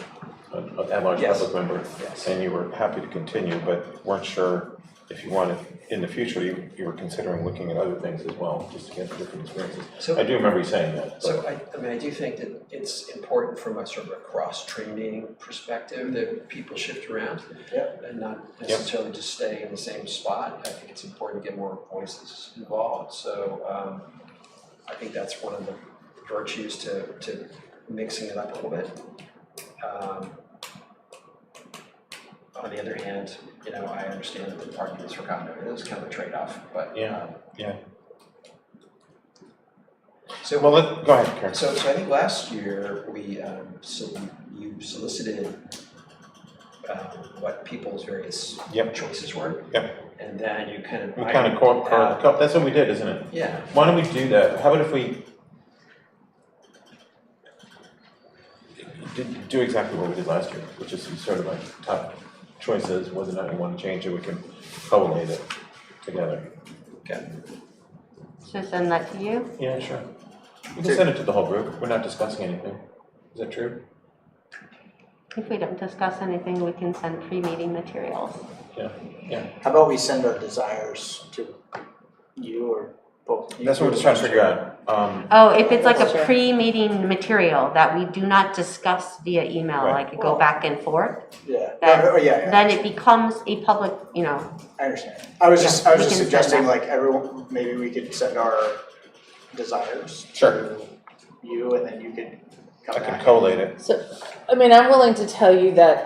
an at-large Yes. public member, Yes. and you were happy to continue, but weren't sure if you wanted, in the future, you were considering looking at other things as well, just to get different experiences. So, I do remember you saying that. but- so I mean, I do think that it's important from a sort of a cross-training perspective that people shift around. Yep. And not necessarily just stay in the same spot. I think it's important to get more voices involved. So I think that's one of the virtues to mixing it up a little bit. On the other hand, I understand that the arguments for continuity, it was kind of a trade-off, but. Yeah. So. Well, go ahead, Karen. So I think last year, you solicited what people's various Yep. choices were. Yep. And then you kind of. We kind of, that's what we did, isn't it? Yeah. Why don't we do that? How about if we do exactly what we did last year, which is sort of like top choices, whether or not you want to change it, we can collate it together. Okay. Should I send that to you? Yeah, sure. We can send it to the whole group. We're not discussing anything. Is that true? If we don't discuss anything, we can send pre-meeting materials. Yeah. How about we send our desires to you or both? That's what we're just trying to figure out. Oh, if it's like Sure. a pre-meeting material that we do not discuss via email, Right. like go back and forth, Yeah. That- Yeah. then it becomes a public, I understand. I was just we can suggesting send like everyone, maybe we could send our desires Sure. to you and then you could come I back. can collate it. So, I mean, I'm willing to tell you that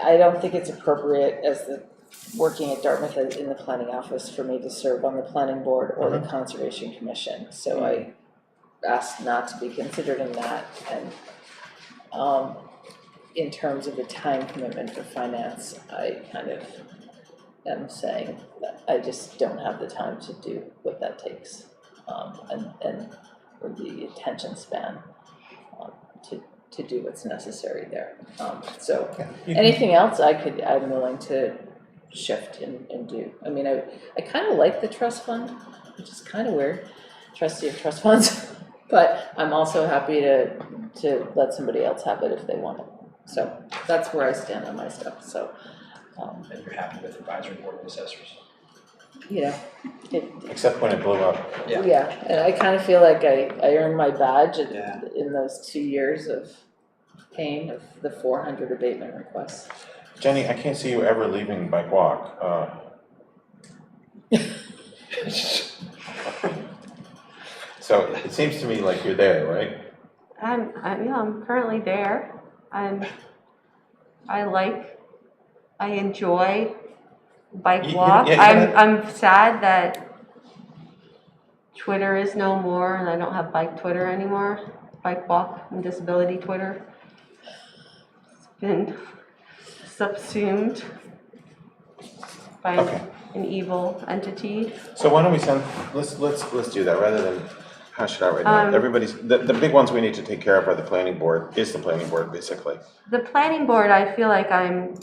I don't think it's appropriate as working at Dartmouth in the planning office for me to serve on the planning board or the conservation commission. So I asked not to be considered in that. And in terms of the time commitment for finance, I kind of am saying that I just don't have the time to do what that takes. Or the attention span to do what's necessary there. So anything else I'm willing to shift and do. I mean, I kind of like the trust fund, which is kind of weird, trustee of trust funds, but I'm also happy to let somebody else have it if they want it. So that's where I stand on my stuff. So, And you're happy with advisory board of assessors. Except when it blew up. Yeah, and I kind of feel like I earned my badge Yeah. in those 2 years of pain of the 400 abatement requests. Jenny, I can't see you ever leaving by walk. So it seems to me like you're there, right? I'm currently there. I enjoy bike walk. I'm sad that Twitter is no more and I don't have bike Twitter anymore. Bike walk and disability Twitter. It's been subsumed by Okay. an evil entity. So why don't we send, let's do that, rather than hash it out right now. Everybody's, the big ones we need to take care of are the planning board, basically. The planning board, I feel like I'm,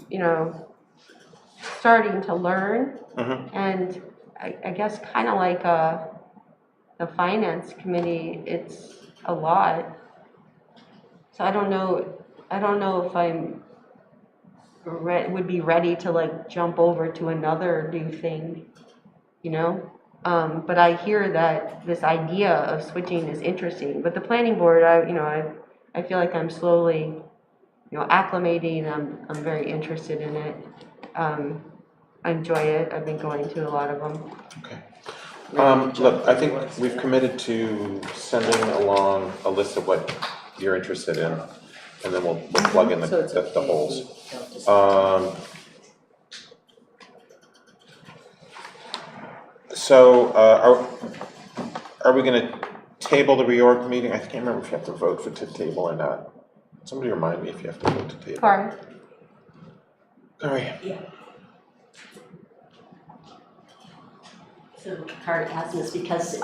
starting to learn. And I guess kind of like the finance committee, it's a lot. So I don't know if I'm would be ready to like jump over to another new thing, But I hear that this idea of switching is interesting. But the planning board, I feel like I'm slowly, acclimating. I'm very interested in it. I enjoy it. I've been going to a lot of them. Okay. Look, I think we've committed to sending along a list of what you're interested in, and then we'll plug in the holes. So, are we gonna table the reorg meeting? I can't remember if you have to vote to table or not. Somebody remind me if you have to vote to table. Sorry. Sorry. So Kari asked this because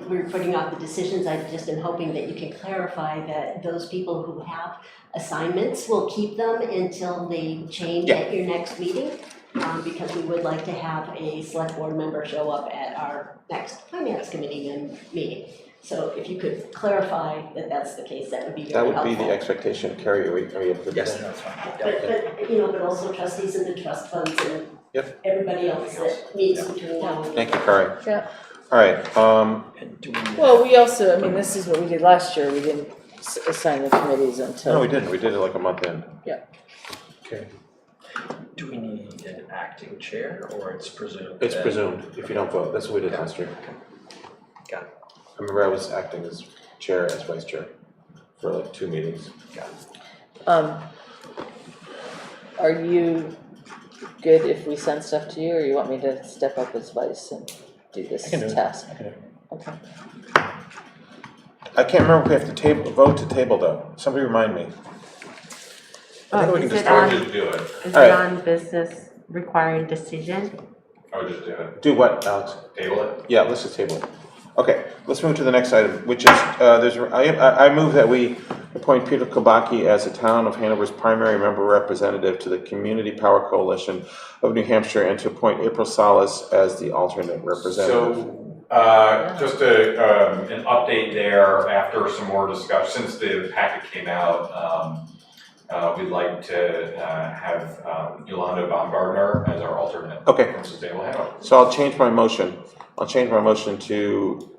we're putting off the decisions. I just am hoping that you can clarify that those people who have assignments will keep them until they change at your next meeting. Because we would like to have a select board member show up at our next finance committee meeting. So if you could clarify that that's the case, that would be very helpful. That would be the expectation. Carrie, are you able to do Yes, that? that's fine. But also trustees in the trust funds and everybody else that meets between now and. Thank you, Carrie. Yeah. All right, Well, we also, this is what we did last year, we didn't assign the committees until. no, we didn't. We did it like a month in. Yeah. Okay. Do we need an acting chair, or it's presumed? It's presumed if you don't vote. That's what we did last year. Got it. I remember I was acting as chair, as vice chair for like 2 meetings. Got it. Are you good if we send stuff to you, or you want me to step up as vice and do this I can do it. task? I can do it. Okay. I can't remember if we have to vote to table though. Somebody remind me. I think we can Is just it vote. on, Just do it. is All it right. on business requiring decision? I would just do it. Do what, Alex? Table it. Yeah, let's just table it. Okay, let's move to the next item, which is, I move that we appoint Peter Kulbacki as the town of Hanover's primary member representative to the Community Power Coalition of New Hampshire, and to appoint April Salas as the alternate representative. So, just an update there after some more discussion, since the packet came out, we'd like to have Yolanda Baumgartner as our alternate. Okay. From Sustainable Hanover. So I'll change my motion. I'll change my motion to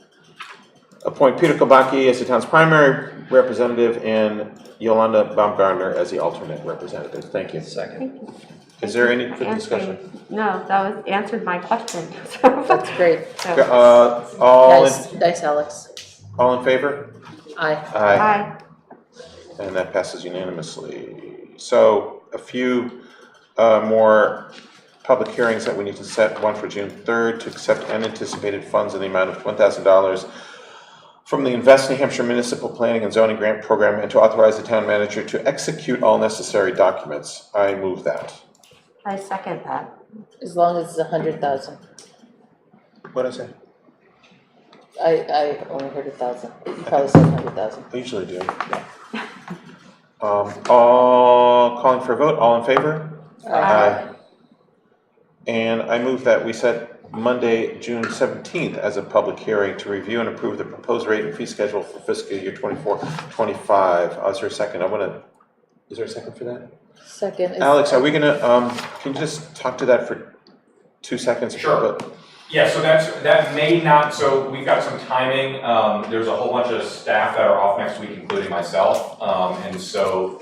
appoint Peter Kulbacki as the town's primary representative and Yolanda Baumgartner as the alternate representative. Thank you. Second. Is there any further discussion? No, that was answered my question. That's great. All Nice, Alex. in favor? Aye. Aye. And that passes unanimously. So a few more public hearings that we need to set. One for June 3rd to accept unanticipated funds in the amount of $1,000 from the Invest NH Municipal Planning and Zoning Grant Program, and to authorize the town manager to execute all necessary documents. I move that. I second that. As long as it's 100,000. What did I say? I only heard 1,000. You probably said 100,000. I usually do. All calling for a vote. All in favor? Aye. And I move that we set Monday, June 17th as a public hearing to review and approve the proposed rate and fee schedule for fiscal year 24-25. Is there a second? Is there a second for that? Second. Alex, are we gonna, can you just talk to that for 2 seconds? Sure. Yeah, so that may not, so we've got some timing. There's a whole bunch of staff that are off next week, including myself. And so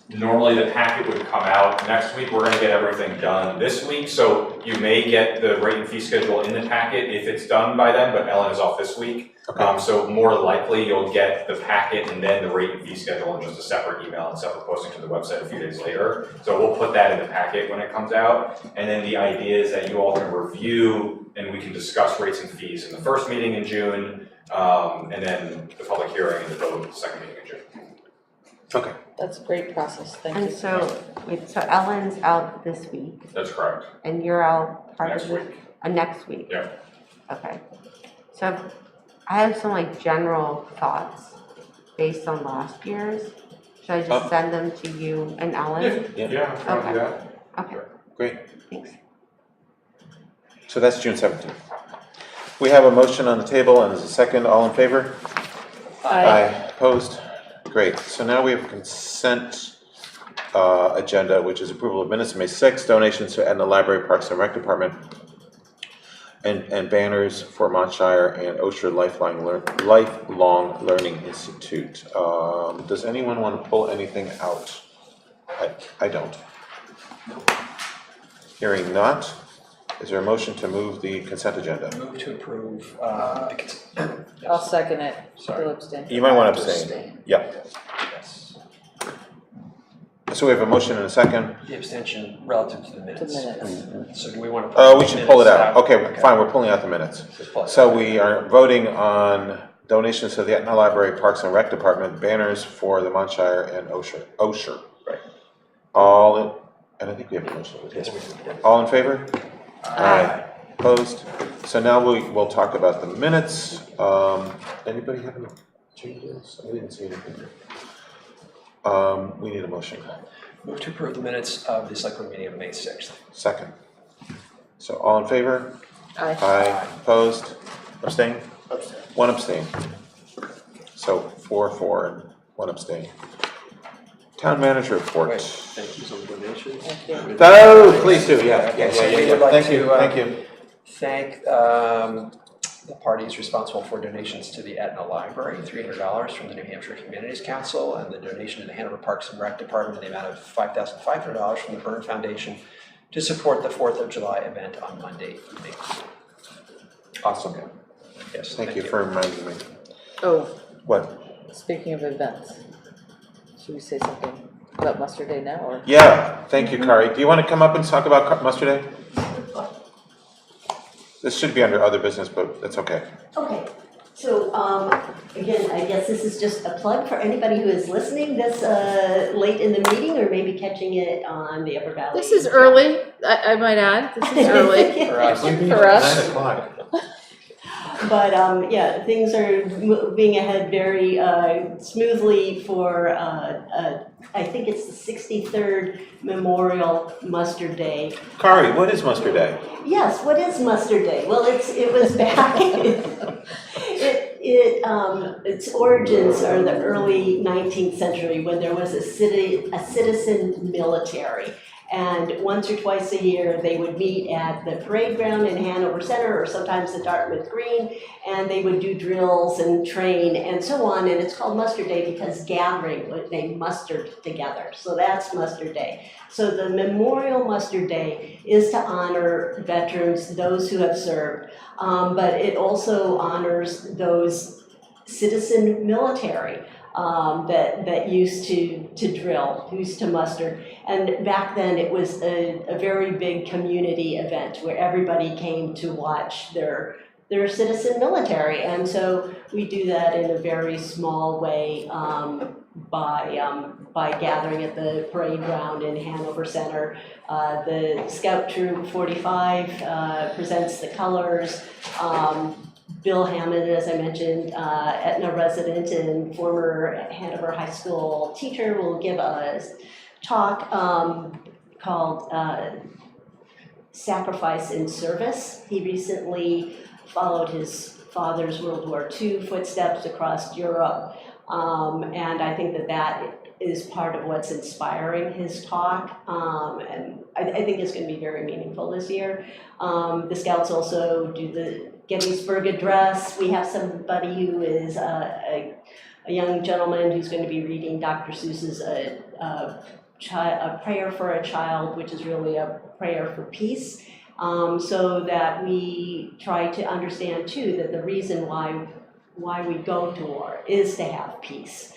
normally the packet would come out next week. We're gonna get everything done this week. So you may get the rate and fee schedule in the packet if it's done by then, but Ellen is off this week. Okay. So more likely you'll get the packet and then the rate and fee schedule in just a separate email and separate posting to the website a few days later. So we'll put that in the packet when it comes out. And then the idea is that you all can review and we can discuss rates and fees in the first meeting in June, and then the public hearing and the vote the second meeting in June. Okay. That's a great process, thank you. And so, wait, so Ellen's out this week, That's correct. and you're out part Next of this? Next week? Yeah. Okay. So I have some like general thoughts based on last year's. Should I just send them to you and Ellen? Yeah. Okay. Okay, Great. thanks. So that's June 17th. We have a motion on the table and there's a second. All in favor? Aye. Opposed? Great. So now we have a consent agenda, which is approval of minutes, May 6th, donations to Etna Library, Parks and Rec Department, and banners for Montshire and Osher Lifelong Learning Institute. Does anyone want to pull anything out? I don't. Hearing not, is there a motion to move the consent agenda? Move to approve the consent. I'll second it. Sorry. Will abstain. You might want to abstain. Yep. Yes. So we have a motion and a second. The abstention relative to the To minutes. minutes. So do we want to? Oh, we should pull it out. minutes Okay, fine, we're pulling out the minutes. Just pull it So out. we are voting on donations to the Etna Library, Parks and Rec Department, banners for the Montshire and Osher. Right. And I think we have a motion. Yes, we do. All in favor? Aye. Opposed? So now we'll talk about the minutes. Anybody have any changes? I didn't see anything. We need a motion. Move to approve the minutes of the select board meeting of May 6th. Second. So all in favor? Aye. Aye. Opposed? Abstain? One abstain. So 4 and 1 abstain. Town manager report. Wait, thank you for the donations. Thank you. Oh, please do, yeah. So we would like Thank to, you, thank you. Thank the parties responsible for donations to the Etna Library, $300 from the New Hampshire Communities Council, and the donation to the Hanover Parks and Rec Department in the amount of $5,500 from the Byrne Foundation to support the 4th of July event on Monday evening. Awesome. Yes, Thank you for reminding me. Oh, What? speaking of events, should we say something about Muster Day now, or? Yeah, thank you, Kari. Do you want to come up and talk about Muster Day? This should be under other business, but that's okay. Okay, so again, I guess this is just a plug for anybody who is listening this late in the meeting or maybe catching it on the Upper Valley. This is early, I might add, this is early. For us. For us. 9 o'clock. But yeah, things are moving ahead very smoothly for, I think it's the 63rd Memorial Mustard Day. Kari, what is Muster Day? Yes, what is Mustard Day? Well, it was back, its origins are the early 19th century when there was a citizen military. And once or twice a year, they would meet at the parade ground in Hanover Center or sometimes the Dartmouth Green, and they would do drills and train and so on. And it's called Muster Day because gathering, they mustered together. So that's Muster Day. So the Memorial Muster Day is to honor veterans, those who have served, but it also honors those citizen military that used to drill, used to muster. And back then it was a very big community event where everybody came to watch their citizen military. And so we do that in a very small way by gathering at the parade ground in Hanover Center. The Scout Troop 45 presents the colors. Bill Hammond, as I mentioned, Etna resident and former Hanover High School teacher, will give a talk called Sacrifice in Service. He recently followed his father's World War II footsteps across Europe, and I think that is part of what's inspiring his talk, and I think it's going to be very meaningful this year. The Scouts also do the Gettysburg Address. We have somebody who is a young gentleman who's going to be reading Dr. Seuss's A Prayer for a Child, which is really a prayer for peace, so that we try to understand too that the reason why we go to war is to have peace.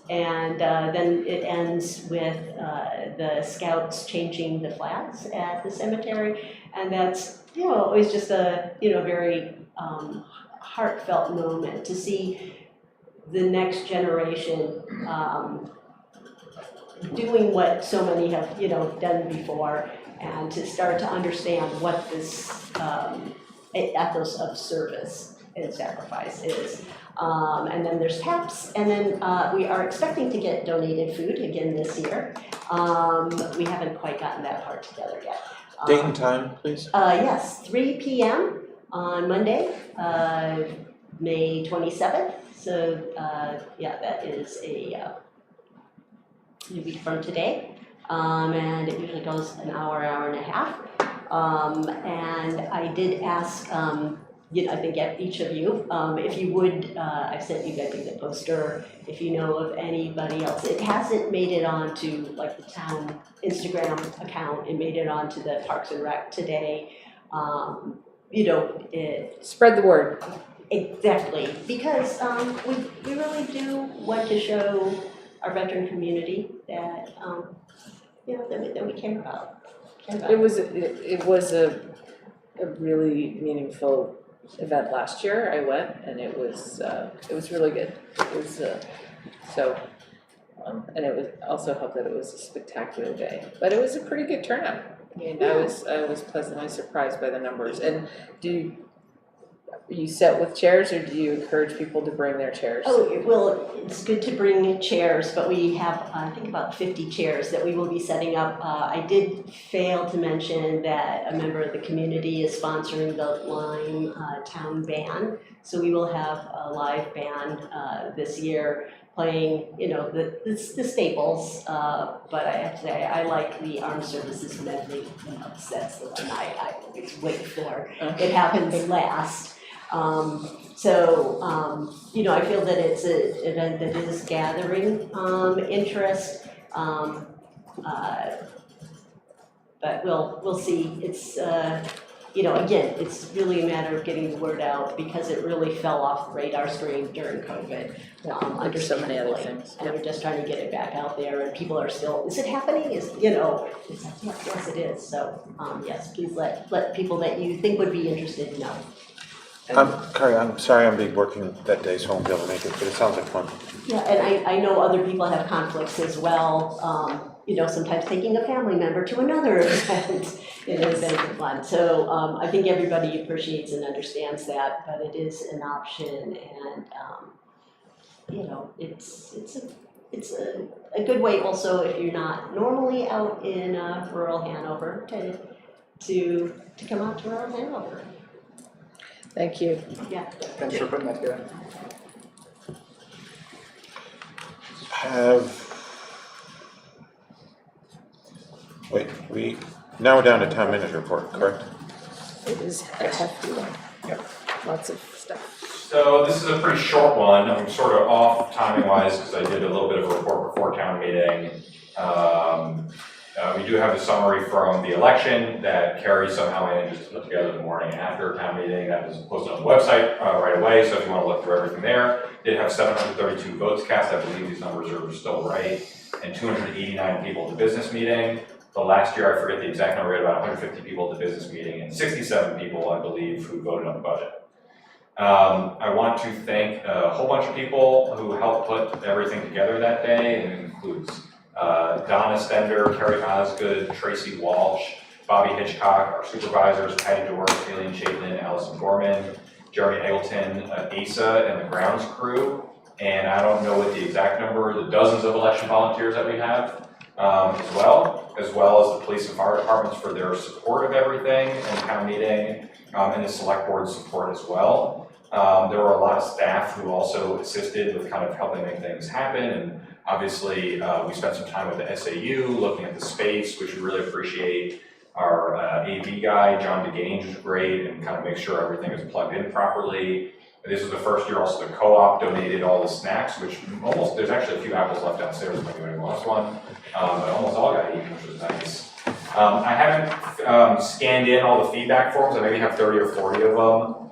And then it ends with the Scouts changing the flags at the cemetery, and that's always just a very heartfelt moment to see the next generation doing what so many have, done before, and to start to understand what this ethos of service and sacrifice is. And then there's taps, and then we are expecting to get donated food again this year. We haven't quite gotten that part together yet. Date and time, please. Yes, 3 p.m. on Monday, May 27th. So yeah, that is a week from today. And it usually goes an hour, hour and a half. And I did ask, I think each of you, if you would, I've sent you guys the poster, if you know of anybody else. It hasn't made it onto like the town Instagram account. It made it onto the Parks and Rec today. Spread the word. Exactly, because we really do want to show our veteran community that, that we care about. It was a really meaningful event last year. I went, and it was really good. It was and it was also helped that it was a spectacular day. But it was a pretty good turnout. I mean, I was pleasantly surprised by the numbers. And you set with chairs, or do you encourage people to bring their chairs? Oh, well, it's good to bring chairs, but we have, I think, about 50 chairs that we will be setting up. I did fail to mention that a member of the community is sponsoring the Lyme Town Band. So we will have a live band this year playing, the staples. But I have to say, I like the Armed Services medley. That's the one I always wait for. It happens last. I feel that it's an event that is gathering interest, but we'll see. It's again, it's really a matter of getting the word out, because it really fell off the radar screen during COVID. Under so many other things. And we're just trying to get it back out there, and people are still, is it happening? It's like, yes, it is. So yes, please let people that you think would be interested know. Carrie, I'm sorry I'm working that day, so I won't be able to make it, but it sounds like fun. Yeah, and I know other people have conflicts as well. Sometimes taking a family member to another event is fun. So I think everybody appreciates and understands that, but it is an option, and it's a good way also, if you're not normally out in rural Hanover, to come out to rural Hanover. Thank you. Yeah. Thanks for putting that together. Now we're down to town manager report, correct? It is a hefty one. Yep. Lots of stuff. So this is a pretty short one. I'm sort of off timing wise because I did a little bit of a report before town meeting. We do have a summary from the election that Carrie somehow managed to put together the morning after town meeting. That was posted on the website right away, so if you want to look through everything there. Did have 732 votes cast. I believe these numbers are still right. And 289 people at the business meeting. The last year, I forget the exact number, we had about 150 people at the business meeting and 67 people, I believe, who voted on the budget. I want to thank a whole bunch of people who helped put everything together that day, and it includes Donna Stender, Carrie Osgood, Tracy Walsh, Bobby Hitchcock, our supervisors, Patty DeWorth, Aileen Chaitlin, Allison Gorman, Jeremy Eggleton, Asa, and the grounds crew. And I don't know what the exact number, the dozens of election volunteers that we have as well as the police and fire departments for their support of everything and town meeting, and the select board support as well. There were a lot of staff who also assisted with kind of helping make things happen, and obviously we spent some time with the SAU looking at the space, which we really appreciate. Our AV guy, John DeGange, was great and kind of make sure everything is plugged in properly. This was the first year also the co-op donated all the snacks, which there's actually a few apples left downstairs if anybody wants one, but almost all got eaten, which was nice. I haven't scanned in all the feedback forms. I maybe have 30 or 40 of them.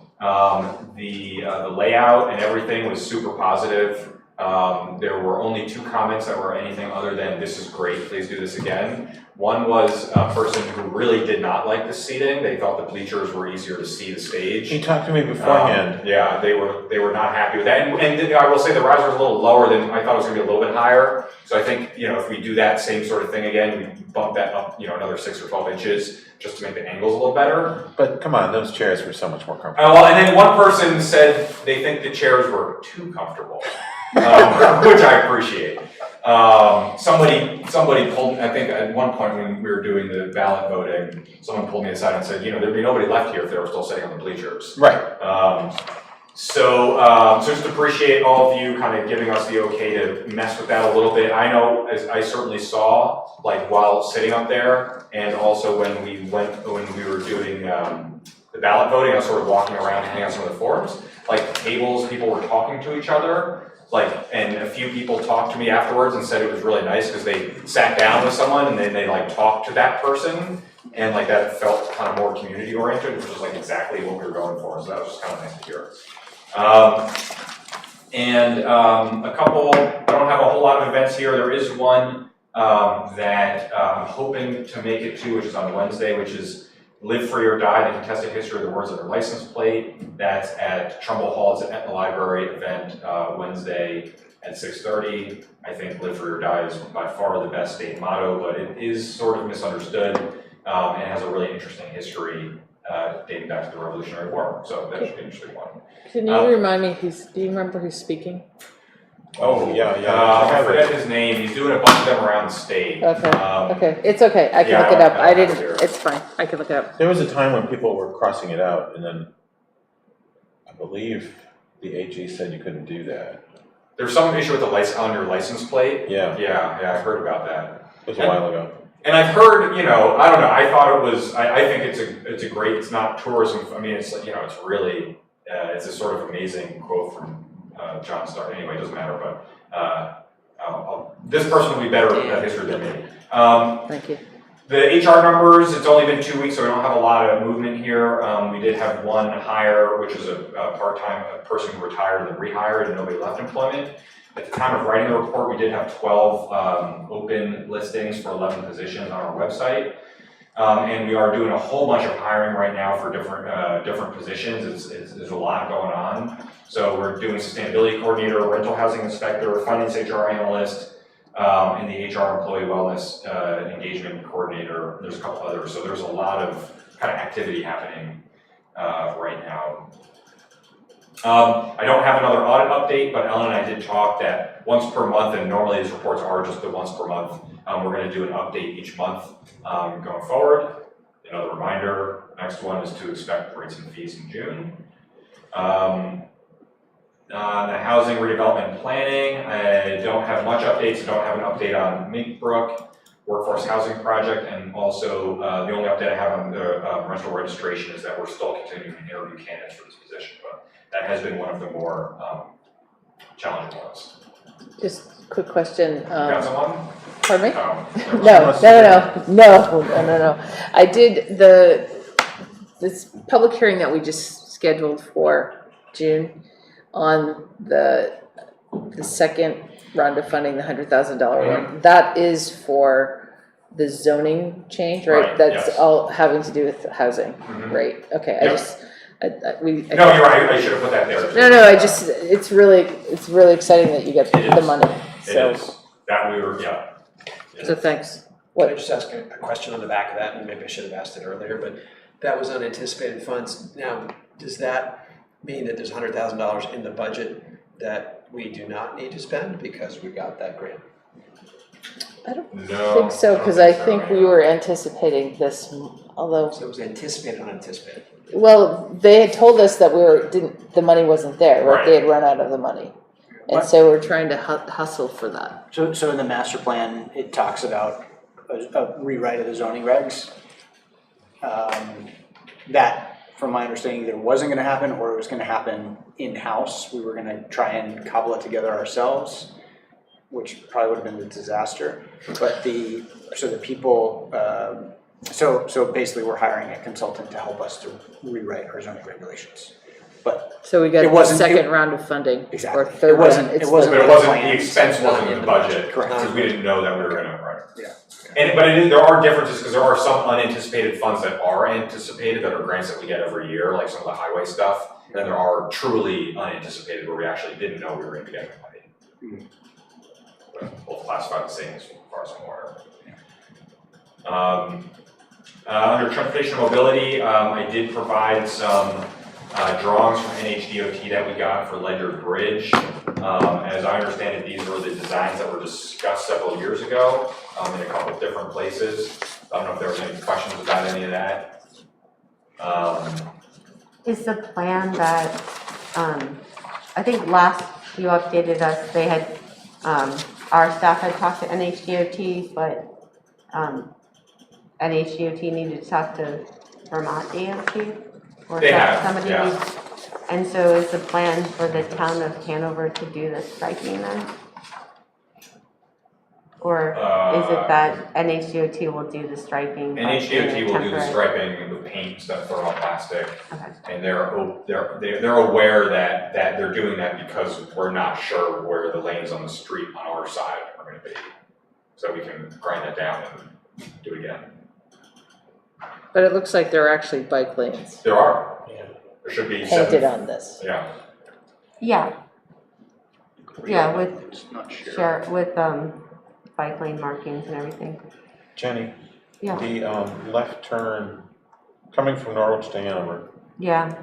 The layout and everything was super positive. There were only 2 comments that were anything other than, "This is great, please do this again." One was a person who really did not like the seating. They thought the bleachers were easier to see the stage. He talked to me beforehand. Yeah, they were not happy with that. And I will say the riser was a little lower than, I thought it was gonna be a little bit higher. So I think, if we do that same sort of thing again, we bump that up, another 6 or 12 inches just to make the angles a little better. But come on, those chairs were so much more comfortable. Well, and then one person said they think the chairs were too comfortable, which I appreciate. Somebody pulled, I think at one point when we were doing the ballot voting, someone pulled me aside and said, there'd be nobody left here if they were still sitting on the bleachers. Right. So just appreciate all of you kind of giving us the okay to mess with that a little bit. I know, as I certainly saw, like while sitting up there, and also when we were doing the ballot voting, I was sort of walking around handing out some of the forms, like tables, people were talking to each other. And a few people talked to me afterwards and said it was really nice because they sat down with someone and then they talked to that person, and that felt kind of more community oriented, which was exactly what we were going for. So that was just kind of nice to hear. A couple, I don't have a whole lot of events here. There is one that I'm hoping to make it to, which is on Wednesday, which is Live Free or Die, the contested history of the words on their license plate. That's at Trumbull Hall. It's at the library event Wednesday at 6:30. I think Live Free or Die is by far the best state motto, but it is sort of misunderstood and has a really interesting history dating back to the Revolutionary War. So that should be an interesting one. Can you remind me, do you remember who's speaking? Oh, yeah. I forget his name. He's doing a bunch of them around the state. Okay, okay, it's okay, I can look it up, I didn't, it's fine, I can look it up. There was a time when people were crossing it out, and then I believe the AG said you couldn't do that. There's some issue with on your license plate. Yeah. Yeah, I heard about that. It was a while ago. And I've heard, I don't know, I thought it was, I think it's a great, it's not tourism, I mean, it's it's really, it's a sort of amazing quote from John Stark. Anyway, it doesn't matter, but this person will be better at history than me. Thank you. The HR numbers, it's only been 2 weeks, so we don't have a lot of movement here. We did have one hire, which was a part-time person who retired and then rehired and nobody left employment. At the time of writing the report, we did have 12 open listings for 11 positions on our website. And we are doing a whole bunch of hiring right now for different positions. There's a lot going on. So we're doing sustainability coordinator, rental housing inspector, finance HR analyst, and the HR employee wellness engagement coordinator. There's a couple others. So there's a lot of kind of activity happening right now. I don't have another audit update, but Ellen and I did talk that once per month, and normally these reports are just the once per month, we're going to do an update each month going forward. Another reminder, next one is to expect rates and fees in June. The housing redevelopment planning, I don't have much updates. I don't have an update on Minkbrook workforce housing project, and also the only update I have on the rental registration is that we're still continuing to interview candidates for this position, but that has been one of the more challenging ones. Just a quick question. Got someone? Pardon me? Oh, No. I did this public hearing that we just scheduled for June on the second round of funding, the $100,000 one. That is for the zoning change, right? That's yes. all having to do with housing, right? Okay, Yep. No, you're right. I should have put that there. No. It's really exciting that you get the money. So. It is. That we were, yeah. So thanks. Can I just ask a question on the back of that, and maybe I should have asked it earlier, but that was unanticipated funds. Now, does that mean that there's $100,000 in the budget that we do not need to spend because we got that grant? I don't think so, because I think we were anticipating this, although. So it was anticipated, unanticipated. Well, they had told us that the money wasn't there, right? Right. They had run out of the money. And so we're trying to hustle for that. So in the master plan, it talks about a rewrite of the zoning regs. That, from my understanding, either wasn't gonna happen or it was gonna happen in-house. We were gonna try and cobble it together ourselves, which probably would have been a disaster. But so basically we're hiring a consultant to help us to rewrite our zoning regulations. but So we got It the wasn't- second round of funding, exactly. or third It wasn't- round. it It's wasn't the- But it wasn't, planned. the expense wasn't Not in the budget. Correct. Because we didn't know that we were gonna, right? Yeah. But there are differences, because there are some unanticipated funds that are anticipated, that are grants that we get every year, like some of the highway stuff. And there are truly unanticipated where we actually didn't know we were gonna be getting money. But both classified the same as far as I'm aware. Under transportation and mobility, I did provide some drawings from NHDOT that we got for Ledger Bridge. As I understand it, these were the designs that were discussed several years ago in a couple of different places. I don't know if there was any questions about any of that. Is the plan that, I think last you updated us, they had, our staff had talked to NHDOT, but NHDOT needed to talk to Vermont DOT? Or They have, somebody yeah. needs- And so is the plan for the town of Hanover to do the striping then? Or is it that NHDOT will do the striping? but in a NHDOT will do the temporary- striping, the paint, stuff, thermal plastic. Okay. And they're aware that they're doing that because we're not sure where the lanes on the street on our side are gonna be. So we can grind that down and do it again. But it looks like there are actually bike lanes There are. There should be painted 7. on this. Yeah. Yeah, yeah, with, Just not sure. sure, with, bike lane markings and everything. Jenny, Yeah. the left turn coming from Norwich to Hanover, Yeah.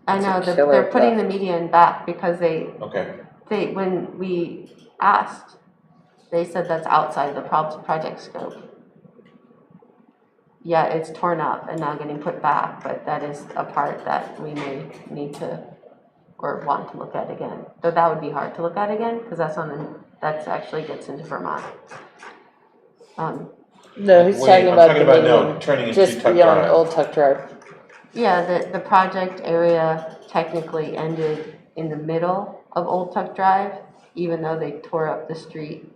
I It's a know, killer they're putting the cut. median back because okay, when we asked, they said that's outside the project scope. Yeah, it's torn up and now getting put back, but that is a part that we may need to, or want to look at again. Though that would be hard to look at again, because that's actually gets into Vermont. No, he's Wait, talking I'm about talking the about, no, median, turning into just Tuck beyond Drive. Old Tuck Drive. Yeah, the project area technically ended in the middle of Old Tuck Drive, even though they tore up the street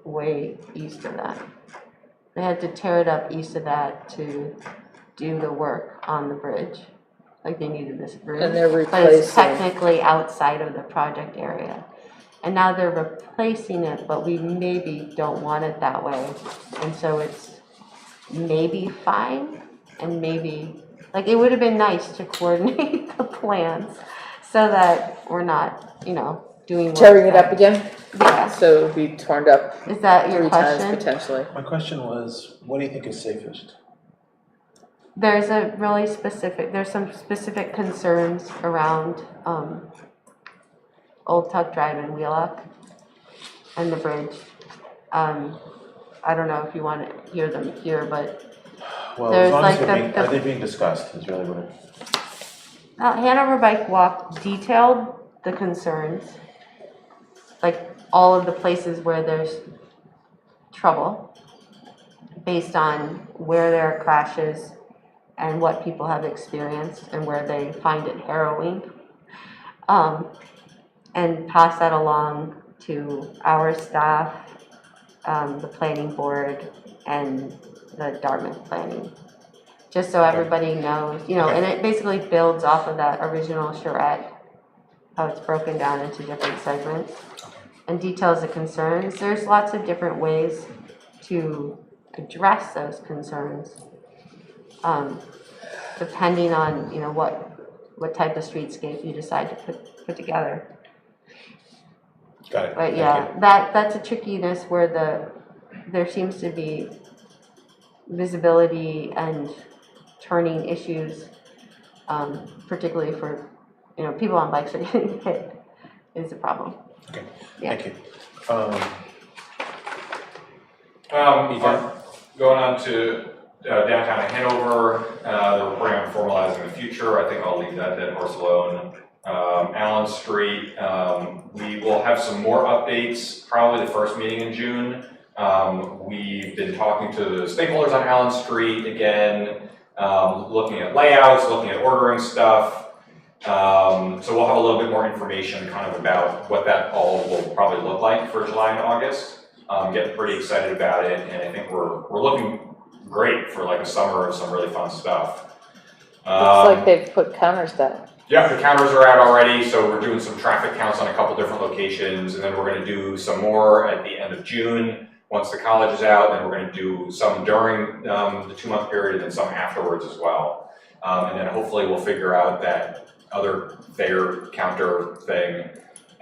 way east of that. They had to tear it up east of that to do the work on the bridge. Like they needed this bridge. And they're But it's replacing, technically outside of the project area. And now they're replacing it, but we maybe don't want it that way. And so it's maybe fine and maybe, like it would have been nice to coordinate the plans so that we're not, doing work tearing it that- up again, Yeah, so it would be torn up is that your 3 times question? potentially. my question was, what do you think is safest? There's some specific concerns around, Old Tuck Drive and Wheelock and the bridge. I don't know if you want to hear them here, but Well, There's as long as like they're the- being, are they being discussed, is really what it, Hanover Bike Walk detailed the concerns, like all of the places where there's trouble based on where there are crashes and what people have experienced and where they find it harrowing. And pass that along to our staff, the planning board, and the Dartmouth planning. Just so everybody knows, and it basically builds off of that original charrette, how it's broken down into different segments, and details the concerns. There's lots of different ways to address those concerns, depending on, what type of streetscape you decide to put together. got it, But thank yeah, you. that's a trickiness where there seems to be visibility and turning issues, particularly for, people on bikes are getting hit is a problem. Okay, Yeah. thank you. Going on to downtown Hanover, they're reporting on formalizing the future. I think I'll leave that dead horse alone. Allen Street, we will have some more updates, probably the first meeting in June. We've been talking to the stakeholders on Allen Street again, looking at layouts, looking at ordering stuff. So we'll have a little bit more information kind of about what that all will probably look like for July and August. Getting pretty excited about it, and I think we're looking great for like a summer of some really fun stuff. Looks like they've put counters down. Yeah, the counters are out already, so we're doing some traffic counts on a couple different locations, and then we're gonna do some more at the end of June, once the college is out, and we're gonna do some during the 2-month period, and then some afterwards as well. And then hopefully we'll figure out that other fare counter thing,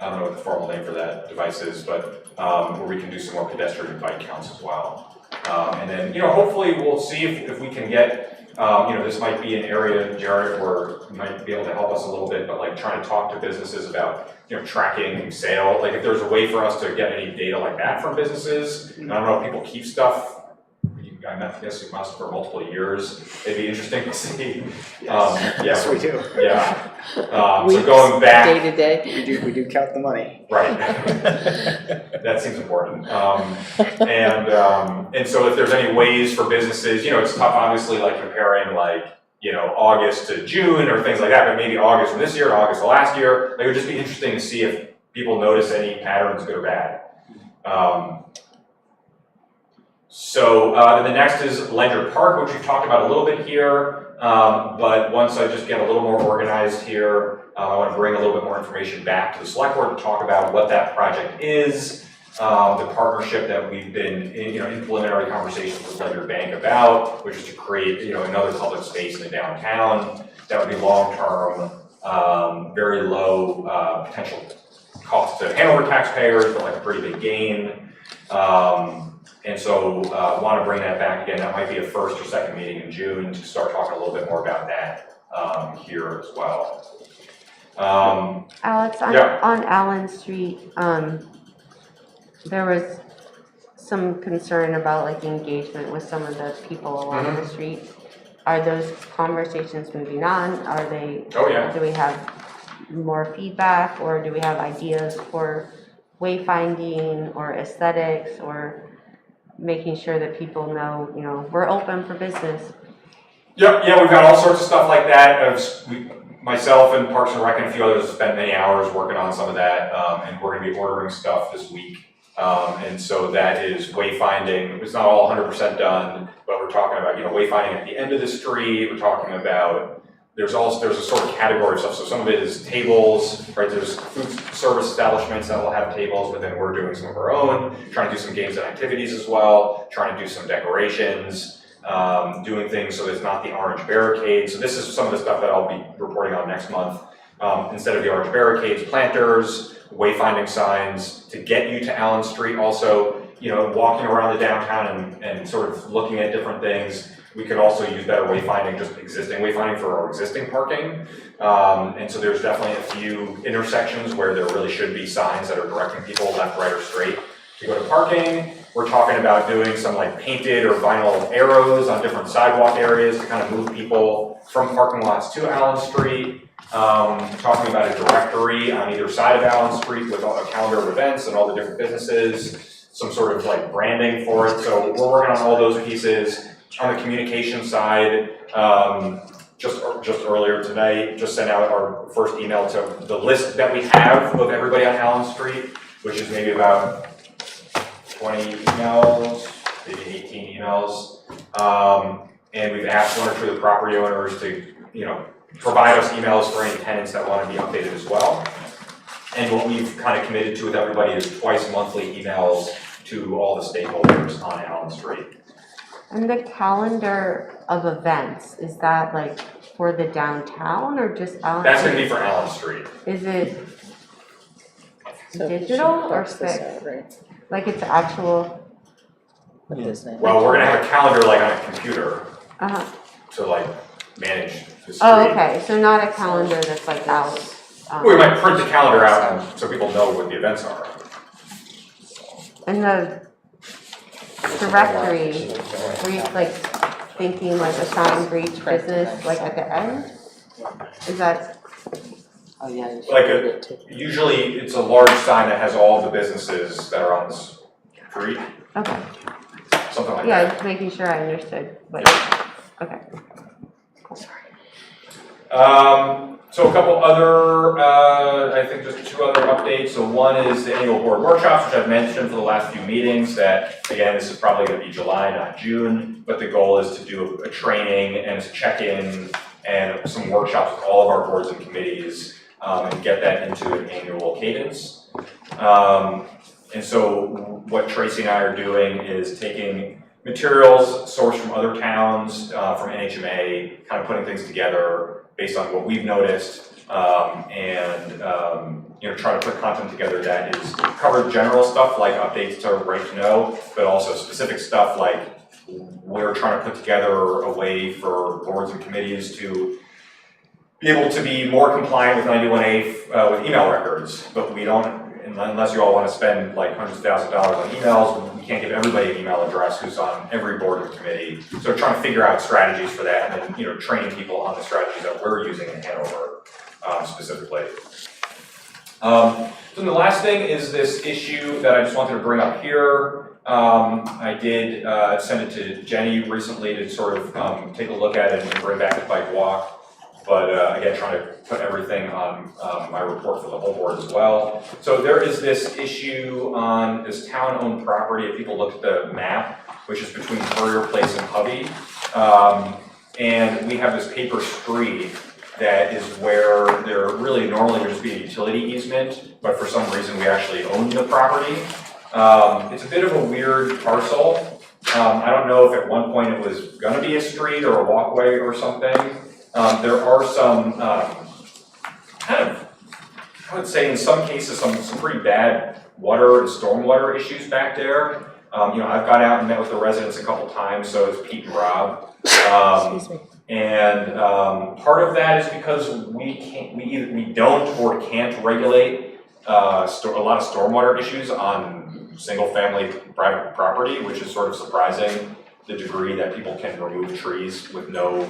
I don't know what the formal name for that device is, but where we can do some more pedestrian and bike counts as well. And then, hopefully we'll see if we can get, this might be an area, Jared, where you might be able to help us a little bit, but like trying to talk to businesses about, tracking sale, like if there's a way for us to get any data like that from businesses. And I don't know if people keep stuff. I guess you must for multiple years. It'd be interesting to see. Yes, we do. Yeah. So going back. Day to day. We do count the money. Right. That seems important. And so if there's any ways for businesses, it's tough obviously like comparing like, August to June or things like that, but maybe August from this year, August of last year. It would just be interesting to see if people notice any patterns, good or bad. So the next is Ledyard Park, which we've talked about a little bit here, but once I just get a little more organized here, I want to bring a little bit more information back to the select board to talk about what that project is, the partnership that we've been in preliminary conversations with Ledyard Bank about, which is to create another public space in the downtown that would be long-term, very low potential cost to Hanover taxpayers, but like a pretty big gain. And so want to bring that back again. That might be a first or second meeting in June to start talking a little bit more about that here as well. Alex, yeah. on Allen Street, there was some concern about like engagement with some of the people along the street. Are those conversations moving on? Are they? Oh yeah. Do we have more feedback, or do we have ideas for wayfinding or aesthetics, or making sure that people know, we're open for business? Yep, yeah, we've got all sorts of stuff like that. Myself and Parks and Rec and a few others have spent many hours working on some of that, and we're going to be ordering stuff this week. And so that is wayfinding. It's not all 100% done, but we're talking about wayfinding at the end of the street. We're talking about there's a sort of category of stuff. So some of it is tables, right? There's food service establishments that will have tables, but then we're doing some of our own, trying to do some games and activities as well, trying to do some decorations, doing things so it's not the orange barricade. So this is some of the stuff that I'll be reporting on next month. Instead of the orange barricades, planters, wayfinding signs to get you to Allen Street. Also, walking around the downtown and sort of looking at different things. We could also use better wayfinding, just existing wayfinding for our existing parking. And so there's definitely a few intersections where there really should be signs that are directing people left, right, or straight to go to parking. We're talking about doing some like painted or vinyl arrows on different sidewalk areas to kind of move people from parking lots to Allen Street. Talking about a directory on either side of Allen Street with a calendar of events and all the different businesses, some sort of like branding for it. So we're working on all those pieces. On the communication side, just earlier tonight, just sent out our first email to the list that we have of everybody on Allen Street, which is maybe about 20 emails, maybe 18 emails. And we've asked one or two of the property owners to, provide us emails for any tenants that want to be updated as well. And what we've kind of committed to with everybody is twice monthly emails to all the stakeholders on Allen Street. And the calendar of events, is that like for the downtown or just Allen? That's going to be for Allen Street. Is it So we should digital or cross this fixed? out, right? Like it's actual? What is it? Well, we're going to have a calendar like on a computer to like manage the street. Oh, okay, so not a calendar that's like out. We might print the calendar out so people know what the events are. And the directory, were you like thinking like assign for each business like at the end? Is that? Oh, yeah. Usually it's a large sign that has all the businesses that are on the street, Okay, something like yeah, that. just making sure I understood, but, okay. So a couple other, I think just two other updates. So one is the annual board workshops, which I've mentioned for the last few meetings that, again, this is probably going to be July, not June, but the goal is to do a training and a check-in and some workshops with all of our boards and committees, and get that into an annual cadence. And so what Tracy and I are doing is taking materials sourced from other towns, from NHMA, kind of putting things together based on what we've noticed, and try to put content together that is covers general stuff like updates to Right to Know, but also specific stuff like we're trying to put together a way for boards and committees to be able to be more compliant with 91A with email records, but we don't, unless you all want to spend like hundreds of thousands of dollars on emails, we can't give everybody an email address who's on every board or committee. So trying to figure out strategies for that, and then training people on the strategies that we're using in Hanover specifically. So the last thing is this issue that I just wanted to bring up here. I did send it to Jenny recently to sort of take a look at it and bring back the bike walk. But again, trying to put everything on my report for the whole board as well. So there is this issue on this town-owned property. If people look at the map, which is between Courier Place and Hovey, and we have this paper street that is where there really normally would just be a utility easement, but for some reason we actually own the property. It's a bit of a weird parcel. I don't know if at one point it was going to be a street or a walkway or something. There are some kind of, I would say in some cases, some pretty bad water and stormwater issues back there. I've gone out and met with the residents a couple times, so it's Pete and Rob. Excuse me. And part of that is because we don't or can't regulate a lot of stormwater issues on single-family private property, which is sort of surprising, the degree that people can remove trees with no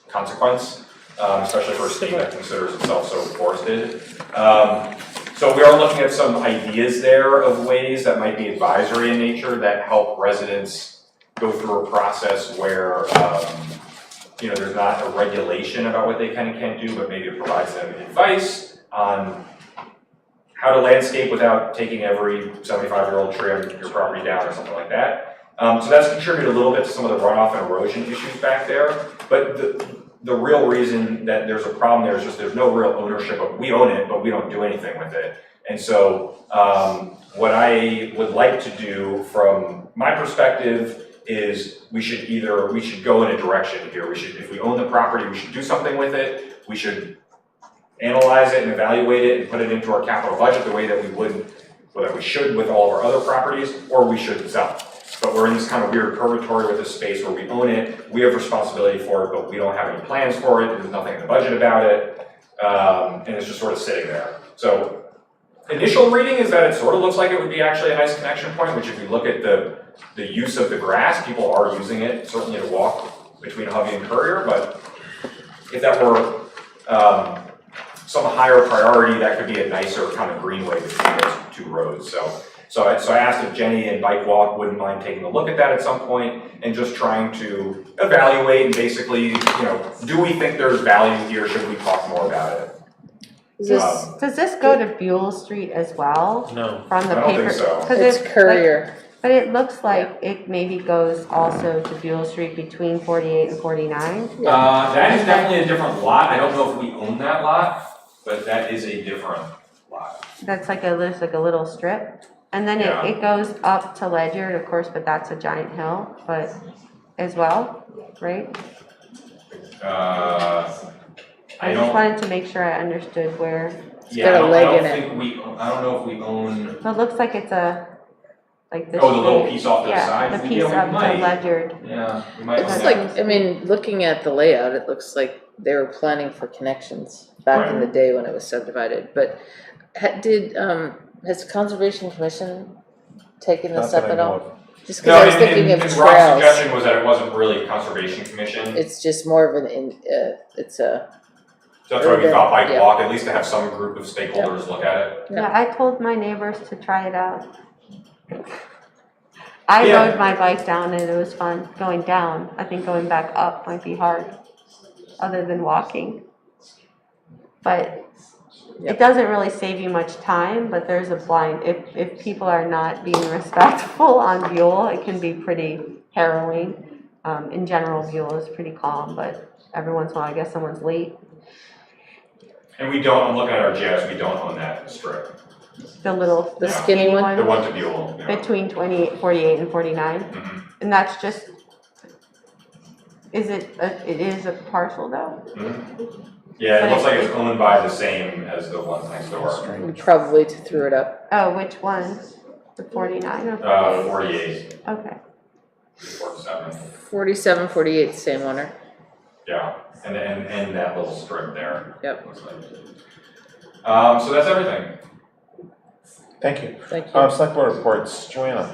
consequence, especially for a state that considers itself so forested. So we are looking at some ideas there of ways that might be advisory in nature that help residents go through a process where there's not a regulation about what they can and can't do, but maybe it provides them advice on how to landscape without taking every 75-year-old tree on your property down or something like that. So that's contributed a little bit to some of the runoff and erosion issues back there. But the real reason that there's a problem there is just there's no real ownership of, we own it, but we don't do anything with it. And so what I would like to do from my perspective is we should go in a direction here. If we own the property, we should do something with it. We should analyze it and evaluate it and put it into our capital budget the way that we should with all of our other properties, or we should sell. But we're in this kind of weird purgatory with this space where we own it, we have responsibility for it, but we don't have any plans for it, there's nothing in the budget about it, and it's just sort of sitting there. So initial reading is that it sort of looks like it would be actually a nice connection point, which if you look at the use of the grass, people are using it certainly to walk between Hovey and Courier, but if that were some higher priority, that could be a nicer kind of greenway between those two roads. So I asked if Jenny and Bike Walk wouldn't mind taking a look at that at some point and just trying to evaluate and basically, do we think there's value here? Should we talk more about it? Does this go to Buell Street as well? No. From the I don't paper? think so. 'Cause It's Courier. But it looks like it maybe goes also to Buell Street between 48 and 49. That is definitely a different lot. I don't know if we own that lot, but that is a different lot. That's there's like a little strip. And then Yeah. it goes up to Ledyard, of course, but that's a giant hill, but as well, right? I I just wanted to make sure I understood where. Yeah, got a leg in it. I don't know if we own. It looks like it's like this. Oh, the little shape. piece off to the side? Yeah, the Yeah, piece we up to might. Ledyard. Yeah, we might. It's own like, that. looking at the layout, it looks like they were planning for connections back in the day when it was subdivided. But has the Conservation Commission taken this up at all? Just because I was thinking of Rob's trails. suggestion was that it wasn't really Conservation Commission. It's just more of it's a, So that's why we thought Bike Yeah. Walk, at least to have some group of stakeholders look at it. Yeah. Yeah, I told my neighbors to try it out. I Yeah. rode my bike down and it was fun going down. I think going back up might be hard, other than walking. But it doesn't really save you much time, but there's a blind, if people are not being respectful on Buell, it can be pretty harrowing. In general, Buell is pretty calm, but every once in a while, I guess someone's late. And we don't, I'm looking at our GIS, we don't own that strip. The Yeah. skinny one? The one to Buell, yeah. Between 48 and 49, Mhm. and that's just, it is a parcel though? Mhm. Yeah, it looks like it's owned by the same as the one next door. We probably threw it up. Oh, which one? The 49 or 48? 48, Okay. 47, 47, 48, same owner. yeah, and that little strip there. Yep. Looks like. So that's everything. Thank you. Thank you. Select board reports, Joanna.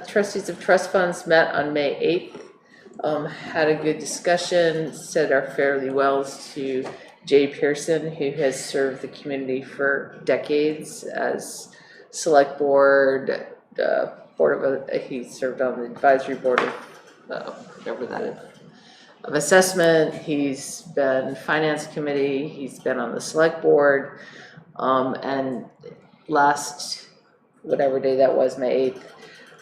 Trustees of trust funds met on May 8th. Had a good discussion, said our fairly wells to Jay Pearson, who has served the community for decades as select board, he served on the advisory board of, whatever that is, of assessment. He's been finance committee, he's been on the select board, and last, whatever day that was, May 8th,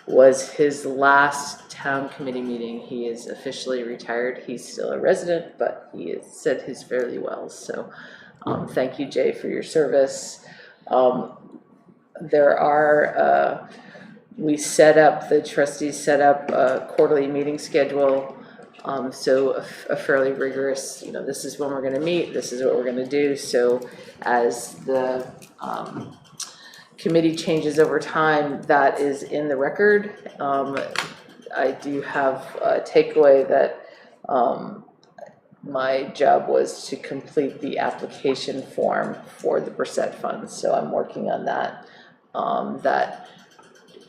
was his last town committee meeting. He is officially retired. He's still a resident, but he has said his fairly well. So thank you, Jay, for your service. The trustees set up a quarterly meeting schedule. So a fairly rigorous, this is when we're gonna meet, this is what we're gonna do. So as the committee changes over time, that is in the record. I do have a takeaway that my job was to complete the application form for the Brissette funds, so I'm working on that. That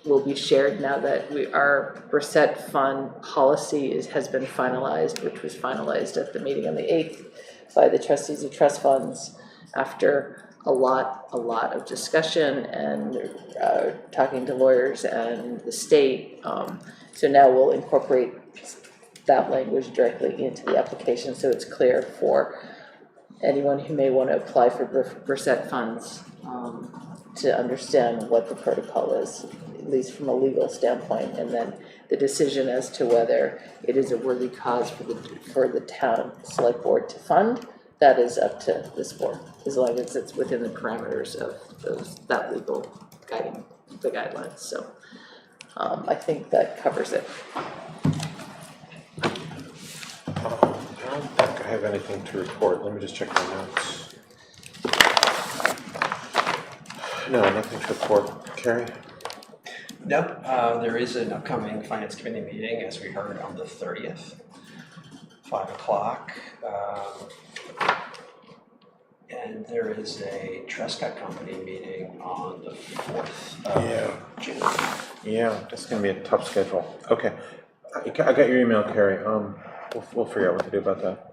will be shared now that our Brissette fund policy has been finalized, which was finalized at the meeting on the 8th by the trustees of trust funds after a lot of discussion and talking to lawyers and the state. So now we'll incorporate that language directly into the application, so it's clear for anyone who may want to apply for Brissette funds to understand what the protocol is, at least from a legal standpoint, and then the decision as to whether it is a worthy cause for the town select board to fund. That is up to this board, as long as it's within the parameters of that legal guiding, the guidelines. So I think that covers it. I don't think I have anything to report. Let me just check my notes. No, nothing to report. Carrie? No, there is an upcoming finance committee meeting, as we heard, on the 30th, 5 o'clock. And there is a Trescott Company meeting on the 4th of June. Yeah, that's gonna be a tough schedule. Okay, I got your email, Carrie. We'll figure out what to do about that.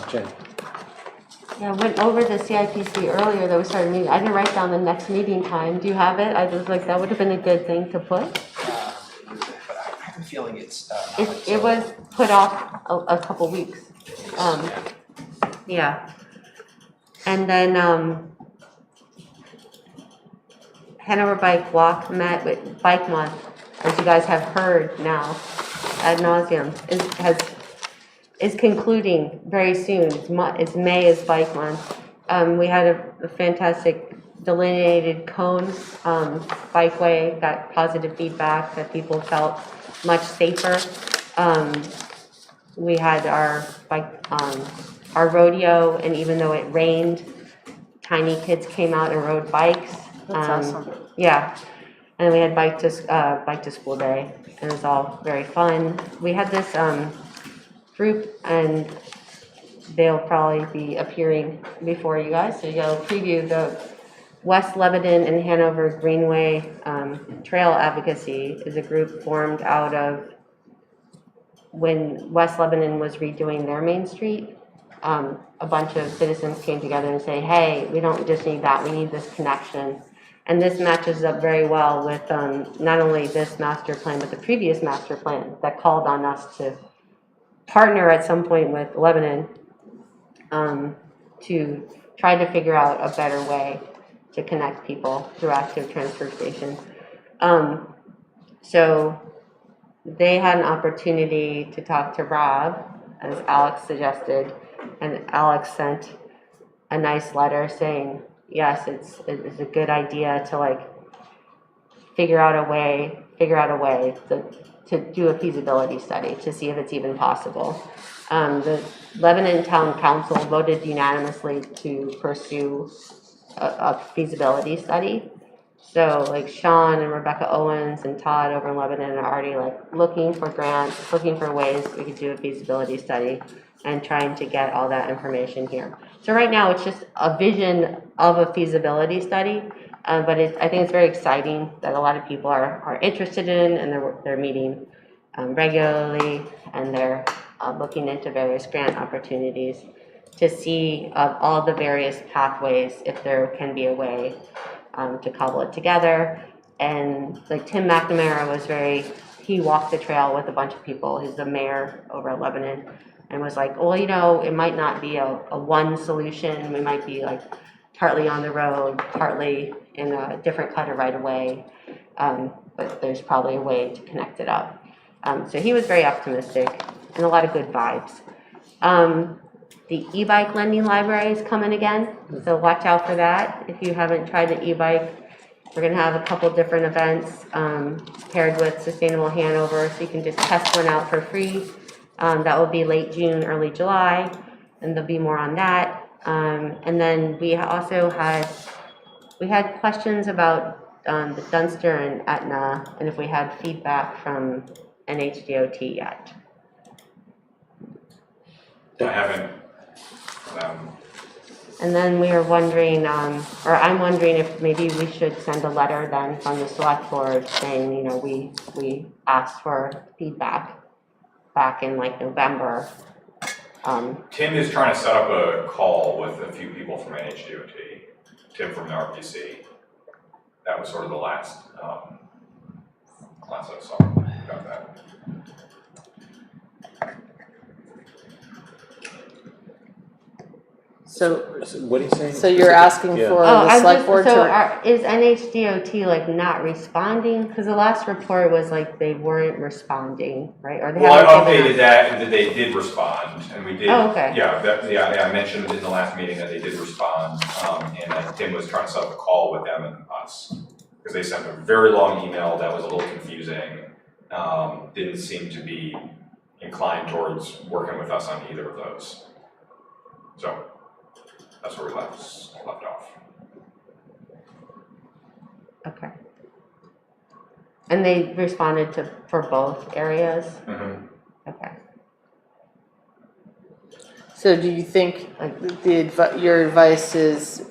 Jen. Yeah, I went over the CIPC earlier that we started meeting. I didn't write down the next meeting time. Do you have it? I was like, that would have been a good thing to put. But I have a feeling it's It was put off a couple weeks. Yeah. And then Hanover Bike Walk met with Bike Month, as you guys have heard now ad nauseum, is concluding very soon. It's May is Bike Month. We had a fantastic delineated cone bikeway, got positive feedback that people felt much safer. We had our rodeo, and even though it rained, tiny kids came out and rode bikes. That's awesome. Yeah, and we had bike to school day, and it was all very fun. We had this group, and they'll probably be appearing before you guys, so you'll preview the West Lebanon and Hanover Greenway Trail Advocacy is a group formed out of when West Lebanon was redoing their Main Street. A bunch of citizens came together and say, hey, we don't just need that, we need this connection. And this matches up very well with not only this master plan, but the previous master plan that called on us to partner at some point with Lebanon to try to figure out a better way to connect people through active transfer stations. So they had an opportunity to talk to Rob, as Alex suggested, and Alex sent a nice letter saying, yes, it's a good idea to like figure out a way to do a feasibility study to see if it's even possible. The Lebanon Town Council voted unanimously to pursue a feasibility study. So like Sean and Rebecca Owens and Todd over in Lebanon are already like looking for grants, looking for ways we could do a feasibility study and trying to get all that information here. So right now it's just a vision of a feasibility study, but I think it's very exciting that a lot of people are interested in, and they're meeting regularly, and they're looking into various grant opportunities to see all the various pathways if there can be a way to cobble it together. And like Tim McNamara he walked the trail with a bunch of people. He's the mayor over at Lebanon, and was like, well, you know, it might not be a one solution. We might be like partly on the road, partly in a different kind of right of way, but there's probably a way to connect it up. So he was very optimistic and a lot of good vibes. The e-bike lending library is coming again, so watch out for that. If you haven't tried the e-bike, we're gonna have a couple different events paired with Sustainable Hanover, so you can just test one out for free. That will be late June, early July, and there'll be more on that. And then we also had questions about the Dunster and Etna, and if we had feedback from NHDOT yet. I haven't. And then we are wondering, or I'm wondering if maybe we should send a letter then from the select board saying, you know, we asked for feedback back in like November. Tim is trying to set up a call with a few people from NHDOT. Tim from the RPC. That was sort of the last I saw about that. So, What are you saying? so you're asking Yeah. for the select board to, Is NHDOT like not responding? Because the last report was like they weren't responding, right? Or they Well, I haven't given updated that and that they did respond, and we did. Oh, okay. Yeah, I mentioned in the last meeting that they did respond, and Tim was trying to set up a call with them and us. Because they sent a very long email that was a little confusing, didn't seem to be inclined towards working with us on either of those. So that's where we left off. Okay. And they responded for both areas? Mm-hmm. Okay. so do you think your advice is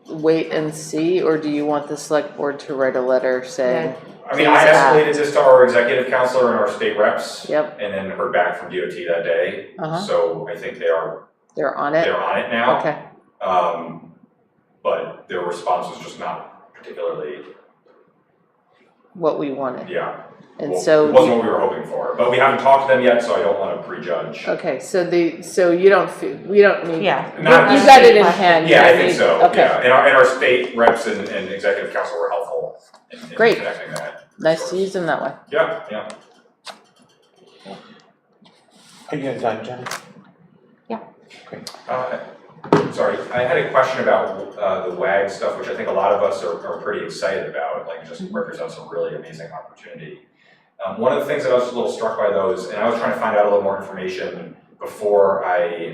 wait and see, or do you want the select board to write a letter saying? I mean, I escalated this to our executive counselor and our state reps. Yep. And then heard back from DOT that day. Uh-huh. So I think They're on it? they're on it now. Okay, But their response was just not particularly, what we wanted. yeah. And Well, so. it wasn't what we were hoping for, but we haven't talked to them yet, so I don't want to prejudge. Okay, so you don't feel, we don't need. Yeah. You got it in hand. Yeah, you I don't think need- so, Okay, yeah, and our state reps and executive council were helpful in Great. connecting that. nice to use them that way. Yeah. Are you gonna time, Jenny? Sorry, I had a question about the WAG stuff, which I think a lot of us are pretty excited about. Like, just represents a really amazing opportunity. One of the things that I was a little struck by those, and I was trying to find out a little more information before I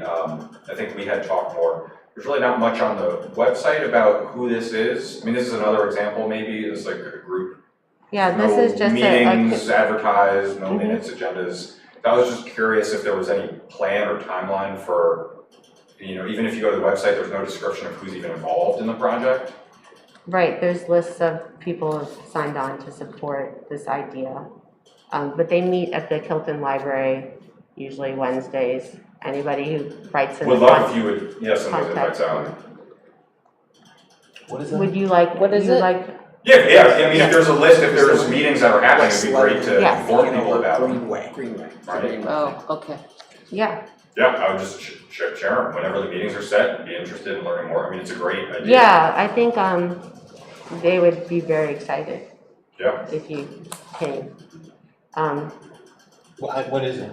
think we had talked more. There's really not much on the website about who this is. I mean, this is another example. Maybe it's like a group. Yeah, this is just meetings advertised, no minutes, agendas. I was just curious if there was any plan or timeline for, you know, even if you go to the website, there's no description of who's even involved in the project. Right, there's lists of people who've signed on to support this idea. But they meet at the Kilton Library, usually Wednesdays. Anybody who writes in Would the love if you would, yes, send those invites out. What is that? Would you like, What is you it? like, Yeah, I mean, if there's a list, if there's meetings that are happening, it'd be great to Yes. inform people about them. Greenway. Right. Oh, okay. yeah. Yeah, I would just share them whenever the meetings are set, be interested in learning more. I mean, it's a great idea. Yeah, I think they would be very excited Yeah. if you came. What is it?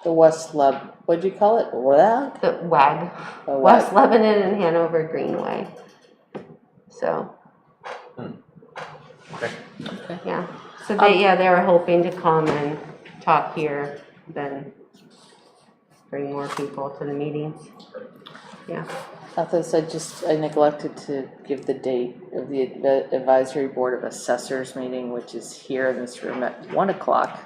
The what'd you call it? WAG? The WAG, Oh, West Lebanon and Hanover Greenway. So. Okay. Yeah, so they were hoping to come and talk here, then bring more people to the meetings. Yeah. Athos, I neglected to give the date of the Advisory Board of Assessors meeting, which is here in this room at 1 o'clock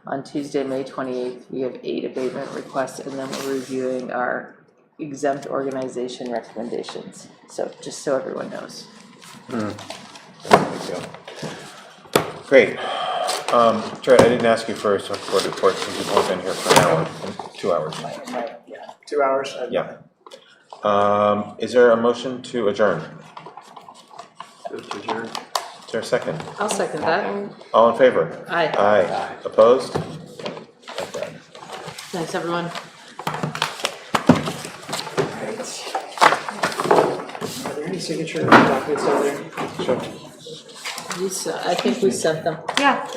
on Tuesday, May 28th. We have 8 abatement requests, and then we're reviewing our exempt organization recommendations. So just so everyone knows. That's a big deal. Great. Jared, I didn't ask you for a select board report because you've only been here for an hour, 2 hours. Yeah, 2 hours. Yeah. Is there a motion to adjourn? Is there a second? I'll second that. All in favor? Aye. Aye. Opposed? Thanks, everyone. Are there any signature documents out there? Sure. I think we sent them. Yeah.